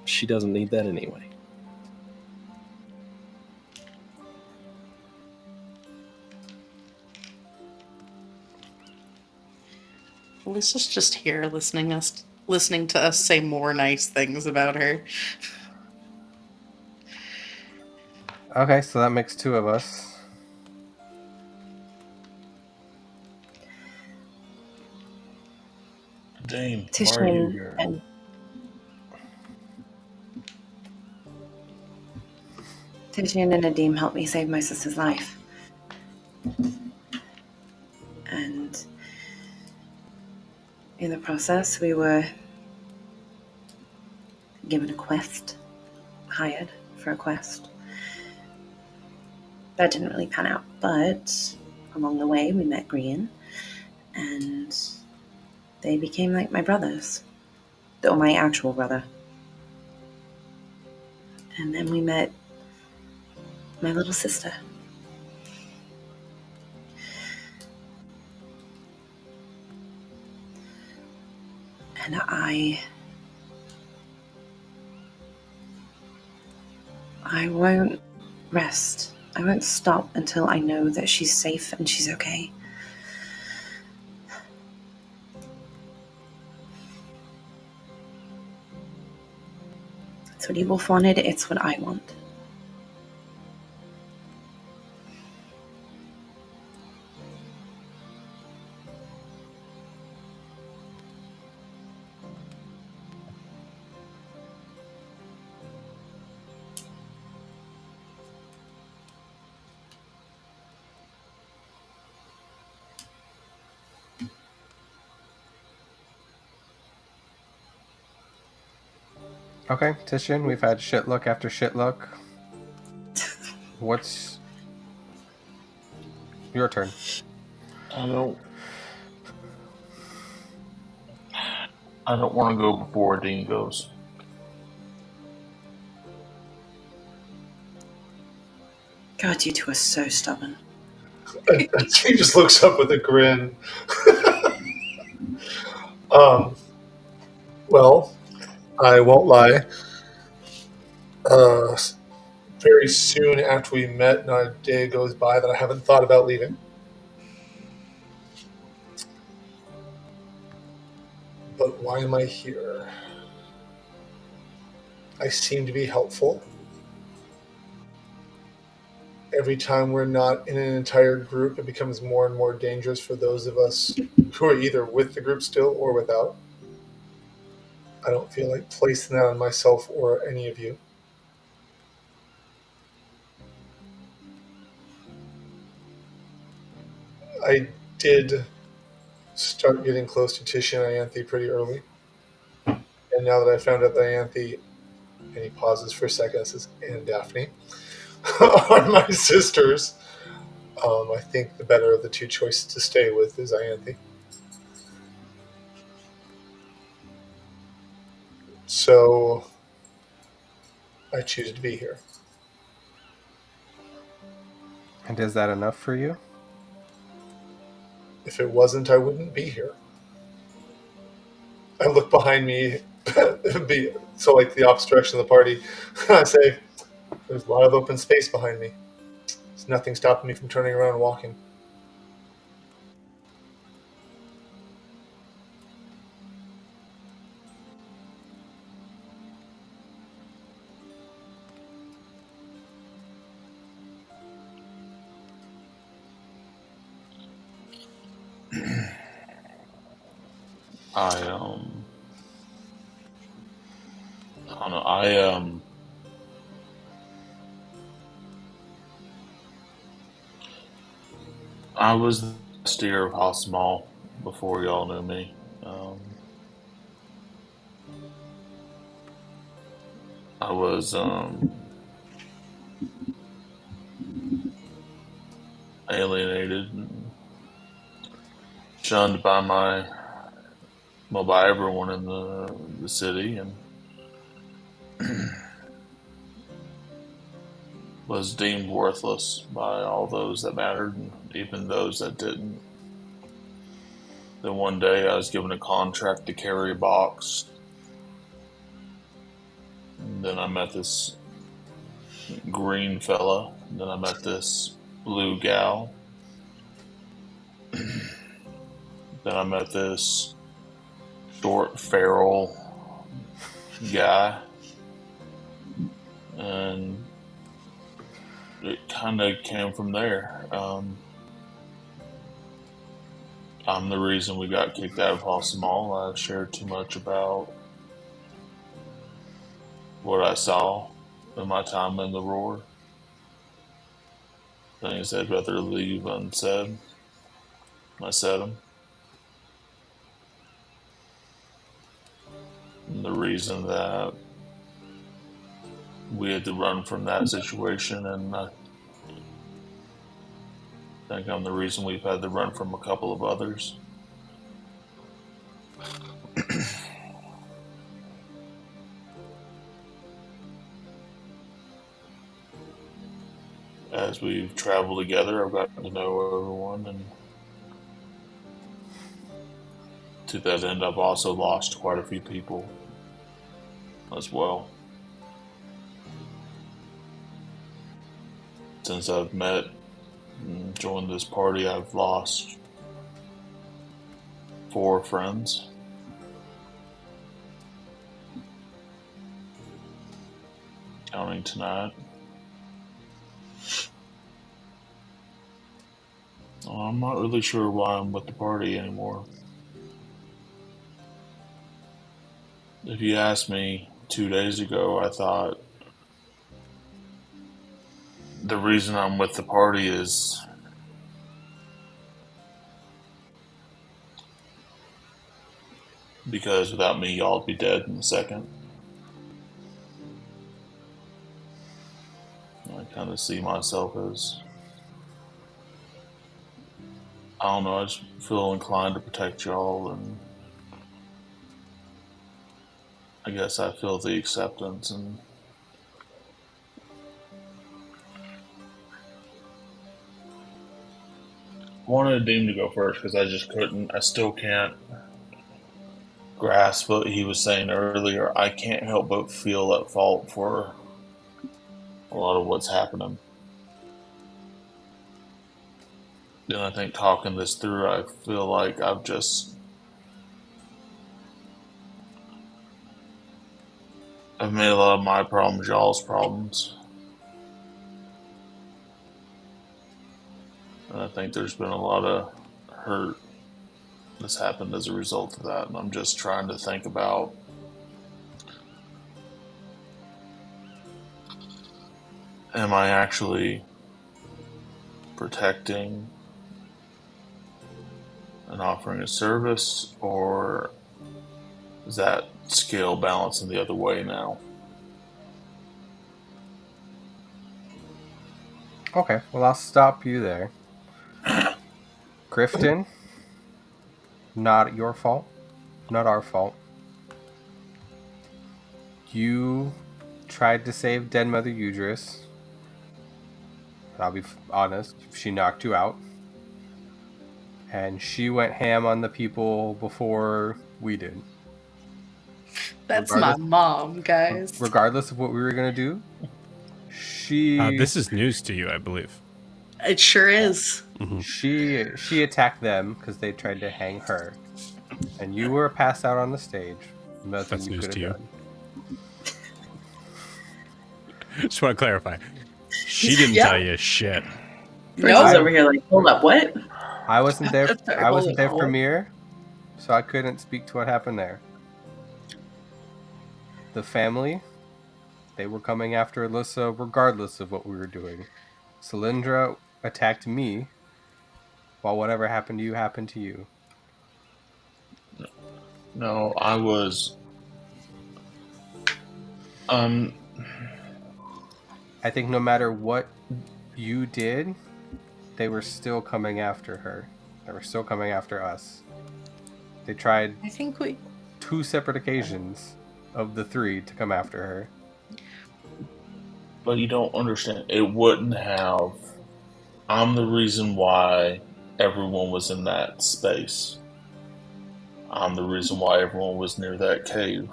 She doesn't need that anyway. Alyssa's just here listening to us say more nice things about her. Okay, so that makes 2 of us. Dane, why are you Titian here? and Titian and Nadim helped me save my sister's life. And in the process, we were given a quest, hired for a quest. That didn't really pan out, but along the way, we met Grian, and they became like my brothers, or my actual brother. And then we met my little sister. And I won't rest. I won't stop until I know that she's safe and she's okay. It's what Evolf wanted, it's what I want. Okay, Titian, we've had shit look after shit look. What's your turn? I don't want to go before Dean goes. God, you two are so stubborn. She just looks up with a grin. Well, I won't lie. Very soon after we met, not a day goes by that I haven't thought about leaving. But why am I here? I seem to be helpful. Every time we're not in an entire group, it becomes more and more dangerous for those of us who are either with the group still or without. I don't feel like placing that on myself or any of you. I did start getting close to Titian and Ianthe pretty early. And now that I found out that Ianthe, and he pauses for a second and says, and Daphne, are my sisters, I think the better of the two choices to stay with is Ianthe. So I choose to be here. And is that enough for you? If it wasn't, I wouldn't be here. I look behind me, so like the opposite direction of the party. I say, "There's a lot of open space behind me. There's nothing stopping me from turning around and walking." I don't know. I was the steer of House Mall before y'all knew me. I was alienated and shunned by by everyone in the city, and was deemed worthless by all those that mattered, and even those that didn't. Then one day I was given a contract to carry a box. And then I met this green fella. And then I met this blue gal. Then I met this short, feral guy. And it kind of came from there. I'm the reason we got kicked out of House Mall. I shared too much about what I saw in my time in the Roar. Things I'd rather leave unsaid. I said them. And the reason that we had to run from that situation, and I think I'm the reason we've had to run from a couple of others. As we've traveled together, I've gotten to know everyone, and to that end, I've also lost quite a few people as well. Since I've met and joined this party, I've lost 4 friends. Counting tonight. I'm not really sure why I'm with the party anymore. If you asked me 2 days ago, I thought the reason I'm with the party is because without me, y'all would be dead in a second. I kind of see myself as, I don't know, I just feel inclined to protect y'all, and I guess I feel the acceptance, and wanted Dean to go first because I just couldn't, I still can't grasp what he was saying earlier. I can't help but feel at fault for a lot of what's happening. And I think talking this through, I feel like I've made a lot of my problems y'all's problems. And I think there's been a lot of hurt that's happened as a result of that. And I'm just trying to think about am I actually protecting and offering a service, or is that scale balancing the other way now? Okay, well, I'll stop you there. Grifton, not your fault, not our fault. You tried to save dead Mother Udris. I'll be honest, she knocked you out. And she went ham on the people before we did. That's my Regardless- mom, guys. Regardless of what we were going to do, she This is news to you, I believe. It sure is. she attacked them because they tried to hang her. And you were passed out on the stage. Nothing That's you news could to have you. done. Just want to clarify. She didn't Yeah. tell you shit. Prince is Nope. over here like, hold up, what? I wasn't there. That's I wasn't there terrible. for Mir, so I couldn't speak to what happened there. The family, they were coming after Alyssa regardless of what we were doing. Cylindra attacked me, while whatever happened to you happened to you. No, I was. I think no matter what you did, they were still coming after her. They were still coming after us. They tried I think we 2 separate occasions of the 3 to come after her. But you don't understand. It wouldn't have. I'm the reason why everyone was in that space. I'm the reason why everyone was near that cave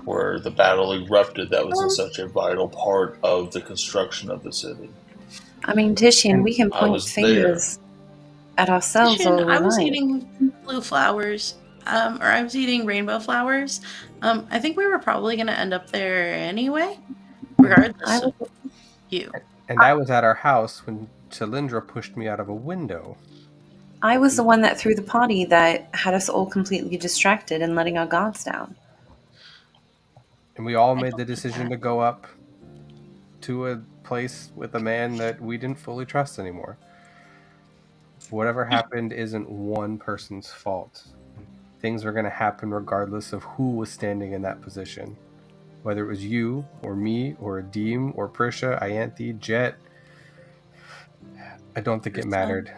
where the battle erupted. That was such a vital part of the construction of the city. I mean, Titian, we can I point was fingers at ourselves all we I was like. eating blue flowers, or I was eating rainbow flowers. I think we were probably going to end up there anyway, regardless I of you. And I was at our house when Cylindra pushed me out of a window. I was the one that threw the party that had us all completely distracted and letting our guards down. And we all made the decision to go up to a place with a man that we didn't fully trust anymore. Whatever happened isn't one person's fault. Things are going to happen regardless of who was standing in that position. Whether it was you, or me, or Adim, or Prisha, Ianthe, Jet. I don't think it mattered.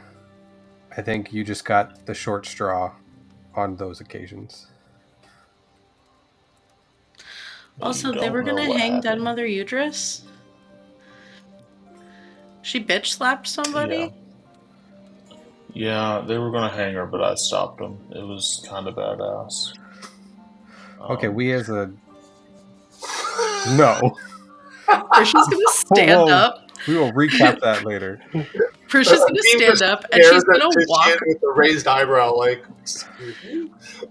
I think you just got the short straw on those occasions. But Also, you they don't were going know to what hang Dead happened. Mother Udris. She bitch slapped somebody. Yeah, they were going to hang her, but I stopped them. It was kind of badass. Okay, we as a... No. Prisha's going to stand Whoa. up. We will recap that later. Prisha's going to stand up, and she's going to walk. with a raised eyebrow, like.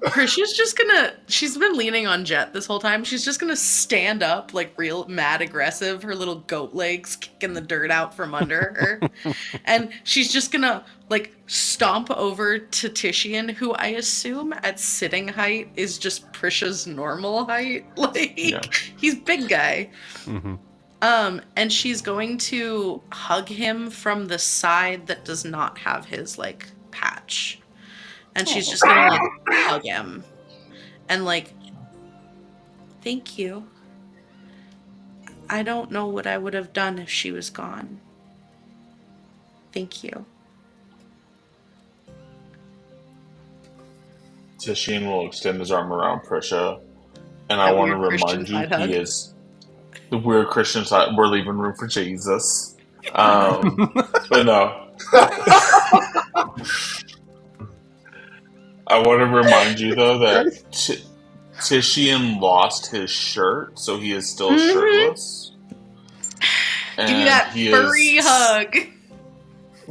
Prisha's just gonna. She's been leaning on Jet this whole time. She's just gonna stand up, like real mad aggressive, her little goat legs kicking the dirt out from under her. And she's just gonna, like, stomp over to Titian, who I assume at sitting height is just Prisha's normal height. Like, Yeah. he's big guy. Mm-hmm. And she's going to hug him from the side that does not have his, like, patch. And she's just gonna, like, hug him. And, like, thank you. I don't know what I would have done if she was gone. Thank you. Titian will extend his arm around Prisha, and I That want to weird remind Christian you side hug. he is the weird Christian side. We're leaving room for Jesus. But no. I want to remind you though that Titian lost his shirt, so he is still shirtless. Give me that he furry is- hug.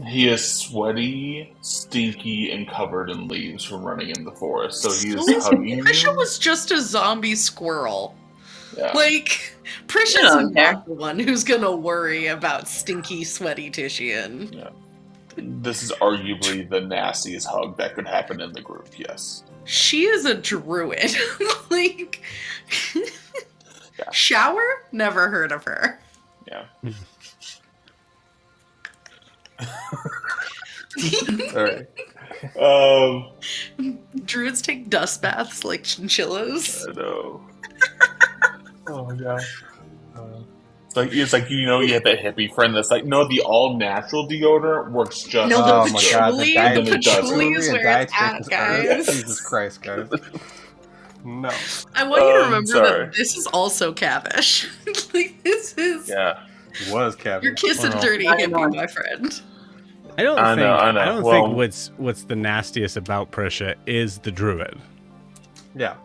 He is sweaty, stinky, and covered in leaves from running in the forest. So he is Listen, hugging Prisha you. was just a zombie squirrel. Yeah. Like, Prisha's I don't care. not the one who's gonna worry about stinky, sweaty Titian. This is arguably the nastiest hug that could happen in the group. Yes. She is a druid. Like, Yeah. Shower? Never heard of her. Yeah. All right. Druids take dust baths like chinchillas. I know. Oh yeah. It's like you know you have that hippie friend that's like, no, the all natural deodorant works just. No, Oh the my God, patchouli, the the patchouli patchouli is and where it's dietary at, concerns. guys. Jesus Christ, guys. No. I want you to remember sorry. that this is also Cavish. Like, this is... Yeah. Was Kevin. You're kissing Well, dirty I hippie, know. my friend. I don't I think. know, I know. I don't Well- think what's the nastiest about Prisha is the druid. Yeah.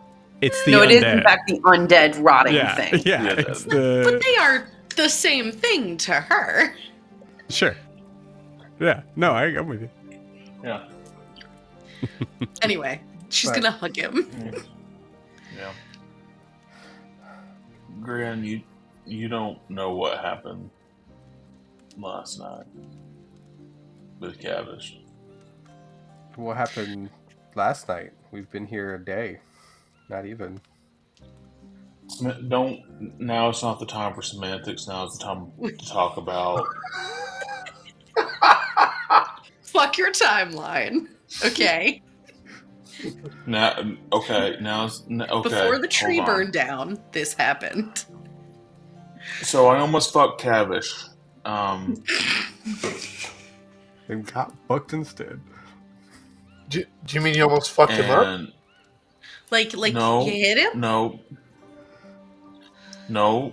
It's the No, it undead. is in fact the undead rotting yeah, thing. yeah. Yeah, It's But the they are the same thing to her. sure. Yeah. No, I'm with you. Yeah. Anyway, she's Right. gonna hug him. Yeah. Gran, you don't know what happened last night with Cavish. What happened last night? We've been here a day. Not even. Don't. Now it's not the time for semantics. Now it's the time to talk about. Fuck your timeline. Okay. Now, okay. Now, okay. Before the tree hold on. burned down, this happened. So I almost fucked Cavish. And got fucked instead. Do you mean you almost fucked him up? and Like No. you hit him? no, not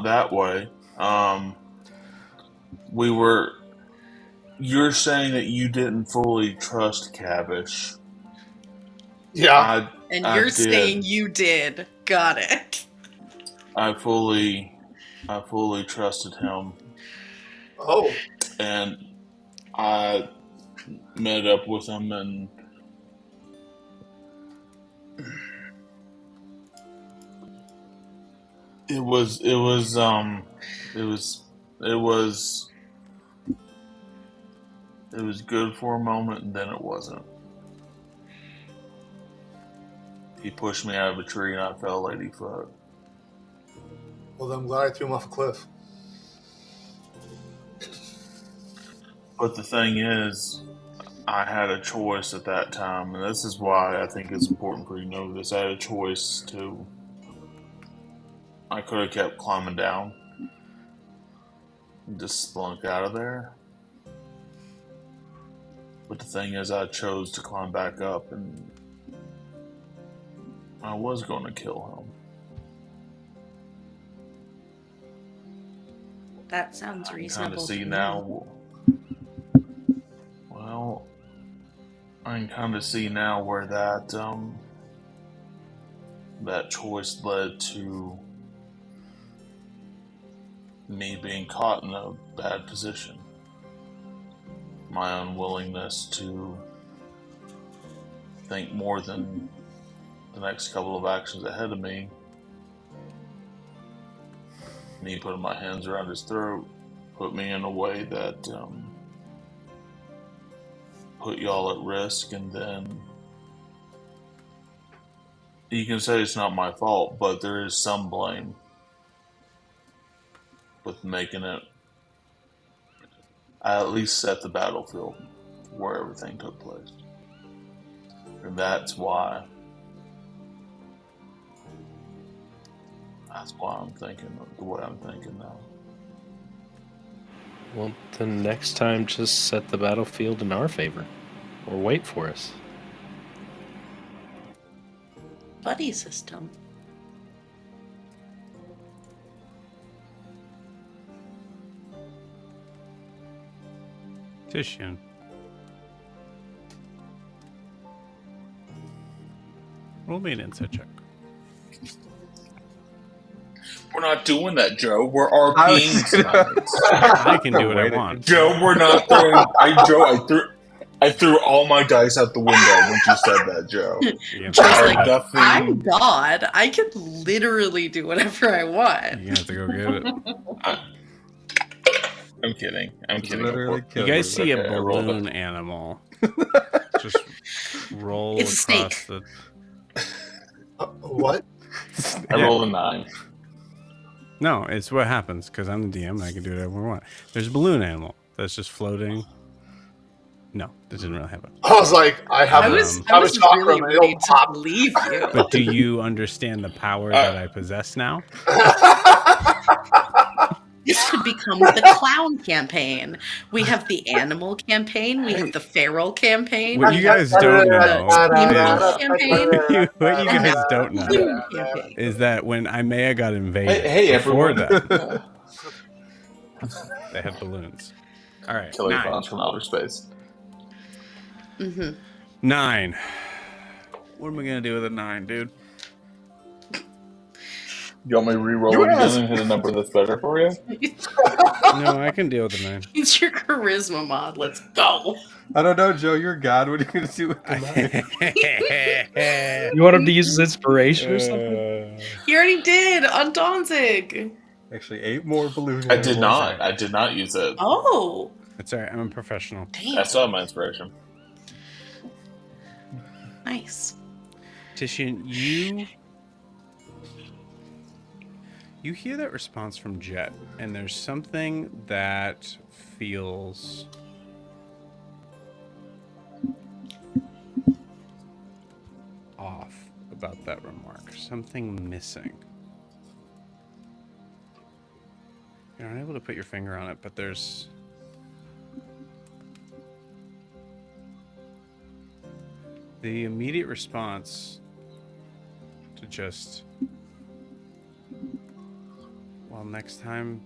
that way. We were. You're saying that you didn't fully trust Cavish. Yeah. And I you're did. saying you did. Got it. I fully trusted him, Oh. and I met up with him, and it was good for a moment, and then it wasn't. He pushed me out of a tree, and I fell 80 foot. Well, I'm glad I threw him off a cliff. But the thing is, I had a choice at that time, and this is why I think it's important for you to know this. I had a choice to. I could have kept climbing down, and just slunk out of there. But the thing is, I chose to climb back up, and I was going to kill him. That sounds I can kind reasonable. of see to me. now. Well, I can kind of see now where that that choice led to me being caught in a bad position. My unwillingness to think more than the next couple of actions ahead of me. Me putting my hands around his throat put me in a way that put y'all at risk, and then you can say it's not my fault, but there is some blame with making it. I at least set the battlefield where everything took place, and that's why I'm thinking the way I'm thinking now. Well, then next time, just set the battlefield in our favor, or wait for us. Buddy system. Titian. Roll me an insight check. We're not doing that, Joe. We're RPing tonight. I can do what I Wait a- want. Joe, we're not throwing. I threw all my dice out the window when you said that, Joe. You're Just gonna like, have to- I'm God. I can literally do whatever I want. you have to go get it. I'm kidding. I'm kidding. Literally You killed guys her. see Okay, I a rolled balloon animal just roll It's a across snake. the. What? I rolled a 9. No, it's what happens because I'm the DM and I can do whatever I want. There's a balloon animal that's just floating. No, that didn't really happen. I was like, I have I a was chakra really and ready it'll to pop. believe you. But do you understand the power that I possess now? This could become the clown campaign. We have the animal campaign. We have the feral campaign. What you guys don't know Campaign. what you guys don't know Balloon campaign. is that when Imea got invaded, Hey, before everyone. that, They had balloons. All right, Killer 9. clowns from outer space. Mm-hmm. 9. What am I gonna do with a 9, dude? You want me to re-roll You it again asked. and hit a number that's better for you? No, I can deal with a 9. It's your charisma mod. Let's go. I don't know, Joe. You're God. What are you gonna do with the knife? You want him to use his inspiration or something? You already did on Danzig. Actually, 8 more balloons. I did not. I did not use it. Oh, It's all right. I'm a professional. damn. I still have my inspiration. Nice. Titian, you hear that response from Jet, and there's something that feels off about that remark. Something missing. You're unable to put your finger on it, but there's the immediate response to just, well, next time,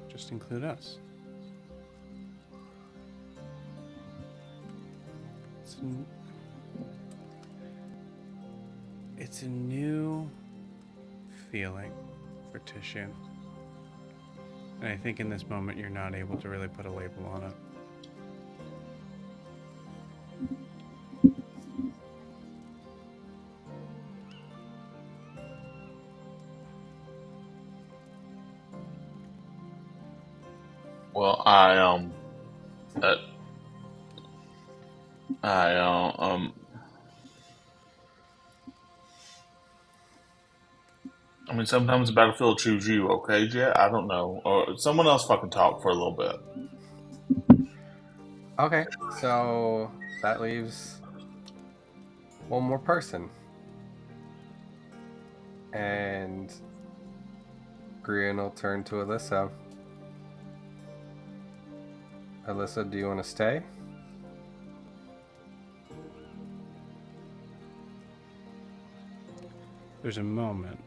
just include us. It's a new feeling for Titian. And I think in this moment you're not able to really put a label on it. Well, I mean, sometimes the battlefield choose you, okay, Jet? I don't know. Or someone else fucking talk for a little bit. Okay, so that leaves one more person. And Grian will turn to Alyssa. Alyssa, do you want to stay? There's a moment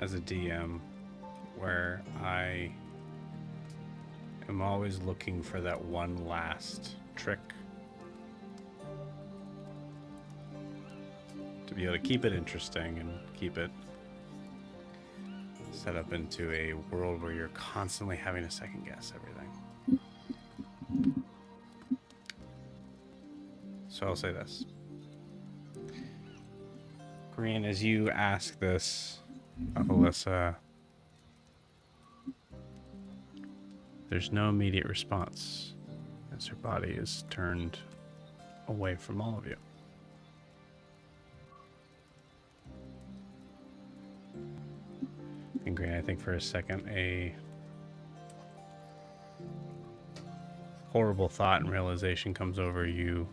as a DM where I am always looking for that one last trick to be able to keep it interesting and keep it set up into a world where you're constantly having to second guess everything. So I'll say this. Green, as you ask this of Alyssa, there's no immediate response as her body is turned away from all of you. And Green, I think for a second, a horrible thought and realization comes over you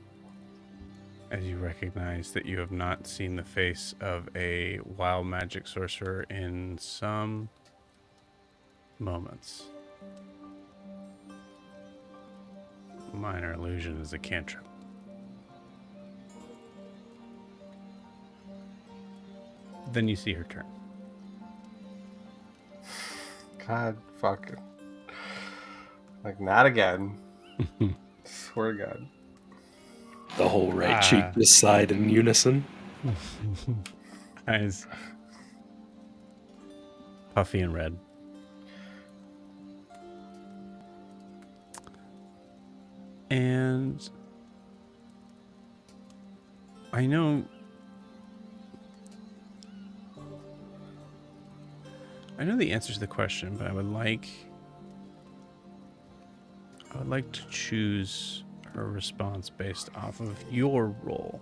as you recognize that you have not seen the face of a wild magic sorcerer in some moments. Minor illusion is a cantrip. Then you see her turn. God, fuck. Like, not again. Swear to God. The whole right cheek this side in unison. Eyes puffy and red. And I know the answer to the question, but I would like to choose her response based off of your roll,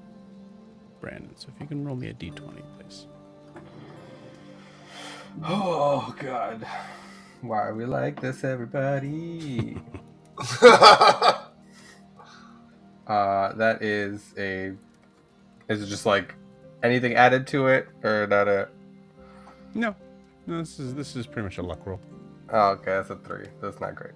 Brandon. So if you can roll me a d20, please. Oh, God. Why are we like this, everybody? That is a... Is it just like anything added to it, or not a... No, this is pretty much a luck roll. Oh, okay, that's a 3. That's not great.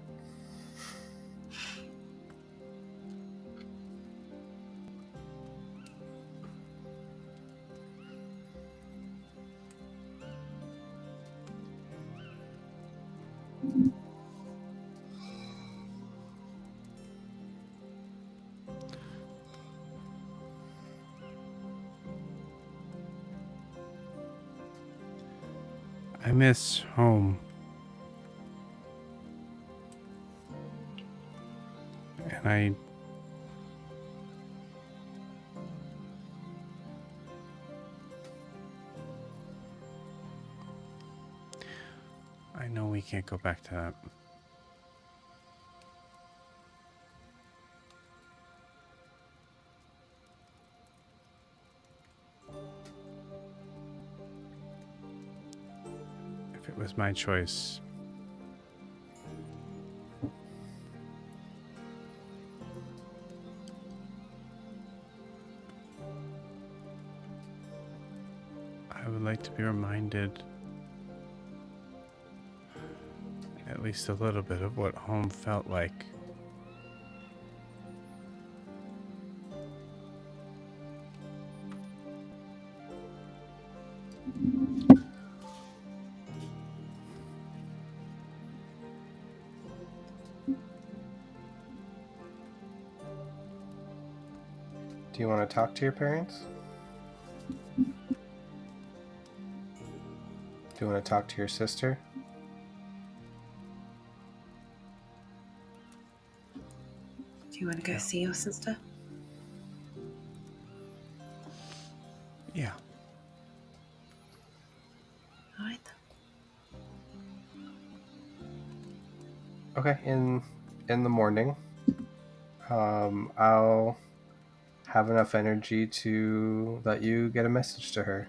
I miss home. And I know we can't go back to that. If it was my choice, I would like to be reminded at least a little bit of what home felt like. Do you want to talk to your parents? Do you want to talk to your sister? Do you want to go see your sister? Yeah. All right. Okay, in the morning, I'll have enough energy to let you get a message to her,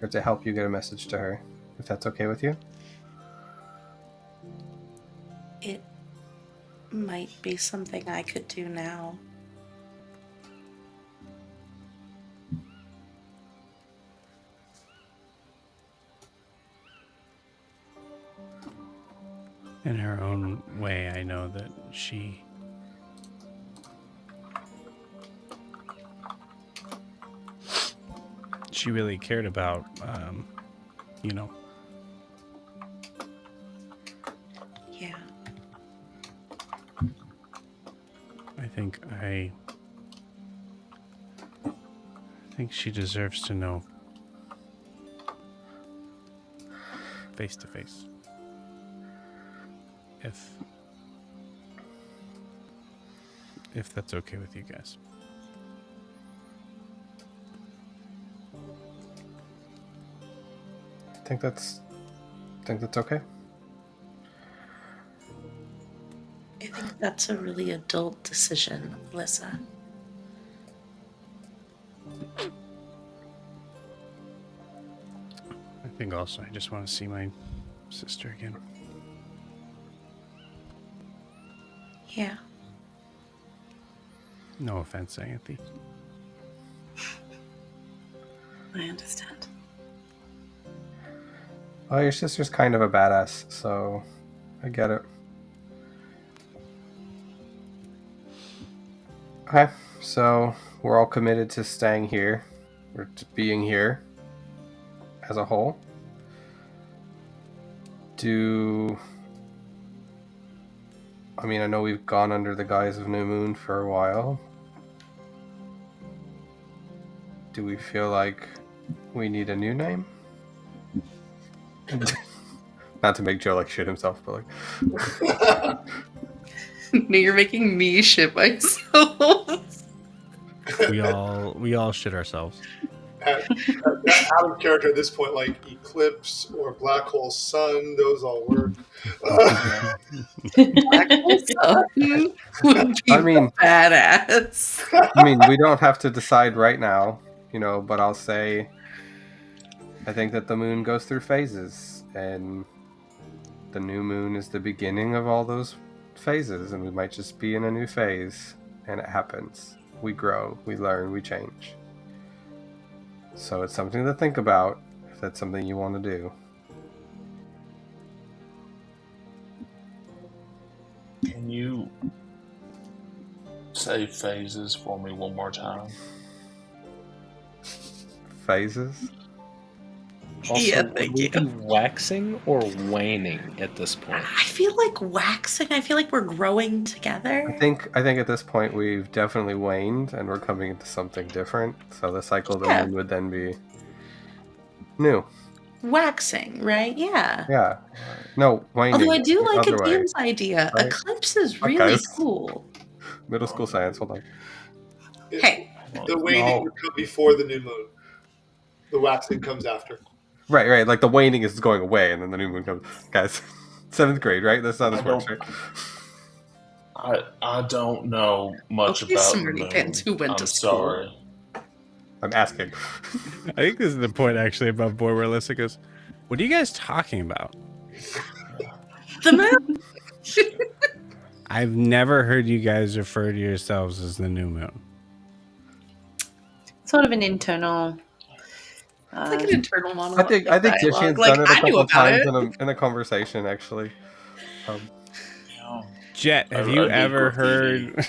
or to help you get a message to her, if that's okay with you. It might be something I could do now. In her own way, I know that she really cared about, you know. Yeah. I think she deserves to know face to face. If that's okay with you guys. I think that's okay. I think that's a really adult decision, Alyssa. I think also I just want to see my sister again. Yeah. No offense, Anthe. I understand. Well, your sister's kind of a badass, so I get it. Okay, so we're all committed to staying here, or to being here as a whole. I know we've gone under the guise of New Moon for a while. Do we feel like we need a new name? Not to make Joe like shit himself, but like... No, you're making me shit myself. We all shit ourselves. Out of character at this point, like Eclipse or Black Hole Sun, those all work. Black Hole Sun would be badass. We don't have to decide right now, but I'll say I think that the moon goes through phases, and the new moon is the beginning of all those phases, and we might just be in a new phase, and it happens. We grow, we learn, we change. So it's something to think about if that's something you want to do. Can you say phases for me one more time? Phases? Also, Yeah, would thank we you. be waxing or waning at this point? I feel like waxing. I feel like we're growing together. I think at this point we've definitely waned and we're coming into something different. So the cycle of the Yeah. moon would then be new. Waxing, right? Yeah. Yeah. No, waning. Although I do the like other way. Adam's idea. right? Eclipse is Okay. really cool. Middle school science. Hold on. Hey, The waning No. would come before the new moon. The waxing comes after. Right. Like the waning is going away, and then the new moon comes. Guys, 7th grade, right? That's how this I works, don't- right? I don't know much Okay, about smarty the moon. pants, who went I'm to school? sorry. I'm asking. I think this is the point actually above board where Alyssa goes, "What are you guys talking about? the moon. I've never heard you guys refer to yourselves as the new moon." Sort of an internal. It's like an internal monologue. I think dialogue. Tishian's Like, done it a I knew couple about times it. in a conversation, actually. Jet, have I you did ever graffiti. heard?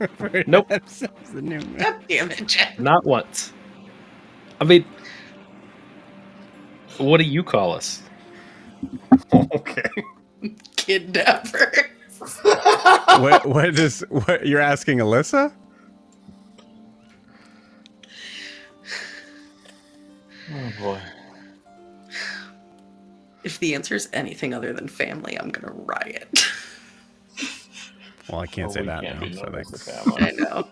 referred to Nope. themselves as the new moon? God damn it, Jen. Not once. I mean, what do you call us? Okay. Kidnapper. What you're asking Alyssa? Oh boy. If the answer is anything other than family, I'm gonna riot. Well, I can't Well, say we that can't now. be So known as the thanks. family. I know.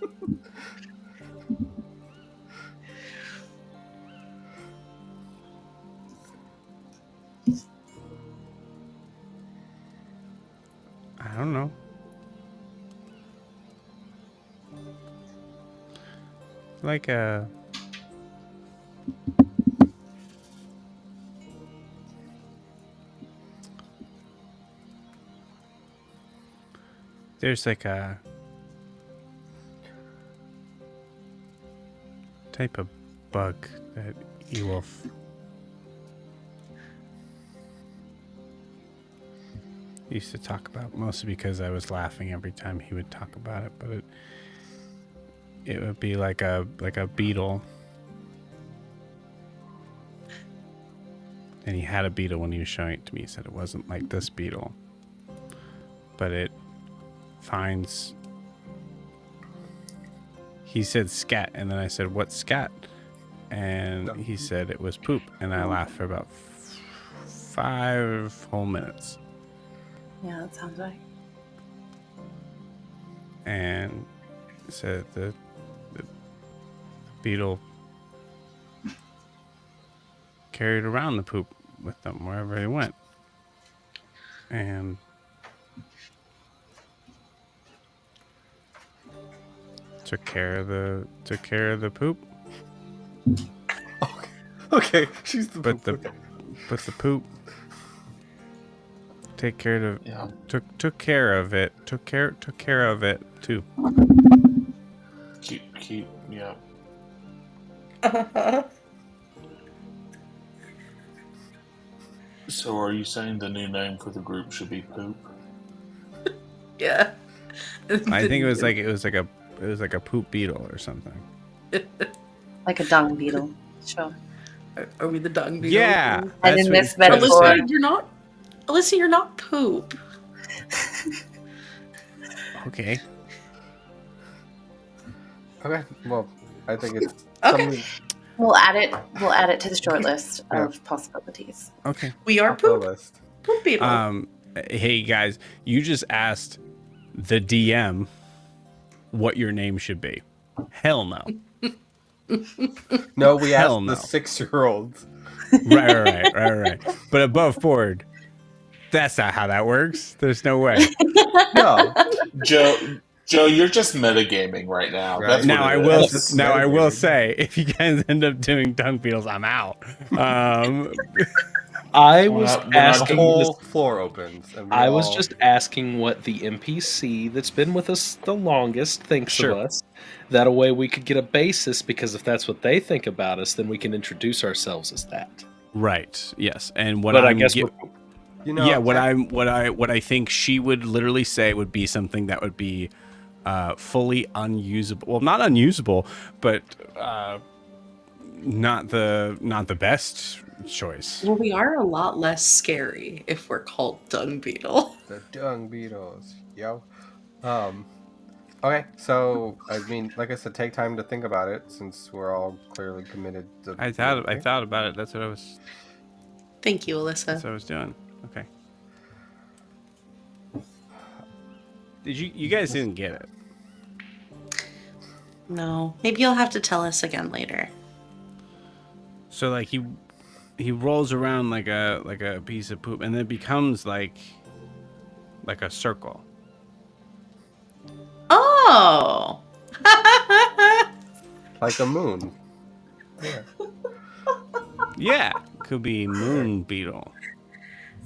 I don't know. Like a. There's like a type of bug that Ewolf used to talk about, mostly because I was laughing every time he would talk about it, but it would be like a beetle. And he had a beetle when he was showing it to me. He said it wasn't like this beetle, but it finds. He said scat, and then I said, "What's scat?" And he said it was poop, and I laughed for about 5 whole minutes. Yeah, that sounds right. And said the beetle carried around the poop with them wherever they went, and took care of the poop. Okay. She's the. But the poop took care of it. Took care of it too. Keep, yeah. So are you saying the new name for the group should be Poop? Yeah. I think it was like a poop beetle or something. Like a dung beetle. Sure. Are we the dung beetle? Yeah. And that's in what this he metaphor- said. Alyssa, you're not poop. Okay. Okay. Well, I think it's. Okay. something We'll add it to the short list Yeah. of possibilities. Okay. We are off the poop. list. Poop beetle. Hey guys, you just asked the DM what your name should be. Hell no. No, we Hell asked no. the 6-year-olds. Right. But above board, that's not how that works. There's no way. No. Joe, you're just metagaming right now. Right. That's Now what I it will. is. Now I will Metagaming. say, if you guys end up doing dung beetles, I'm out. I was We're not The asking. whole floor opens. And we I was all- just asking what the NPC that's been with us the longest thinks Sure. of us. That way we could get a basis, because if that's what they think about us, then we can introduce ourselves as that. Right. Yes. And what But I I'm guess gi- we're You know, yeah, what I think she would literally say would be something that would be fully unusable. Well, not unusable, but not the best choice. Well, we are a lot less scary if we're called dung beetle. The dung beetles, yo. Okay, so I mean, like I said, take time to think about it since we're all clearly committed to. I thought about it. That's what I was Thank you, Alyssa. doing. Okay. Did you guys didn't get it? No, maybe you'll have to tell us again later. So like he rolls around like a piece of poop and then it becomes like a circle. Oh. Like a moon. Yeah. Yeah, could be moon beetle.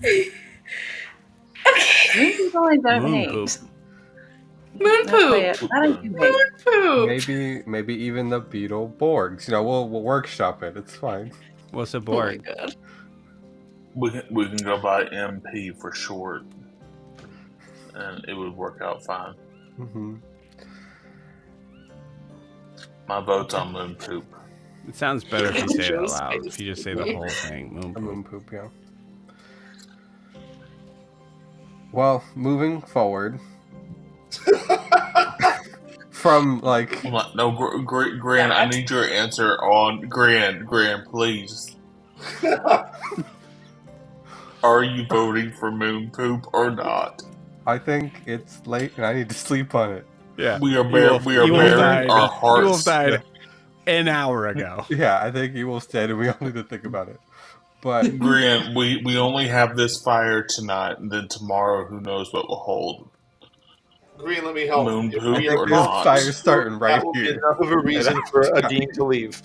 Maybe only don't Moon hate. poop. Moon poop. That I do hate. Moon poop. Maybe even the beetle Borgs. You know, we'll workshop it. It's fine. What's a Oh my board? god. We can go by MP for short, and it would work out fine. Mm-hmm. My vote's on moon poop. It sounds better if you say it out loud. If you just say the whole thing, moon A poop. moon poop, yeah. Well, moving forward from like Hold on. No, Gran, I need your answer on Gran, please. Are you voting for moon poop or not? I think it's late and I need to sleep on it. Yeah. We are You we are wolf bearing died. our You hearts. wolf died an hour ago. Yeah, I think you will stay and we all need to think about it. But Gran, we only have this fire tonight, and then tomorrow, who knows what will hold. Green, let me help. Moon you. poop Green, or this not. fire's starting right that will be here. enough of a reason for a dean to leave.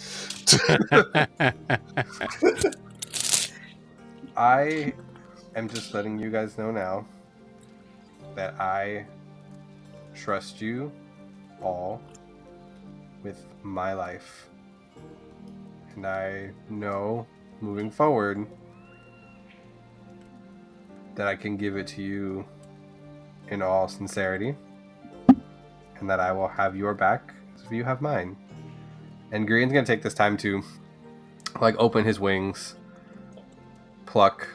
I am just letting you guys know now that I trust you all with my life. And I know moving forward that I can give it to you in all sincerity and that I will have your back as you have mine. And Green's gonna take this time to like open his wings, pluck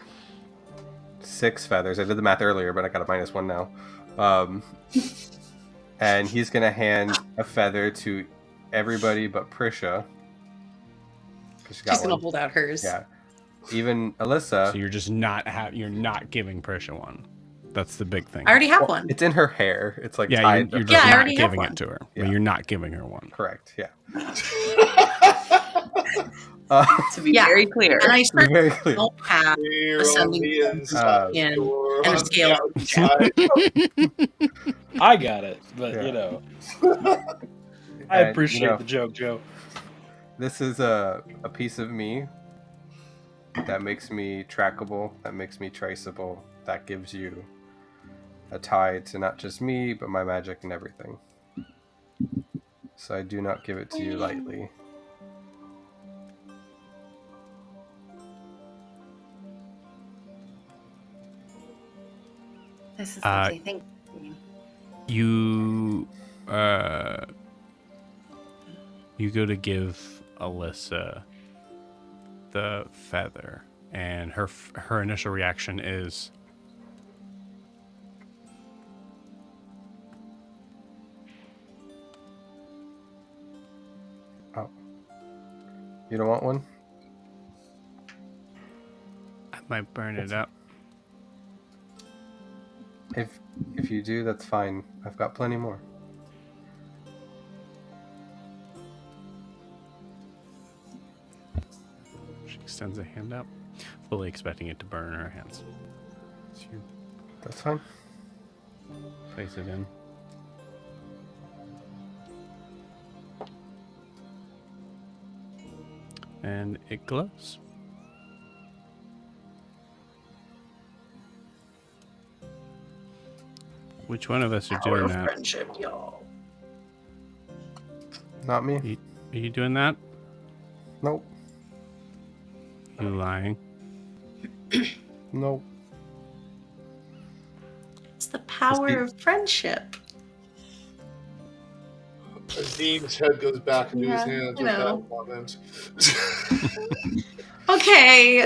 6 feathers. I did the math earlier, but I got a -1 now. And he's gonna hand a feather to everybody but Prisha. 'Cause she got She's gonna one. hold out hers. Yeah. Even Alyssa. So you're just not you're not giving Prisha one. That's the big thing. I already have one. It's in her hair. It's like Yeah, tied. you're to just Yeah, I not already have giving one. it to her. Yeah. But you're not giving her one. Correct. Yeah. To be Yeah. very clear. And I to be certainly very clear. don't have Here Ascending on the inside in door, and a on scale. the outside. I got it, but Yeah. you know, I And, appreciate you know, the joke, Joe. This is a piece of me that makes me trackable, that makes me traceable, that gives you a tie to not just me, but my magic and everything. So I do not give it to you lightly. This is Uh, lovely. Thank you. You go to give Alyssa the feather, and her initial reaction is, Oh. You don't want one? I might burn it up. If you do, that's fine. I've got plenty more. She extends a hand up, fully expecting it to burn her hands. So you That's fine. place it in. And it glows. Which one of us are Power doing of that? friendship, y'all. Not me. Are you doing that? Nope. You lying? Nope. It's the power the- of friendship. Dean's head goes back into his Yeah, hands you with know. that moment. Okay.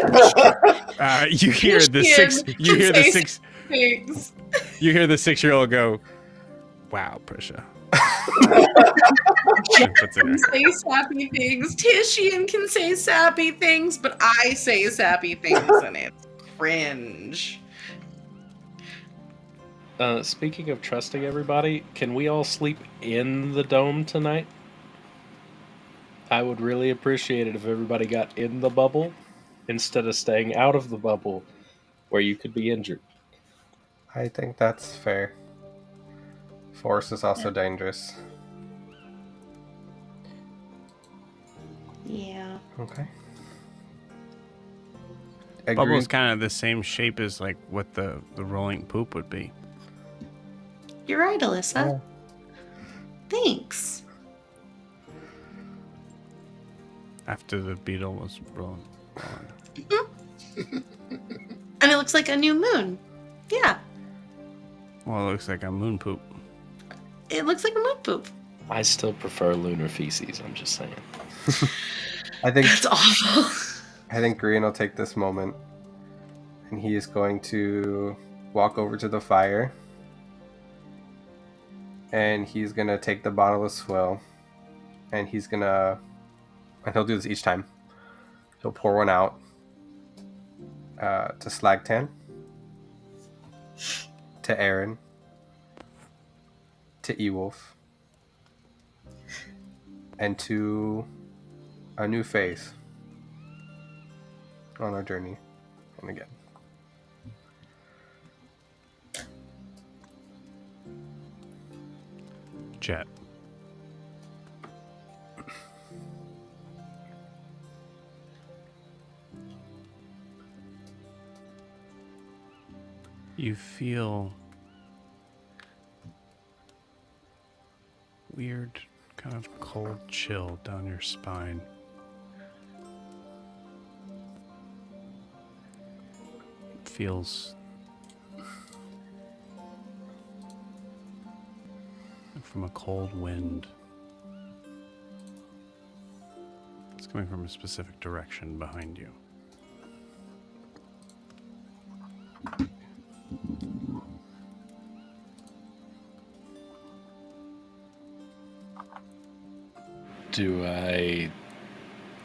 You hear the six. Michigan You can hear the say six. Things. You hear the 6-year-old go, "Wow, Prisha." And puts it in her Can say sappy things. Titian can say sappy things, but I say sappy things, and it's cringe. Speaking of trusting everybody, can we all sleep in the dome tonight? I would really appreciate it if everybody got in the bubble instead of staying out of the bubble where you could be injured. I think that's fair. Force is also dangerous. Yeah. Okay. Bubble's kind of the same shape as like what the rolling poop would be. You're right, Alyssa. Yeah. Thanks. After the beetle was rolling. And it looks like a new moon. Yeah. Well, it looks like a moon poop. It looks like a moon poop. I still prefer lunar feces, I'm just saying. I think That's awful. I think Grian will take this moment, and he is going to walk over to the fire, and he's gonna take the bottle of swill, and he'll do this each time. He'll pour one out to Slagtan, to Aaron, to Ewolf, and to a new face on our journey. And again. Jet. You feel weird, kind of cold chill down your spine. It feels like from a cold wind. It's coming from a specific direction behind you.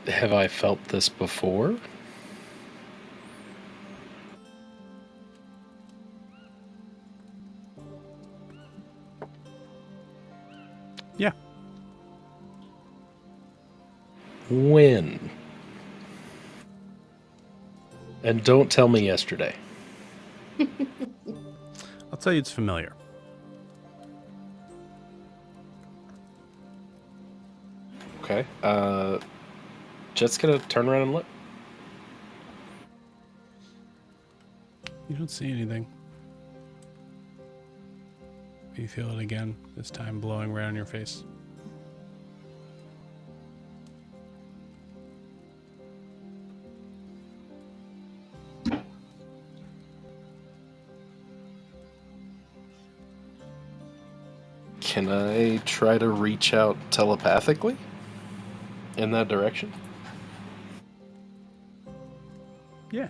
Have I felt this before? Yeah. When? And don't tell me yesterday. I'll tell you it's familiar. Okay. Jet's gonna turn around and look. You don't see anything. You feel it again, this time blowing right on your face. Can I try to reach out telepathically in that direction? Yeah.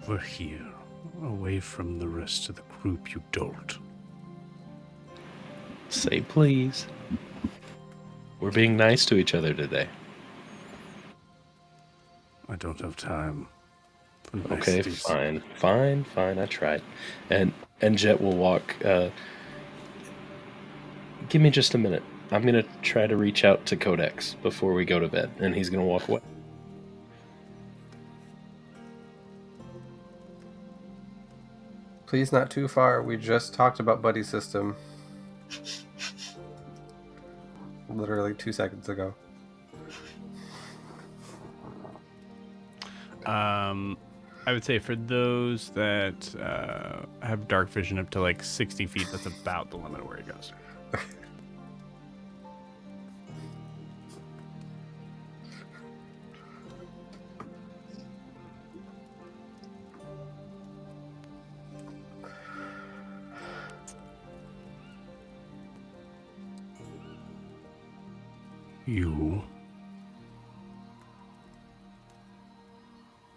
Over here, away from the rest of the group, you dolt. Say please. We're being nice to each other today. I don't have time for Okay, niceties. fine. I tried. And Jet will walk. Give me just a minute. I'm gonna try to reach out to Codex before we go to bed, and he's gonna walk away. Please, not too far. We just talked about buddy system. Literally 2 seconds ago. I would say for those that have dark vision up to like 60 feet, that's about the limit of where he goes. You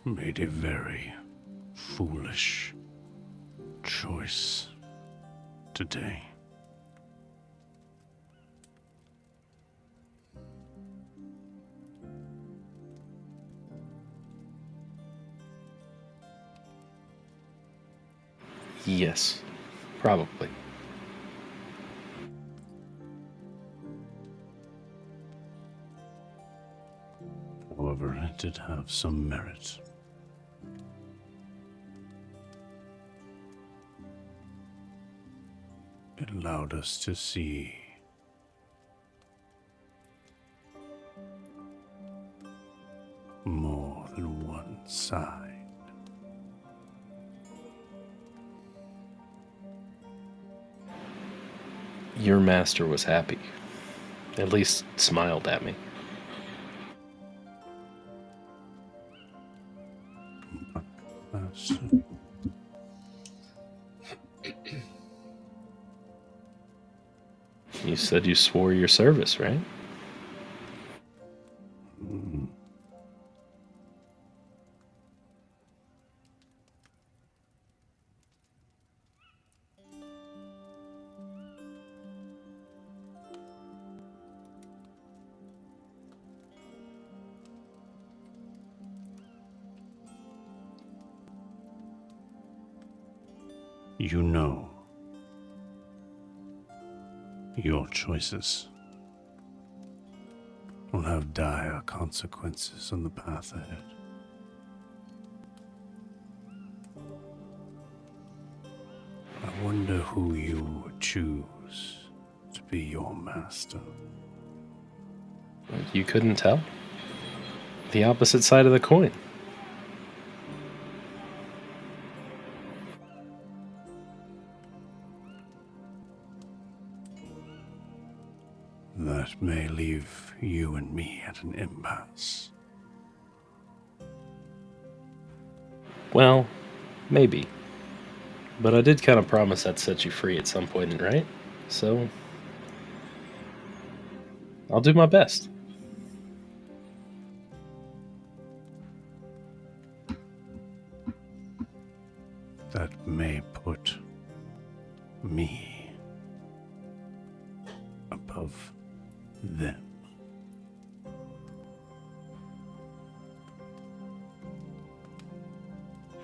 made a very foolish choice today. Yes, probably. However, it did have some merit. It allowed us to see more than one side. Your master was happy. At least smiled at me. Master. You said you swore your service, right? Mm. You know your choices will have dire consequences on the path ahead. I wonder who you would choose to be your master. You couldn't tell? The opposite side of the coin. That may leave you and me at an impasse. Well, maybe. But I did kind of promise I'd set you free at some point, right? So, I'll do my best. That may put me above them.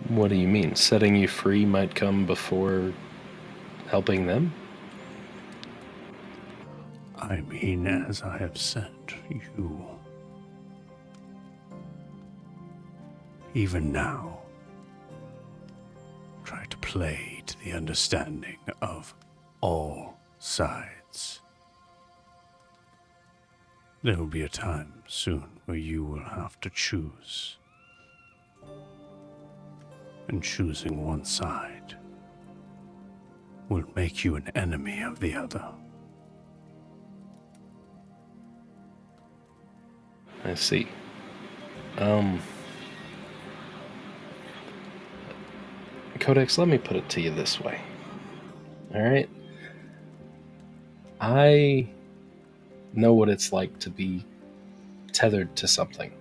What do you mean? Setting you free might come before helping them? I mean, as I have said, you, even now, try to play to the understanding of all sides. There will be a time soon where you will have to choose. And choosing one side will make you an enemy of the other. I see. Codex, let me put it to you this way. Alright? I know what it's like to be tethered to something.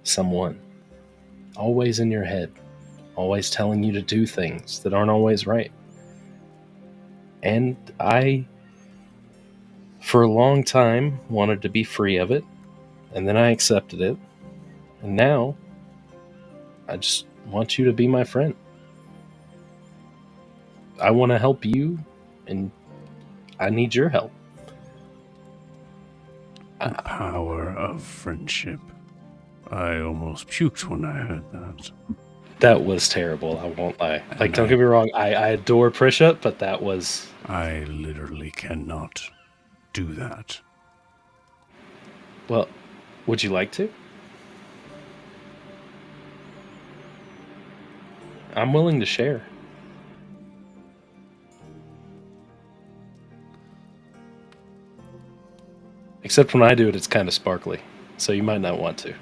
Someone. Always in your head. Always telling you to do things that aren't always right. And I, for a long time, wanted to be free of it. And then I accepted it. And now, I just want you to be my friend. I want to help you, and I need your help. The power of friendship. I almost puked when I heard that. That was terrible, I won't lie. Like, don't get me wrong, I adore Prisha, but that was... I literally cannot do that. Well, would you like to? I'm willing to share. Except when I do it, it's kind of sparkly, so you might not want to.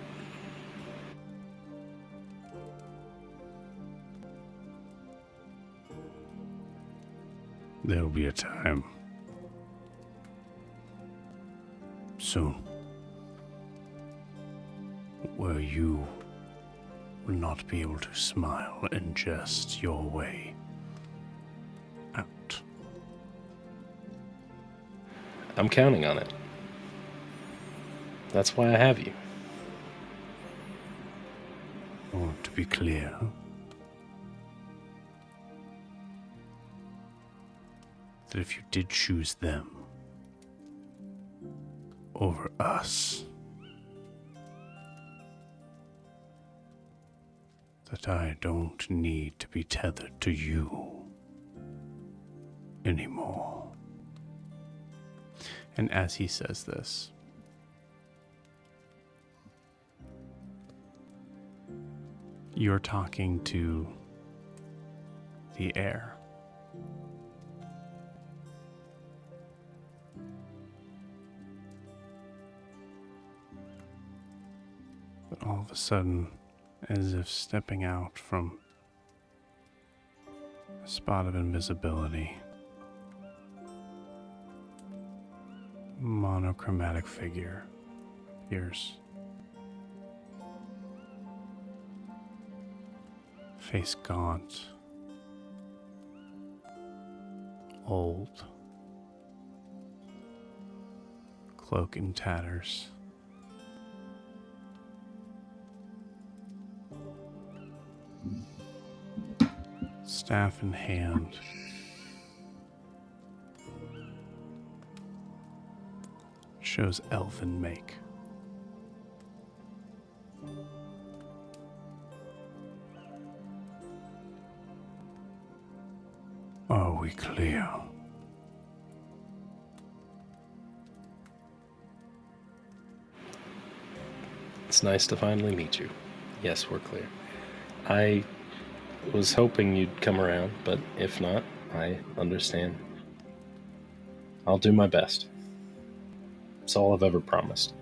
There'll be a time soon. Where you will not be able to smile and jest your way out. I'm counting on it. That's why I have you. Or to be clear, that if you did choose them over us, that I don't need to be tethered to you anymore. And as he says this, you're talking to the air. But all of a sudden, as if stepping out from a spot of invisibility, monochromatic figure appears. Face gaunt, old, cloak in tatters. Staff in hand. Shows elfin make. Are we clear? It's nice to finally meet you. Yes, we're clear. I was hoping you'd come around, but if not, I understand. I'll do my best. It's all I've ever promised.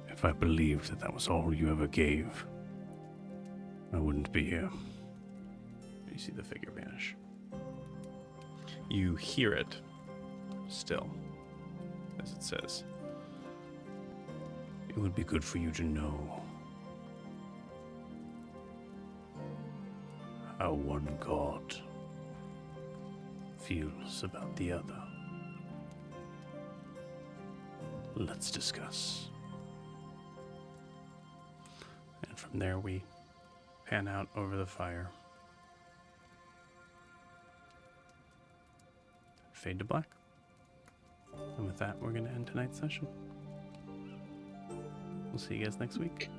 If I believed that that was all you ever gave, I wouldn't be here. You see the figure vanish. You hear it still, as it says, "It would be good for you to know how one god feels about the other. Let's discuss." And from there we pan out over the fire. Fade to black. And with that, we're going to end tonight's session. We'll see you guys next week.